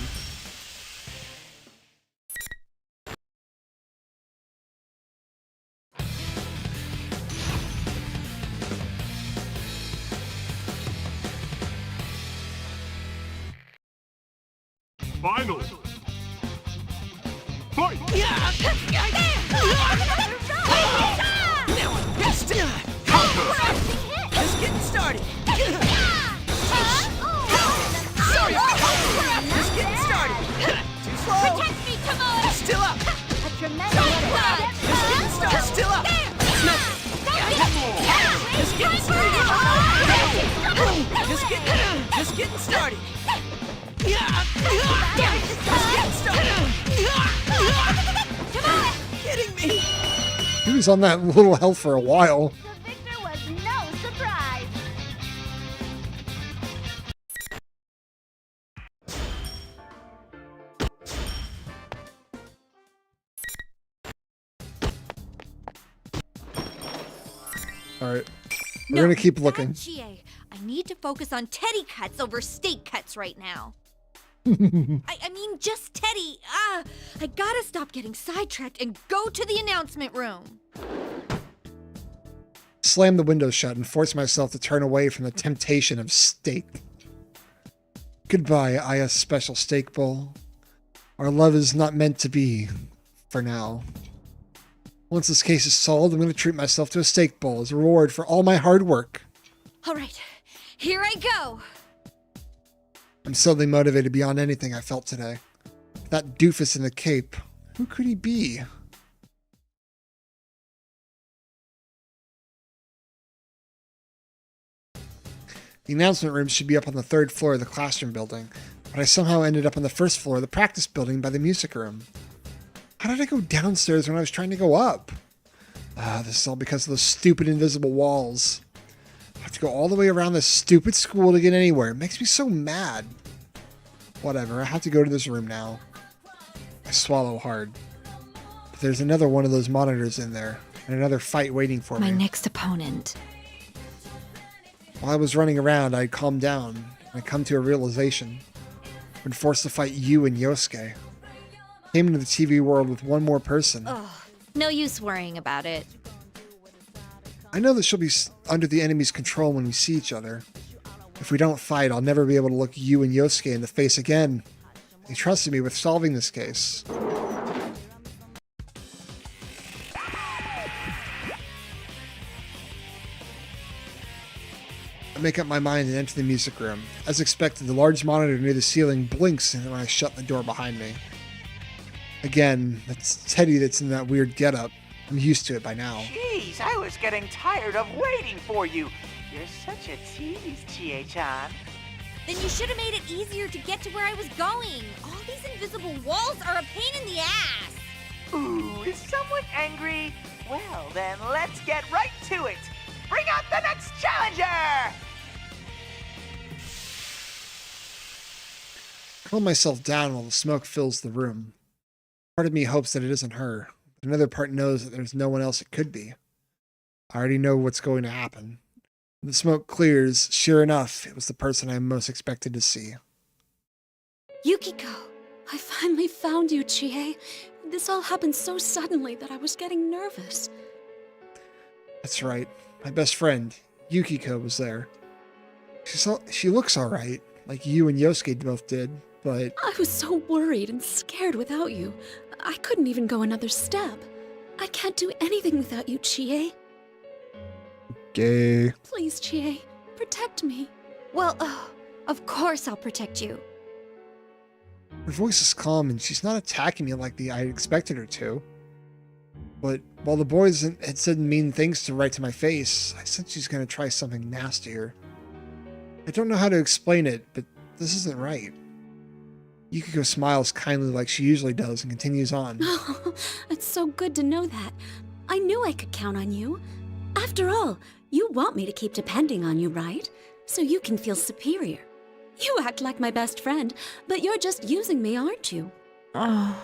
Finals. Fight!
Just getting started. Sorry. Just getting started. Too slow.
Protect me, Tomoe!
Still up.
A tremendous shot.
Just getting started. Still up. Just getting started. Just getting started. Kidding me?
He was on that little health for a while.
The victor was no surprise.
Alright. We're gonna keep looking.
Chie, I need to focus on teddy cuts over steak cuts right now. I mean, just Teddy. I gotta stop getting sidetracked and go to the announcement room.
Slam the window shut and force myself to turn away from the temptation of steak. Goodbye, Aya's special steak bowl. Our love is not meant to be, for now. Once this case is solved, I'm going to treat myself to a steak bowl as a reward for all my hard work.
All right, here I go.
I'm suddenly motivated beyond anything I felt today. That doofus in the cape, who could he be? The announcement room should be up on the 3rd floor of the classroom building, but I somehow ended up on the 1st floor of the practice building by the music room. How did I go downstairs when I was trying to go up? This is all because of those stupid invisible walls. have to go all the way around this stupid school to get anywhere. It makes me so mad. Whatever, I have to go to this room now. I swallow hard. But there's another one of those monitors in there, and another fight waiting for
My
me.
next opponent.
While I was running around, I'd calmed down, and I'd come to a realization. I'd been forced to fight you and Yosuke. I came into the TV world with one more person.
Ugh, no use worrying about it.
I know that she'll be under the enemy's control when we see each other. If we don't fight, I'll never be able to look you and Yosuke in the face again. He trusted me with solving this case. I make up my mind and enter the music room. As expected, the large monitor near the ceiling blinks when I shut the door behind me. Again, that's Teddy that's in that weird getup. I'm used to it by now.
Jeez, I was getting tired of waiting for you. You're such a tease, Chie-chan.
Then you should have made it easier to get to where I was going. All these invisible walls are a pain in the ass.
Ooh, is someone angry? Well, then let's get right to it. Bring out the next challenger!
I calm myself down while the smoke fills the room. Part of me hopes that it isn't her, but another part knows that there's no one else it could be. I already know what's going to happen. When the smoke clears, sure enough, it was the person I most expected to see.
Yukiko, I finally found you, Chie. This all happened so suddenly that I was getting nervous.
That's right. My best friend, Yukiko, was there. She looks alright, like you and Yosuke both did, but...
I was so worried and scared without you. I couldn't even go another step. I can't do anything without you, Chie.
Gay.
Please, Chie, protect me.
Well, of course I'll protect you.
Her voice is calm and she's not attacking me like I expected her to. But while the boys had said mean things right to my face, I sense she's going to try something nastier. I don't know how to explain it, but this isn't right. Yukiko smiles kindly like she usually does and continues on.
Oh, it's so good to know that. I knew I could count on you. After all, you want me to keep depending on you, right? So you can feel superior. You act like my best friend, but you're just using me, aren't you?
Oh.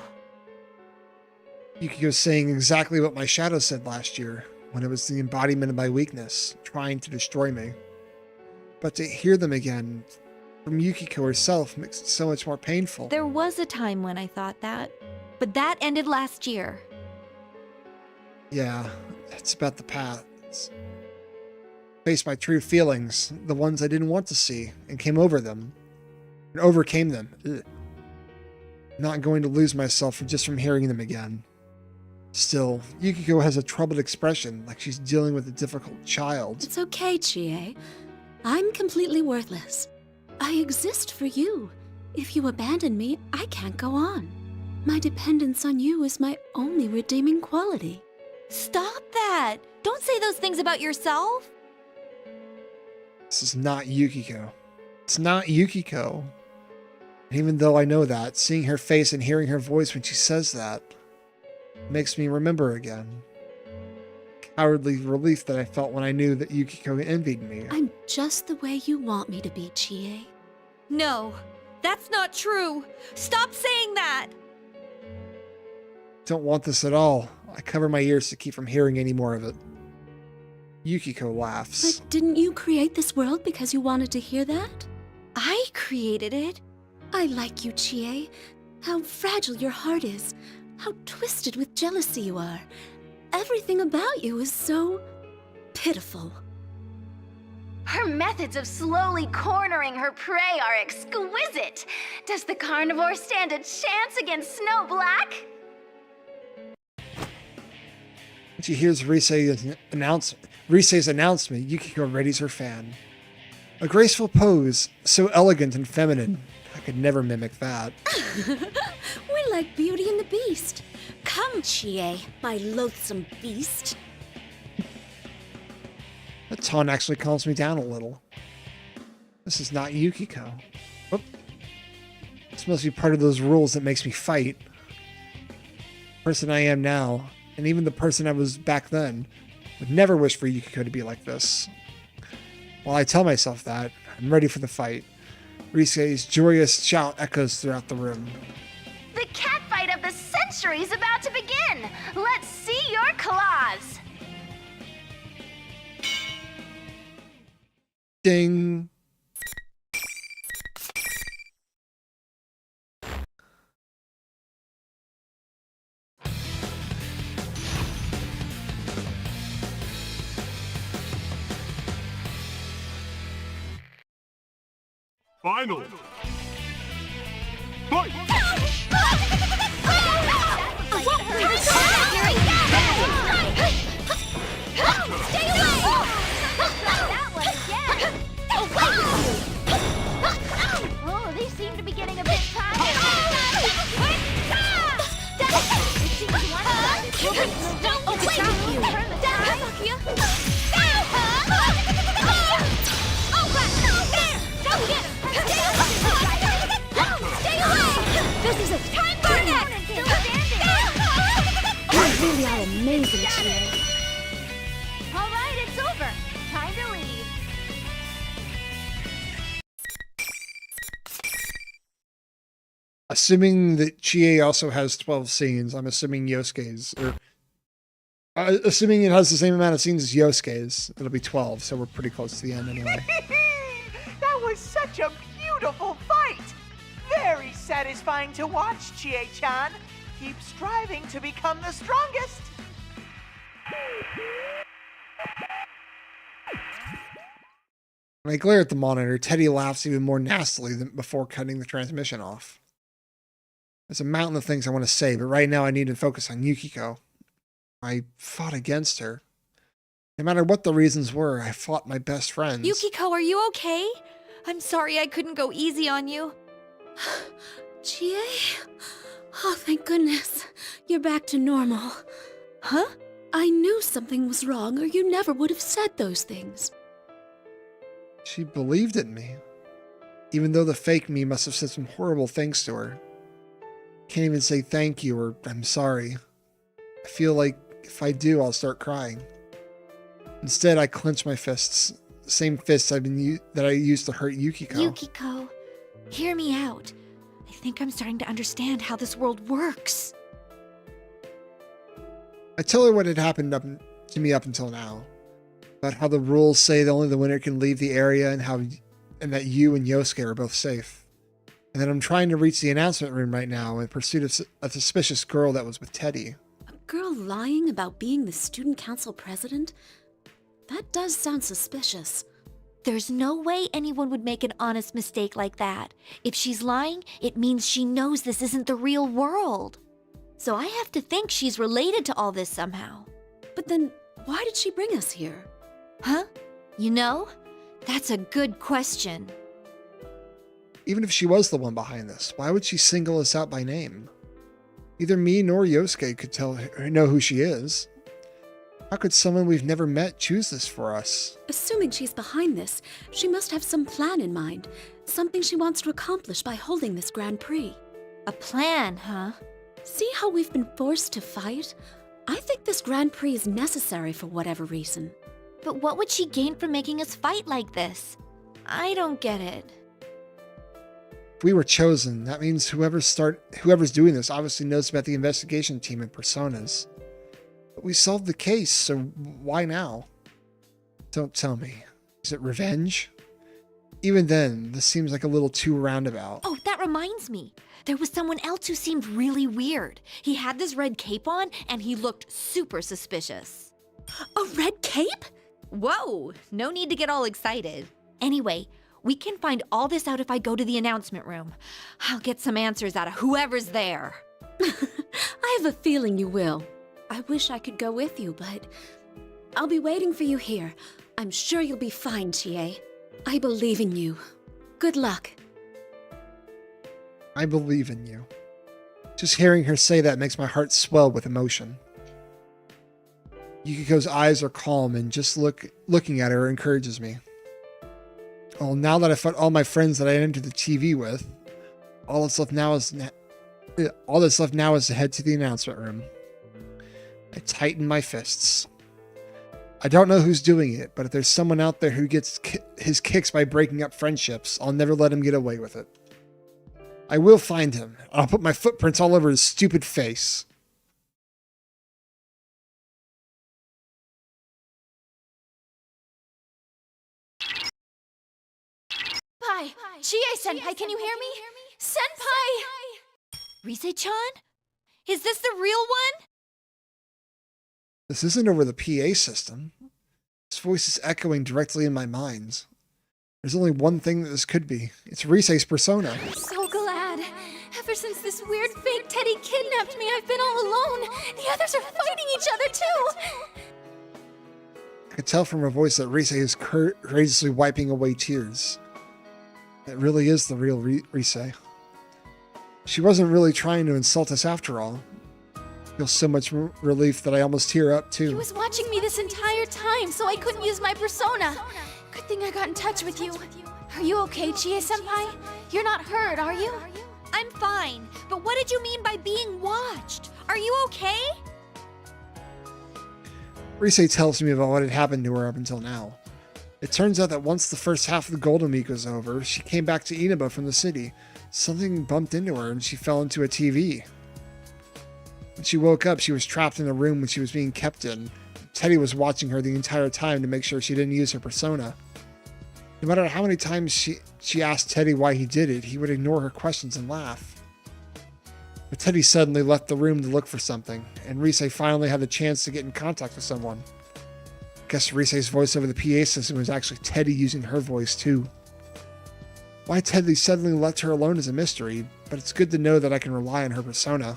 Yukiko's saying exactly what my shadow said last year, when it was the embodiment of my weakness, trying to destroy me. But to hear them again, from Yukiko herself, makes it so much more painful.
There was a time when I thought that, but that ended last year.
Yeah, it's about the past. Faced my true feelings, the ones I didn't want to see, and came over them. And overcame them. Ugh. Not going to lose myself just from hearing them again. Still, Yukiko has a troubled expression, like she's dealing with a difficult child.
It's okay, Chie. I'm completely worthless. I exist for you. If you abandon me, I can't go on. My dependence on you is my only redeeming quality.
Stop that! Don't say those things about yourself!
This is not Yukiko. It's not Yukiko. And even though I know that, seeing her face and hearing her voice when she says that makes me remember again. Cowardly relief that I felt when I knew that Yukiko envied me.
I'm just the way you want me to be, Chie.
No, that's not true! Stop saying that!
Don't want this at all. I cover my ears to keep from hearing any more of it. Yukiko laughs.
But didn't you create this world because you wanted to hear that?
I created it.
I like you, Chie. How fragile your heart is. How twisted with jealousy you are. Everything about you is so pitiful.
Her methods of slowly cornering her prey are exquisite. Does the carnivore stand a chance against Snow Black?
When she hears Risei's announcement, Yukiko readies her fan. A graceful pose, so elegant and feminine. I could never mimic that.
We're like Beauty and the Beast. Come, Chie, my loathsome beast.
That taunt actually calms me down a little. This is not Yukiko. Oop. This must be part of those rules that makes me fight. The person I am now, and even the person I was back then, would never wish for Yukiko to be like this. While I tell myself that, I'm ready for the fight. Risuke's joyous shout echoes throughout the room.
The catfight of the century is about to begin! Let's see your claws!
Ding!
Final. Fight!
Stay away! That one again! Oh, they seem to be getting a bit tired. It seems one of them is moving the right direction. Turn the tide. Stay away! This is a time burn! Still standing!
You really are amazing, Chie.
All right, it's over. Time to leave.
Assuming that Chie also has 12 scenes, I'm assuming Yosuke's, or assuming it has the same amount of scenes as Yosuke's, it'll be 12, so we're pretty close to the end anyway.
That was such a beautiful fight! Very satisfying to watch, Chie-chan. Keep striving to become the strongest.
When I glare at the monitor, Teddy laughs even more nastily than before cutting the transmission off. There's a mountain of things I want to say, but right now I need to focus on Yukiko. I fought against her. No matter what the reasons were, I fought my best friends.
Yukiko, are you okay? I'm sorry I couldn't go easy on you.
Chie? Oh, thank goodness. You're back to normal.
Huh?
I knew something was wrong, or you never would have said those things.
She believed in me. Even though the fake me must have said some horrible things to her. Can't even say thank you or I'm sorry. I feel like if I do, I'll start crying. Instead, I clench my fists. The same fists that I used to hurt Yukiko.
Yukiko, hear me out. I think I'm starting to understand how this world works.
I tell her what had happened to me up until now. About how the rules say that only the winner can leave the area and that you and Yosuke are both safe. And that I'm trying to reach the announcement room right now in pursuit of a suspicious girl that was with Teddy.
A girl lying about being the student council president? That does sound suspicious.
There's no way anyone would make an honest mistake like that. If she's lying, it means she knows this isn't the real world. So I have to think she's related to all this somehow.
But then, why did she bring us here?
Huh? You know, that's a good question.
Even if she was the one behind this, why would she single us out by name? Neither me nor Yosuke could know who she is. How could someone we've never met choose this for us?
Assuming she's behind this, she must have some plan in mind. Something she wants to accomplish by holding this Grand Prix.
A plan, huh?
See how we've been forced to fight? I think this Grand Prix is necessary for whatever reason.
But what would she gain from making us fight like this? I don't get it.
If we were chosen, that means whoever's doing this obviously knows about the investigation team and personas. But we solved the case, so why now? Don't tell me. Is it revenge? Even then, this seems like a little too roundabout.
Oh, that reminds me. There was someone else who seemed really weird. He had this red cape on, and he looked super suspicious.
A red cape?
Whoa, no need to get all excited. Anyway, we can find all this out if I go to the announcement room. I'll get some answers out of whoever's there.
I have a feeling you will. I wish I could go with you, but I'll be waiting for you here. I'm sure you'll be fine, Chie. I believe in you. Good luck.
I believe in you. Just hearing her say that makes my heart swell with emotion. Yukiko's eyes are calm, and just looking at her encourages me. Well, now that I've fought all my friends that I entered the TV with, all that's left now is to head to the announcement room. I tighten my fists. I don't know who's doing it, but if there's someone out there who gets his kicks by breaking up friendships, I'll never let him get away with it. I will find him. I'll put my footprints all over his stupid face.
Senpai! Chie-senpai, can you hear me? Senpai! Rise-chan? Is this the real one?
This isn't over the PA system. His voice is echoing directly in my mind. There's only one thing that this could be. It's Rise's persona.
I'm so glad. Ever since this weird fake Teddy kidnapped me, I've been all alone. The others are fighting each other too.
I could tell from her voice that Rise is courageously wiping away tears. It really is the real Rise. She wasn't really trying to insult us after all. I feel so much relief that I almost tear up too.
He was watching me this entire time, so I couldn't use my persona. Good thing I got in touch with you. Are you okay, Chie-senpai? You're not hurt, are you? I'm fine, but what did you mean by being watched? Are you okay?
Rise tells me about what had happened to her up until now. It turns out that once the first half of the Golden Week was over, she came back to Inaba from the city. Something bumped into her and she fell into a TV. When she woke up, she was trapped in a room when she was being kept in. Teddy was watching her the entire time to make sure she didn't use her persona. No matter how many times she asked Teddy why he did it, he would ignore her questions and laugh. But Teddy suddenly left the room to look for something, and Rise finally had the chance to get in contact with someone. I guess Rise's voice over the PA system was actually Teddy using her voice too. Why Teddy suddenly left her alone is a mystery, but it's good to know that I can rely on her persona.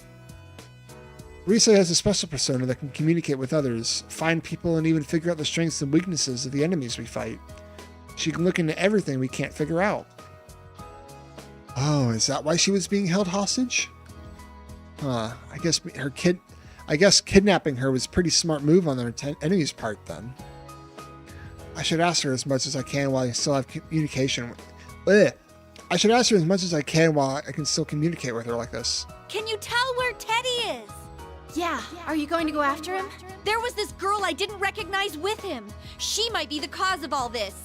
Rise has a special persona that can communicate with others, find people, and even figure out the strengths and weaknesses of the enemies we fight. She can look into everything we can't figure out. Oh, is that why she was being held hostage? Huh, I guess kidnapping her was a pretty smart move on their enemy's part then. I should ask her as much as I can while I still have communication with... I should ask her as much as I can while I can still communicate with her like this.
Can you tell where Teddy is? Yeah, are you going to go after him? There was this girl I didn't recognize with him. She might be the cause of all this.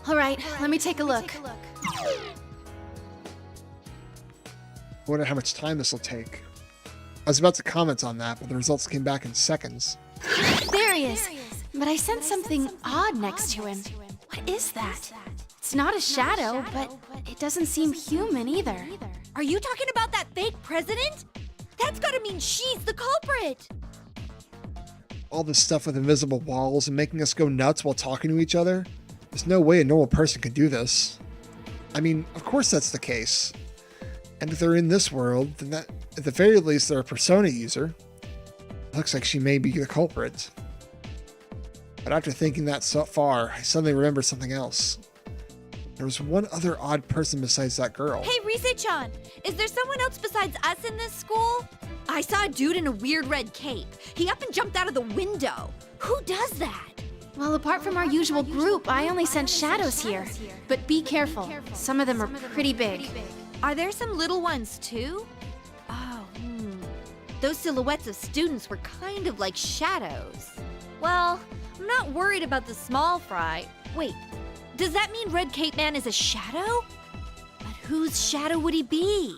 All right, let me take a look.
I wonder how much time this will take. I was about to comment on that, but the results came back in seconds.
There he is. But I sense something odd next to him. What is that? It's not a shadow, but it doesn't seem human either. Are you talking about that fake president? That's gotta mean she's the culprit!
All this stuff with invisible walls and making us go nuts while talking to each other? There's no way a normal person could do this. I mean, of course that's the case. And if they're in this world, then that, at the very least, they're a persona user. It looks like she may be the culprit. But after thinking that so far, I suddenly remember something else. There was one other odd person besides that girl.
Hey, Rise-chan, is there someone else besides us in this school? I saw a dude in a weird red cape. He up and jumped out of the window. Who does that? Well, apart from our usual group, I only sense shadows here. But be careful. Some of them are pretty big. Are there some little ones too? Oh, Those silhouettes of students were kind of like shadows. Well, I'm not worried about the small fry. Wait, does that mean Red Cape Man is a shadow? But whose shadow would he be?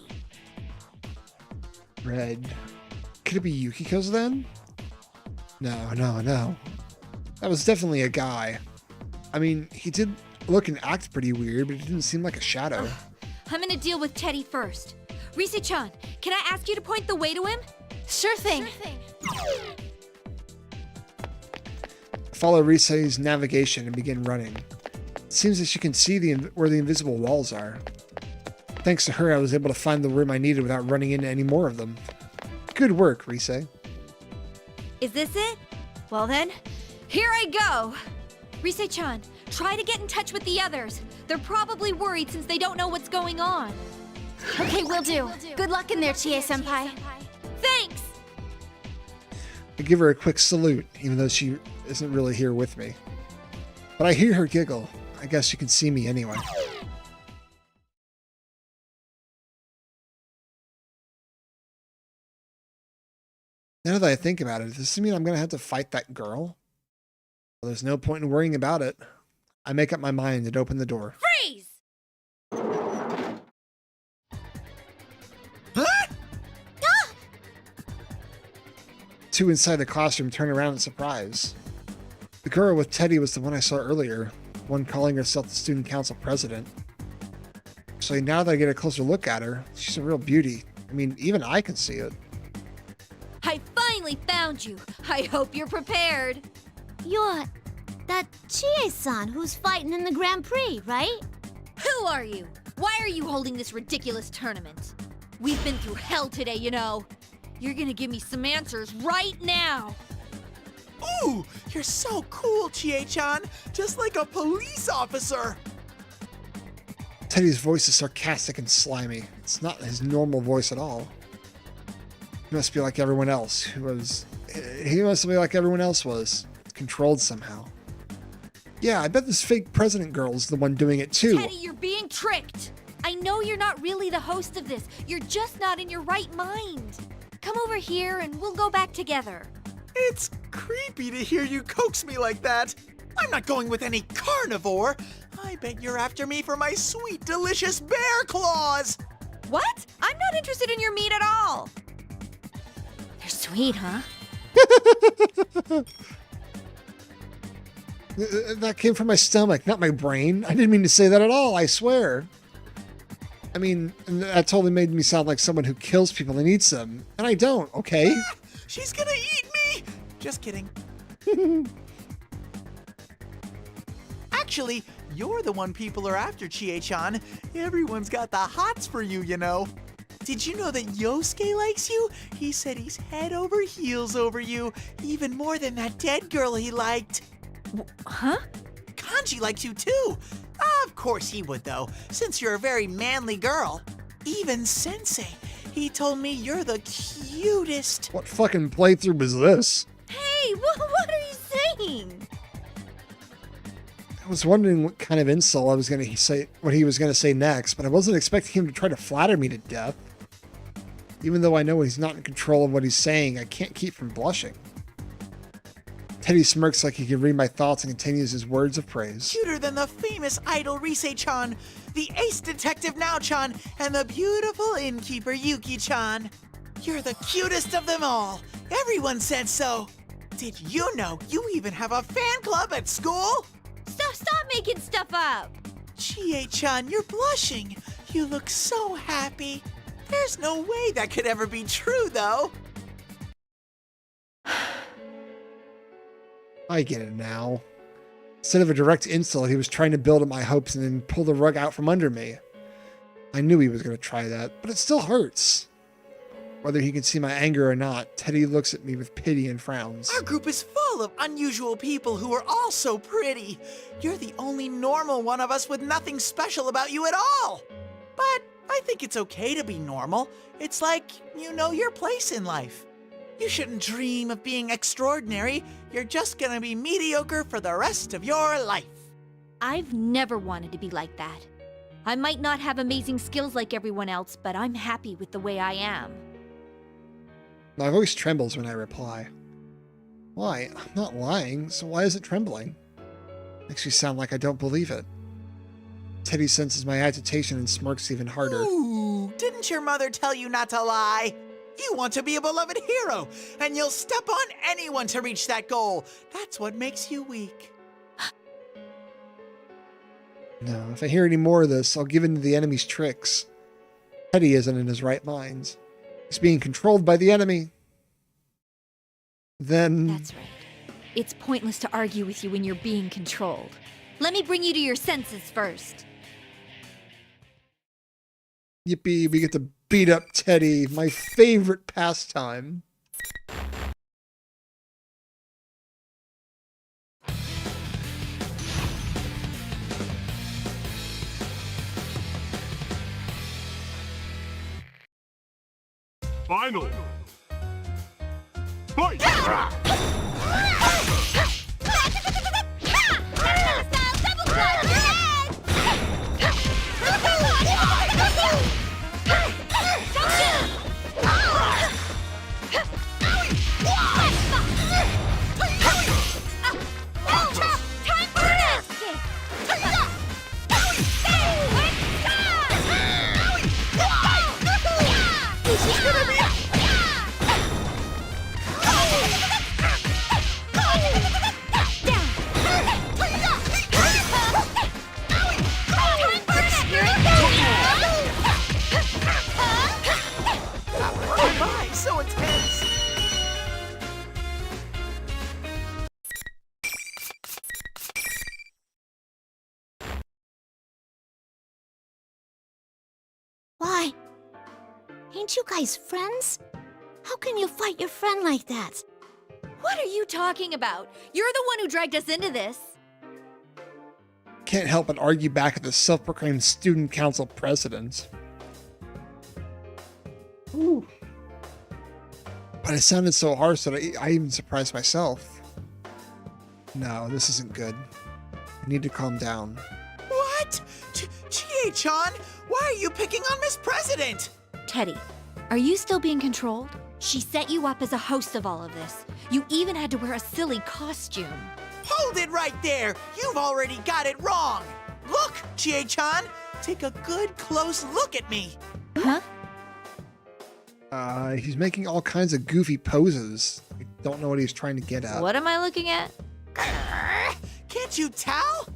Red. Could it be Yukiko's then? No. That was definitely a guy. I mean, he did look and act pretty weird, but it didn't seem like a shadow.
I'm gonna deal with Teddy first. Rise-chan, can I ask you to point the way to him? Sure thing.
I follow Rise's navigation and begin running. It seems that she can see where the invisible walls are. Thanks to her, I was able to find the room I needed without running into any more of them. Good work, Rise.
Is this it? Well then, here I go! Rise-chan, try to get in touch with the others. They're probably worried since they don't know what's going on. Okay, will do. Good luck in there, Chie-senpai. Thanks!
I give her a quick salute, even though she isn't really here with me. But I hear her giggle. I guess she can see me anyway. Now that I think about it, does this mean I'm going to have to fight that girl? Well, there's no point in worrying about it. I make up my mind and open the door.
Freeze!
Two inside the classroom turn around in surprise. The girl with Teddy was the one I saw earlier, one calling herself the student council president. So now that I get a closer look at her, she's a real beauty. I mean, even I can see it.
I finally found you. I hope you're prepared.
You're that Chie-san who's fighting in the Grand Prix, right?
Who are you? Why are you holding this ridiculous tournament? We've been through hell today, you know. You're gonna give me some answers right now.
Ooh, you're so cool, Chie-chan. Just like a police officer.
Teddy's voice is sarcastic and slimy. It's not his normal voice at all. He must be like everyone else was, controlled somehow. Yeah, I bet this fake president girl's the one doing it too.
Teddy, you're being tricked. I know you're not really the host of this. You're just not in your right mind. Come over here and we'll go back together.
It's creepy to hear you coax me like that. I'm not going with any carnivore. I bet you're after me for my sweet, delicious bear claws.
What? I'm not interested in your meat at all. They're sweet, huh?
That came from my stomach, not my brain. I didn't mean to say that at all, I swear. I mean, that totally made me sound like someone who kills people and eats them. And I don't, okay?
She's gonna eat me! Just kidding. Actually, you're the one people are after, Chie-chan. Everyone's got the hots for you, you know. Did you know that Yosuke likes you? He said he's head over heels over you, even more than that dead girl he liked.
Huh?
Kanji likes you too. Of course he would though, since you're a very manly girl. Even Sensei, he told me you're the cutest.
What fucking playthrough was this?
Hey, what are you saying?
I was wondering what kind of insult I was gonna say, what he was gonna say next, but I wasn't expecting him to try to flatter me to death. Even though I know he's not in control of what he's saying, I can't keep from blushing. Teddy smirks like he can read my thoughts and continues his words of praise.
Cuter than the famous idol Rise-chan, the ace detective Nao-chan, and the beautiful innkeeper Yuki-chan. You're the cutest of them all. Everyone said so. Did you know you even have a fan club at school?
Stop making stuff up.
Chie-chan, you're blushing. You look so happy. There's no way that could ever be true, though.
I get it now. Instead of a direct insult, he was trying to build up my hopes and then pull the rug out from under me. I knew he was going to try that, but it still hurts. Whether he can see my anger or not, Teddy looks at me with pity and frowns.
Our group is full of unusual people who are all so pretty. You're the only normal one of us with nothing special about you at all. But I think it's okay to be normal. It's like you know your place in life. You shouldn't dream of being extraordinary. You're just gonna be mediocre for the rest of your life.
I've never wanted to be like that. I might not have amazing skills like everyone else, but I'm happy with the way I am.
My voice trembles when I reply. Why? I'm not lying, so why is it trembling? Makes me sound like I don't believe it. Teddy senses my agitation and smirks even harder.
Ooh, didn't your mother tell you not to lie? You want to be a beloved hero, and you'll step on anyone to reach that goal. That's what makes you weak.
No, if I hear any more of this, I'll give in to the enemy's tricks. Teddy isn't in his right mind. He's being controlled by the enemy. Then...
That's right. It's pointless to argue with you when you're being controlled. Let me bring you to your senses first.
Yippee, we get to beat up Teddy, my favorite pastime.
Final. Fight!
Ain't you guys friends? How can you fight your friend like that?
What are you talking about? You're the one who dragged us into this.
Can't help but argue back at the self-proclaimed student council president. Ooh. But it sounded so harsh that I even surprised myself. No, this isn't good. I need to calm down.
What? Chie-chan, why are you picking on Miss President?
Teddy, are you still being controlled? She set you up as a host of all of this. You even had to wear a silly costume.
Hold it right there! You've already got it wrong! Look, Chie-chan! Take a good close look at me!
Huh?
He's making all kinds of goofy poses. I don't know what he's trying to get at.
What am I looking at?
Can't you tell?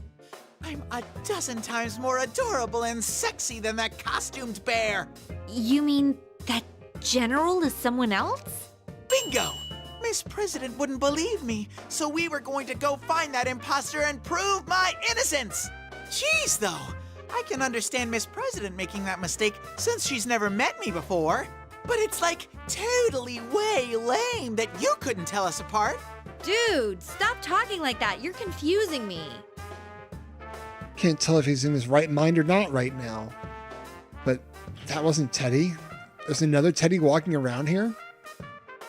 I'm a dozen times more adorable and sexy than that costumed bear!
You mean that general is someone else?
Bingo! Miss President wouldn't believe me, so we were going to go find that imposter and prove my innocence! Jeez, though, I can understand Miss President making that mistake since she's never met me before. But it's like totally way lame that you couldn't tell us apart.
Dude, stop talking like that. You're confusing me.
Can't tell if he's in his right mind or not right now. But that wasn't Teddy. There's another Teddy walking around here?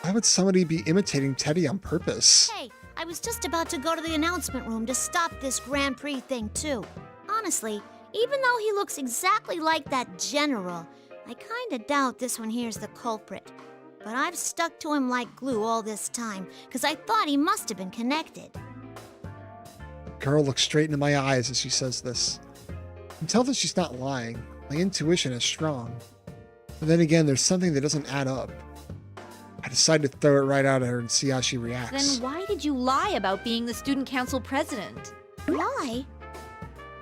Why would somebody be imitating Teddy on purpose?
Hey, I was just about to go to the announcement room to stop this Grand Prix thing, too. Honestly, even though he looks exactly like that general, I kinda doubt this one here's the culprit. But I've stuck to him like glue all this time, because I thought he must have been connected.
Girl looks straight into my eyes as she says this. I can tell that she's not lying. My intuition is strong. But then again, there's something that doesn't add up. I decided to throw it right out at her and see how she reacts.
Then why did you lie about being the student council president?
Lie?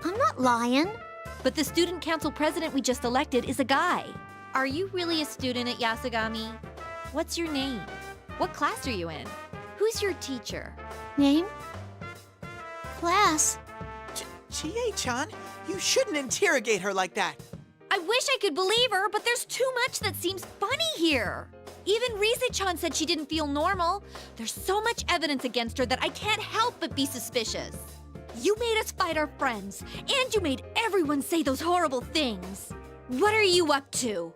I'm not lying.
But the student council president we just elected is a guy. Are you really a student at Yasugami? What's your name? What class are you in? Who's your teacher?
Name? Class?
Chie-chan, you shouldn't interrogate her like that.
I wish I could believe her, but there's too much that seems funny here. Even Rise-chan said she didn't feel normal. There's so much evidence against her that I can't help but be suspicious. You made us fight our friends, and you made everyone say those horrible things. What are you up to?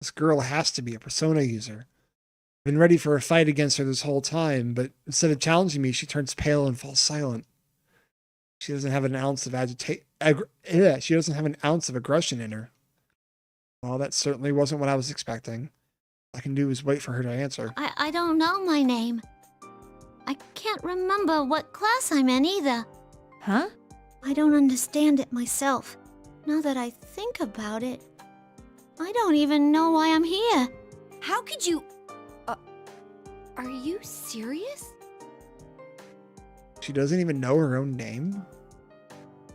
This girl has to be a persona user. I've been ready for a fight against her this whole time, but instead of challenging me, she turns pale and falls silent. She doesn't have an ounce of she doesn't have an ounce of aggression in her. Well, that certainly wasn't what I was expecting. All I can do is wait for her to answer.
I don't know my name. I can't remember what class I'm in either.
Huh?
I don't understand it myself. Now that I think about it, I don't even know why I'm here.
How could you... are you serious?
She doesn't even know her own name?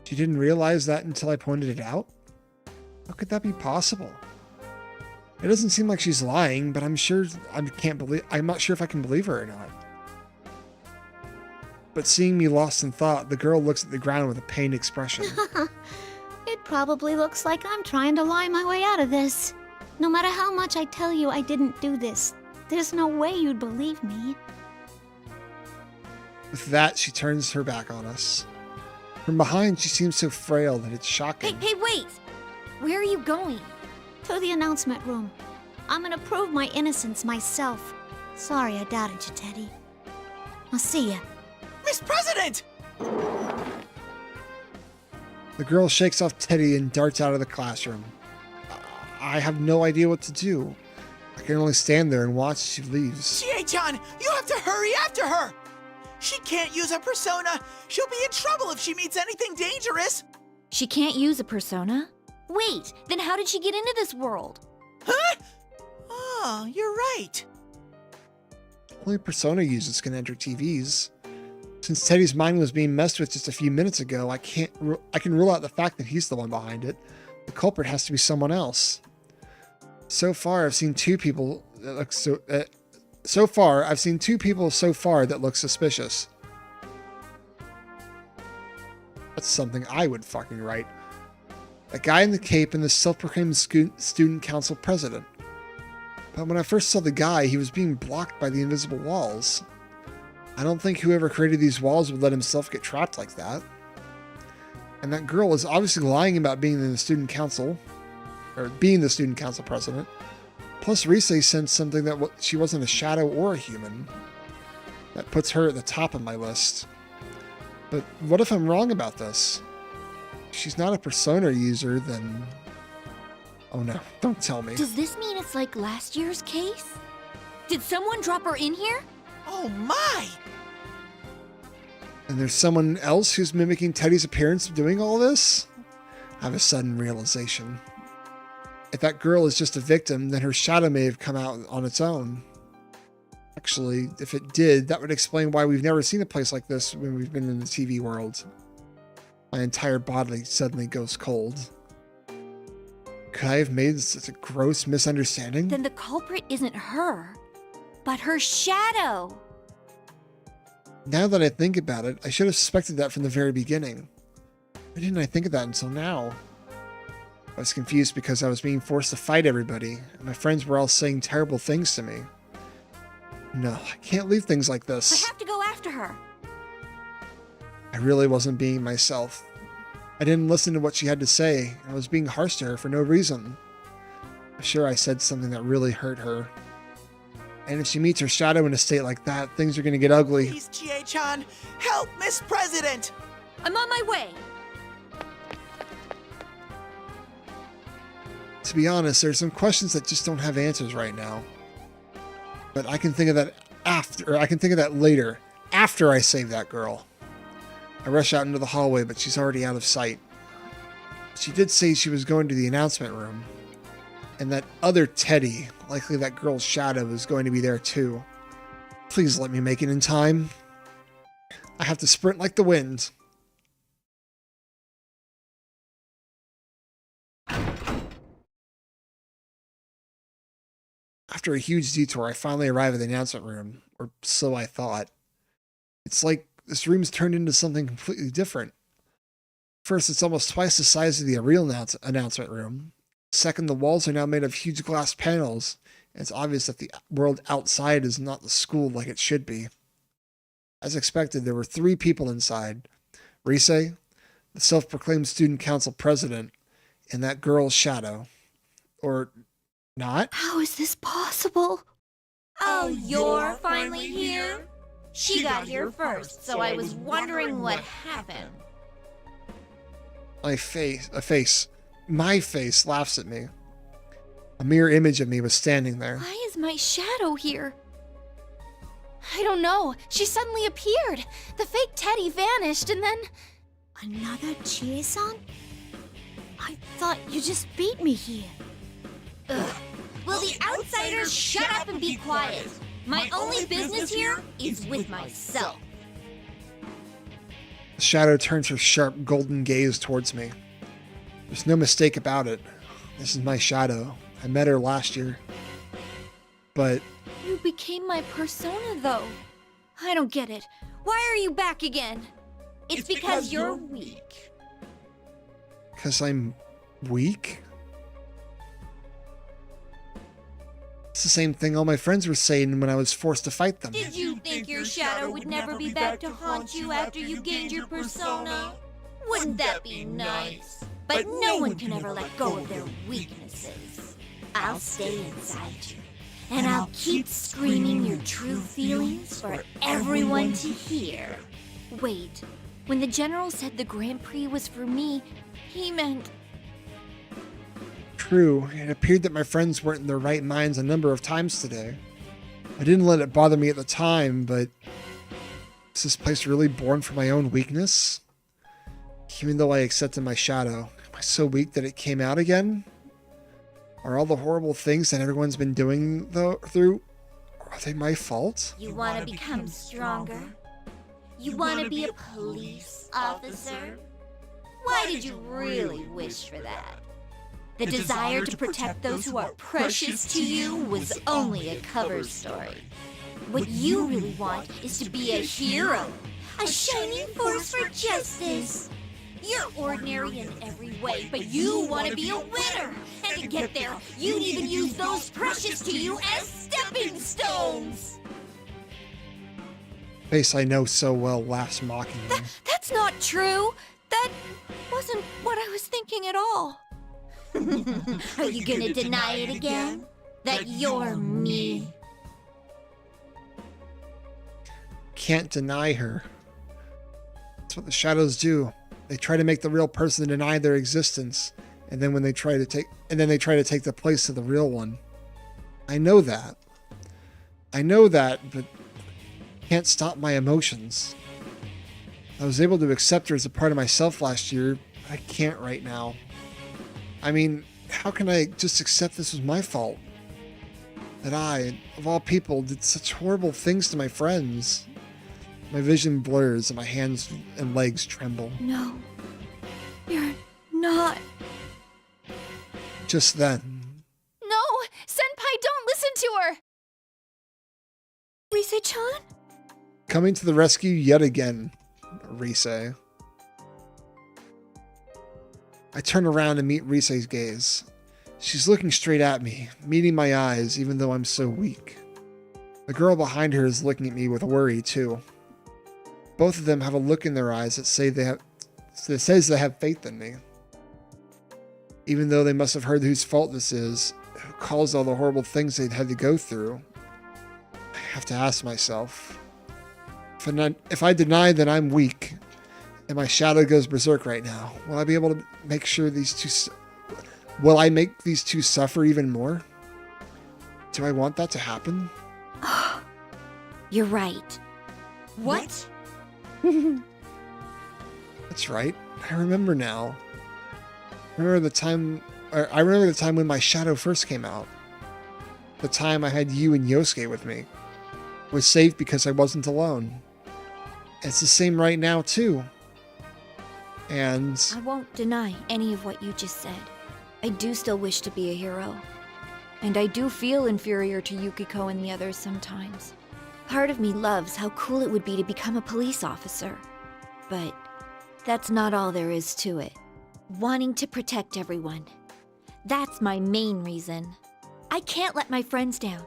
She didn't realize that until I pointed it out? How could that be possible? It doesn't seem like she's lying, but I'm not sure if I can believe her or not. But seeing me lost in thought, the girl looks at the ground with a pained expression.
It probably looks like I'm trying to lie my way out of this. No matter how much I tell you I didn't do this, there's no way you'd believe me.
With that, she turns her back on us. From behind, she seems so frail that it's shocking.
Hey, wait! Where are you going?
To the announcement room. I'm gonna prove my innocence myself. Sorry I doubted you, Teddy. I'll see ya.
Miss President!
The girl shakes off Teddy and darts out of the classroom. I have no idea what to do. I can only stand there and watch as she leaves.
Chie-chan, you have to hurry after her! She can't use a persona! She'll be in trouble if she meets anything dangerous!
She can't use a persona? Wait, then how did she get into this world?
Huh? Oh, you're right.
Only persona users can enter TVs. Since Teddy's mind was being messed with just a few minutes ago, I can rule out the fact that he's the one behind it. The culprit has to be someone else. So far, I've seen two people that look that look suspicious. That's something I would fucking write. A guy in the cape and the self-proclaimed student council president. But when I first saw the guy, he was being blocked by the invisible walls. I don't think whoever created these walls would let himself get trapped like that. And that girl was obviously lying about being in the student council, or being the student council president. Plus, Rise sensed something that she wasn't a shadow or a human. That puts her at the top of my list. But what if I'm wrong about this? If she's not a persona user, then... Oh no, don't tell me.
Does this mean it's like last year's case? Did someone drop her in here?
Oh my!
And there's someone else who's mimicking Teddy's appearance doing all this? I have a sudden realization. If that girl is just a victim, then her shadow may have come out on its own. Actually, if it did, that would explain why we've never seen a place like this when we've been in the TV world. My entire body suddenly goes cold. Could I have made such a gross misunderstanding?
Then the culprit isn't her, but her shadow.
Now that I think about it, I should have suspected that from the very beginning. Why didn't I think of that until now? I was confused because I was being forced to fight everybody, and my friends were all saying terrible things to me. No, I can't leave things like this.
I have to go after her.
I really wasn't being myself. I didn't listen to what she had to say, and I was being harsh to her for no reason. I'm sure I said something that really hurt her. And if she meets her shadow in a state like that, things are going to get ugly.
Please, Chie-chan, help Miss President!
I'm on my way.
To be honest, there's some questions that just don't have answers right now. But I can think of that after, or I can think of that later, after I save that girl. I rush out into the hallway, but she's already out of sight. She did say she was going to the announcement room. And that other Teddy, likely that girl's shadow, is going to be there too. Please let me make it in time. I have to sprint like the wind. After a huge detour, I finally arrive at the announcement room, or so I thought. It's like this room's turned into something completely different. First, it's almost twice the size of the real announcement room. Second, the walls are now made of huge glass panels, and it's obvious that the world outside is not the school like it should be. As expected, there were 3 people inside. Rise, the self-proclaimed student council president, and that girl's shadow. Or not?
How is this possible? Oh, you're finally here? She got here first, so I was wondering what happened.
My face laughs at me. A mirror image of me was standing there.
Why is my shadow here? I don't know. She suddenly appeared. The fake Teddy vanished and then...
Another Chie-san? I thought you just beat me here.
Ugh. Will the outsiders shut up and be quiet? My only business here is with myself.
The shadow turns her sharp golden gaze towards me. There's no mistake about it. This is my shadow. I met her last year. But...
You became my persona, though. I don't get it. Why are you back again? It's because you're weak.
Because I'm weak? It's the same thing all my friends were saying when I was forced to fight them.
Did you think your shadow would never be back to haunt you after you gained your persona? Wouldn't that be nice? But no one can ever let go of their weaknesses. I'll stay inside you, and I'll keep screaming your true feelings for everyone to hear. Wait, when the general said the Grand Prix was for me, he meant...
True, it appeared that my friends weren't in their right minds a number of times today. I didn't let it bother me at the time, but... Is this place really born from my own weakness? Even though I accepted my shadow, am I so weak that it came out again? Are all the horrible things that everyone's been doing through, are they my fault?
You want to become stronger? You want to be a police officer? Why did you really wish for that? The desire to protect those who are precious to you was only a cover story. What you really want is to be a hero, a shining force for justice.
You're ordinary in every way, but you want to be a winner! And to get there, you'd even use those precious to you as stepping stones!
Face I know so well laughs mockingly.
That's not true! That wasn't what I was thinking at all.
Are you gonna deny it again? That you're me?
Can't deny her. That's what the shadows do. They try to make the real person deny their existence, and then they try to take the place of the real one. I know that, but can't stop my emotions. I was able to accept her as a part of myself last year. I can't right now. I mean, how can I just accept this was my fault? That I, of all people, did such horrible things to my friends. My vision blurs and my hands and legs tremble.
No, you're not.
Just then,
No! Senpai, don't listen to her! Rise-chan?
coming to the rescue yet again, Rise. I turn around and meet Rise's gaze. She's looking straight at me, meeting my eyes even though I'm so weak. The girl behind her is looking at me with worry too. Both of them have a look in their eyes that says they have faith in me. Even though they must have heard whose fault this is, who caused all the horrible things they'd had to go through, I have to ask myself, if I deny that I'm weak, and my shadow goes berserk right now, will I be able to make sure will I make these two suffer even more? Do I want that to happen?
You're right.
What?
That's right. I remember now. I remember the time when my shadow first came out. The time I had you and Yosuke with me. I was safe because I wasn't alone. It's the same right now too. And
I won't deny any of what you just said. I do still wish to be a hero. And I do feel inferior to Yukiko and the others sometimes. Part of me loves how cool it would be to become a police officer. But that's not all there is to it. Wanting to protect everyone. That's my main reason. I can't let my friends down.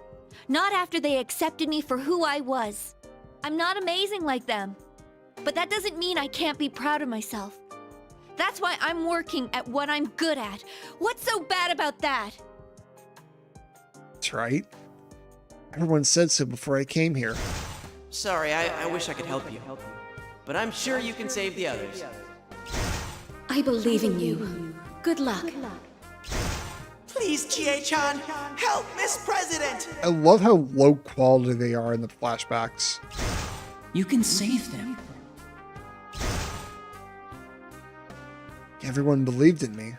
Not after they accepted me for who I was. I'm not amazing like them. But that doesn't mean I can't be proud of myself. That's why I'm working at what I'm good at. What's so bad about that?
that's right. Everyone said so before I came here.
Sorry, I wish I could help you. But I'm sure you can save the others.
I believe in you. Good luck.
Please, Chie-chan, help Miss President!
I love how low quality they are in the flashbacks.
You can save them.
Everyone believed in me.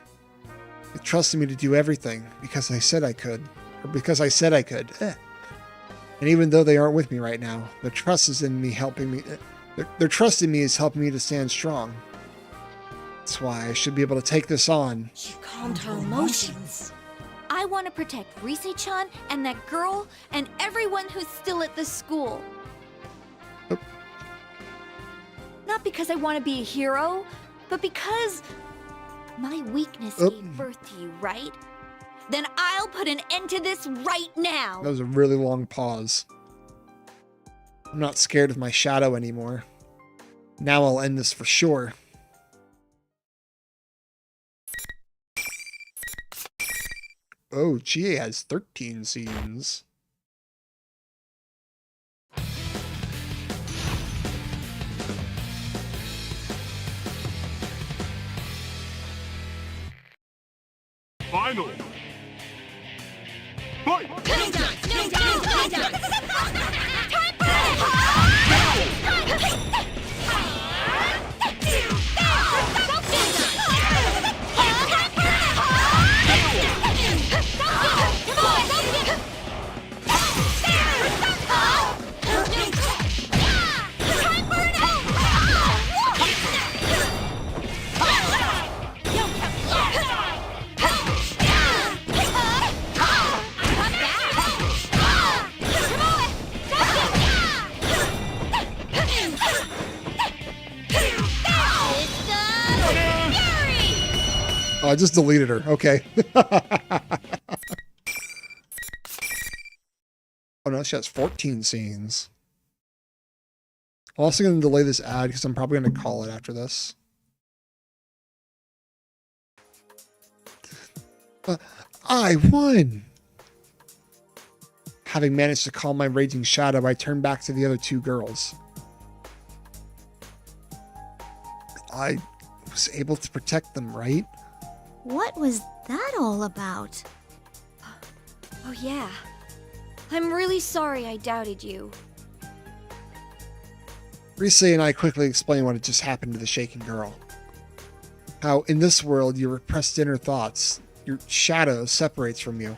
They trusted me to do everything because I said I could. Or because I said I could. And even though they aren't with me right now, their trust is in me helping me. Their trust in me is helping me to stand strong. That's why I should be able to take this on.
She calmed her emotions. I want to protect Rise-chan and that girl and everyone who's still at the school.
Oh.
Not because I want to be a hero, but because my weakness gave birth to you, right? Then I'll put an end to this right now.
That was a really long pause. I'm not scared of my shadow anymore. Now I'll end this for sure. Oh, Chie has 13 scenes.
Final. Fight!
I just deleted her. Okay. Oh no, she has 14 scenes. I'm also going to delay this ad because I'm probably going to call it after this. I won! Having managed to calm my raging shadow, I turned back to the other two girls. I was able to protect them, right?
What was that all about?
Oh, yeah. I'm really sorry I doubted you.
Rise and I quickly explained what had just happened to the shaken girl. How, in this world, your repressed inner thoughts, your shadow, separates from you.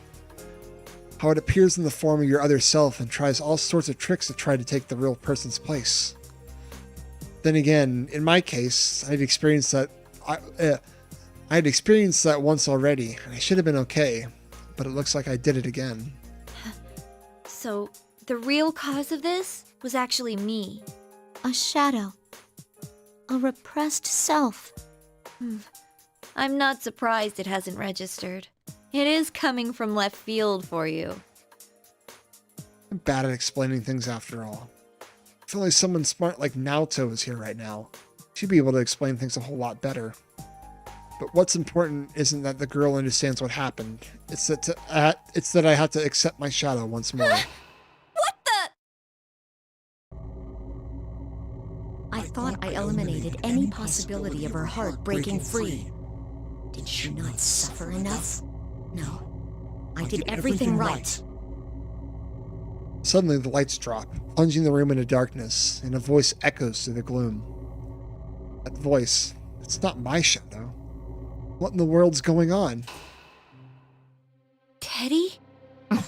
How it appears in the form of your other self and tries all sorts of tricks to try to take the real person's place. Then again, in my case, I had experienced that once already, and I should have been okay, but it looks like I did it again.
So, the real cause of this was actually me.
A shadow. A repressed self.
I'm not surprised it hasn't registered. It is coming from left field for you.
I'm bad at explaining things after all. If only someone smart like Naoto was here right now, she'd be able to explain things a whole lot better. But what's important isn't that the girl understands what happened. It's that I have to accept my shadow once more.
What the?
I thought I eliminated any possibility of her heart breaking free. Did she not suffer enough? No. I did everything right.
Suddenly the lights drop, plunging the room into darkness, and a voice echoes through the gloom. That voice, it's not my shadow. What in the world's going on?
Teddy?
I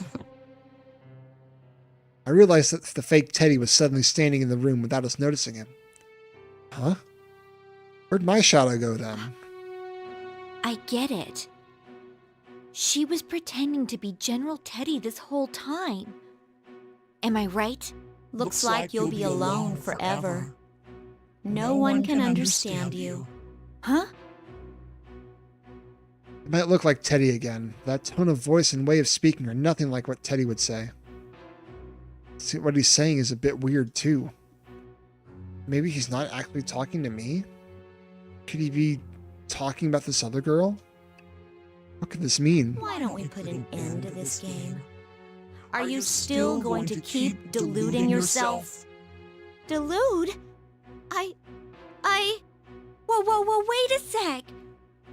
realized that the fake Teddy was suddenly standing in the room without us noticing him. Huh? Where'd my shadow go then?
I get it. She was pretending to be General Teddy this whole time. Am I right?
Looks like you'll be alone forever. No one can understand you.
Huh?
It might look like Teddy again. That tone of voice and way of speaking are nothing like what Teddy would say. See, what he's saying is a bit weird too. Maybe he's not actually talking to me? Could he be talking about this other girl? What could this mean?
Why don't we put an end to this game? Are you still going to keep deluding yourself? Delude?
Whoa, wait a sec!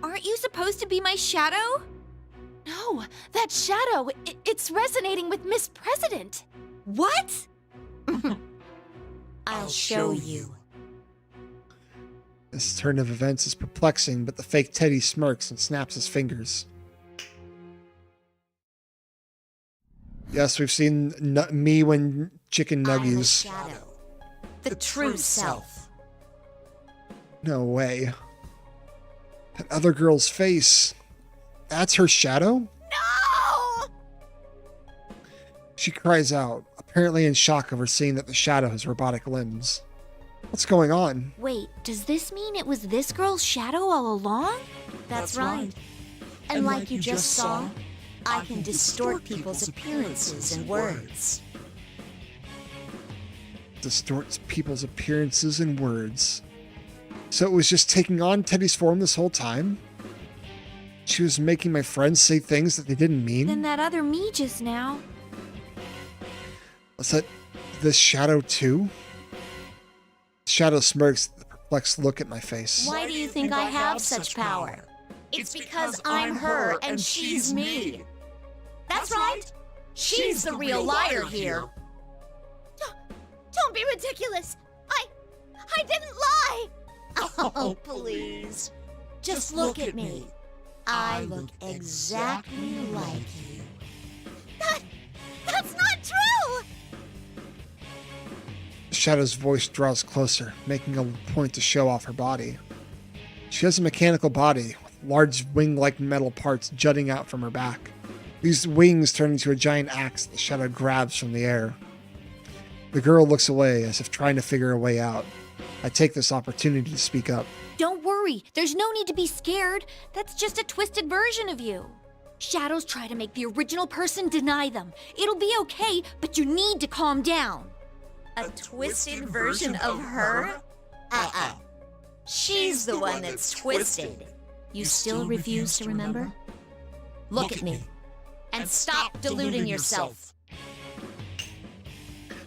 Aren't you supposed to be my shadow?
No, that shadow, it's resonating with Miss President.
What?
I'll show you.
This turn of events is perplexing, but the fake Teddy smirks and snaps his fingers. Yes, we've seen me when chicken nuggies.
I am a shadow. The true self.
No way. That other girl's face. That's her shadow?
No!
She cries out, apparently in shock over seeing that the shadow has robotic limbs. What's going on?
Wait, does this mean it was this girl's shadow all along?
That's right. And like you just saw, I can distort people's appearances and words.
Distorts people's appearances and words. So it was just taking on Teddy's form this whole time? She was making my friends say things that they didn't mean?
Then that other me just now.
Was that this shadow too? Shadow smirks the perplexed look at my face.
Why do you think I have such power? It's because I'm her and she's me. That's right. She's the real liar here. Don't be ridiculous. I didn't lie. Oh, please. Just look at me. I look exactly like you. That's not true!
Shadow's voice draws closer, making a point to show off her body. She has a mechanical body, with large wing-like metal parts jutting out from her back. These wings turn into a giant axe that Shadow grabs from the air. The girl looks away, as if trying to figure a way out. I take this opportunity to speak up.
Don't worry, there's no need to be scared. That's just a twisted version of you. Shadows try to make the original person deny them. It'll be okay, but you need to calm down.
A twisted version of her? She's the one that's twisted. You still refuse to remember? Look at me. And stop deluding yourself.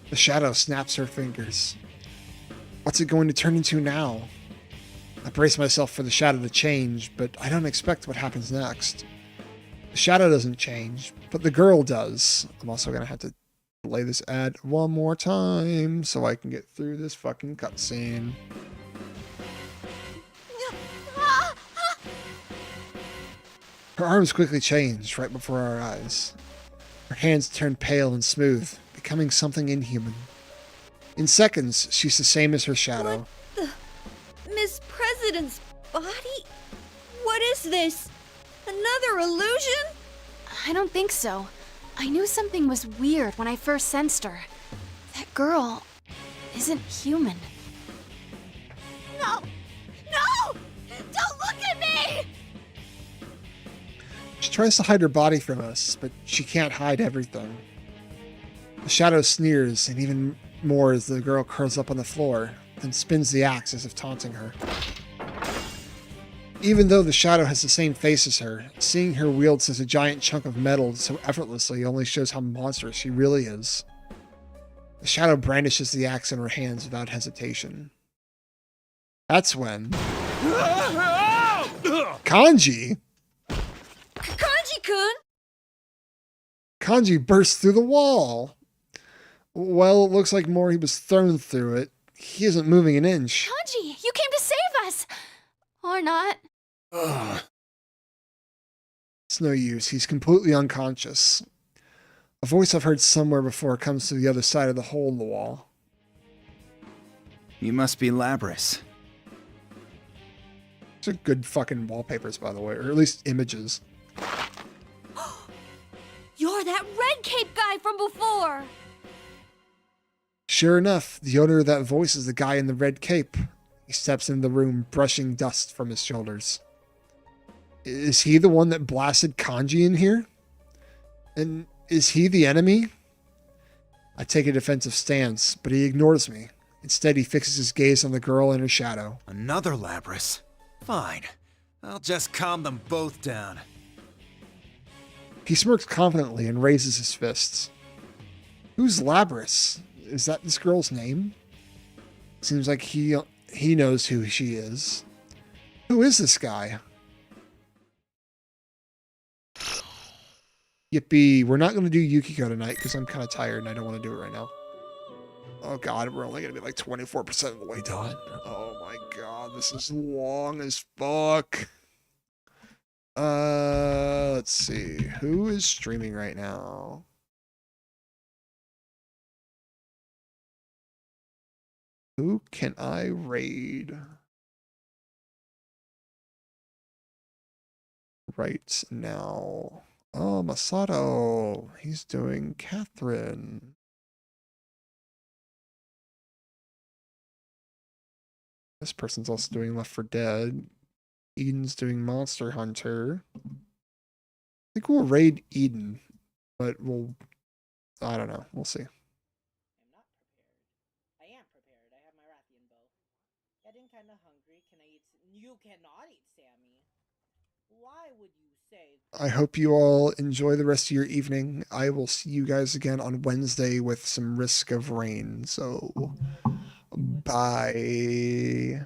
The shadow snaps her fingers. What's it going to turn into now? I brace myself for the shadow to change, but I don't expect what happens next. The shadow doesn't change, but the girl does. I'm also going to have to play this ad one more time so I can get through this fucking cutscene. Her arms quickly change right before our eyes. Her hands turn pale and smooth, becoming something inhuman. In seconds, she's the same as her shadow.
Miss President's body? What is this? Another illusion?
I don't think so. I knew something was weird when I first sensed her. That girl isn't human.
No! No! Don't look at me!
She tries to hide her body from us, but she can't hide everything. The shadow sneers, and even more as the girl curls up on the floor, then spins the axe as if taunting her. Even though the shadow has the same face as her, seeing her wield such a giant chunk of metal so effortlessly only shows how monstrous she really is. The shadow brandishes the axe in her hands without hesitation. That's when... Kanji!
Kanji-kun!
Kanji bursts through the wall. Well, it looks like Mori was thrown through it. He isn't moving an inch.
Kanji, you came to save us! Or not.
Ugh. It's no use. He's completely unconscious. A voice I've heard somewhere before comes to the other side of the hole in the wall.
You must be Labris.
These are good fucking wallpapers, by the way, or at least images.
You're that red cape guy from before!
Sure enough, the owner of that voice is the guy in the red cape. He steps into the room, brushing dust from his shoulders. Is he the one that blasted Kanji in here? And is he the enemy? I take a defensive stance, but he ignores me. Instead, he fixes his gaze on the girl in her shadow.
Another Labris? Fine. I'll just calm them both down.
He smirks confidently and raises his fists. Who's Labris? Is that this girl's name? Seems like he knows who she is. Who is this guy? Yippee, we're not going to do Yukiko tonight because I'm kind of tired and I don't want to do it right now. Oh god, we're only going to be like 24% of the way done. Oh my god, this is long as fuck. Let's see. Who is streaming right now? Who can I raid right now? Oh, Masato. He's doing Catherine. This person's also doing Left 4 Dead. Eden's doing Monster Hunter. I think we'll raid Eden, but I don't know. We'll see. I hope you all enjoy the rest of your evening. I will see you guys again on Wednesday with some Risk of Rain. So, bye.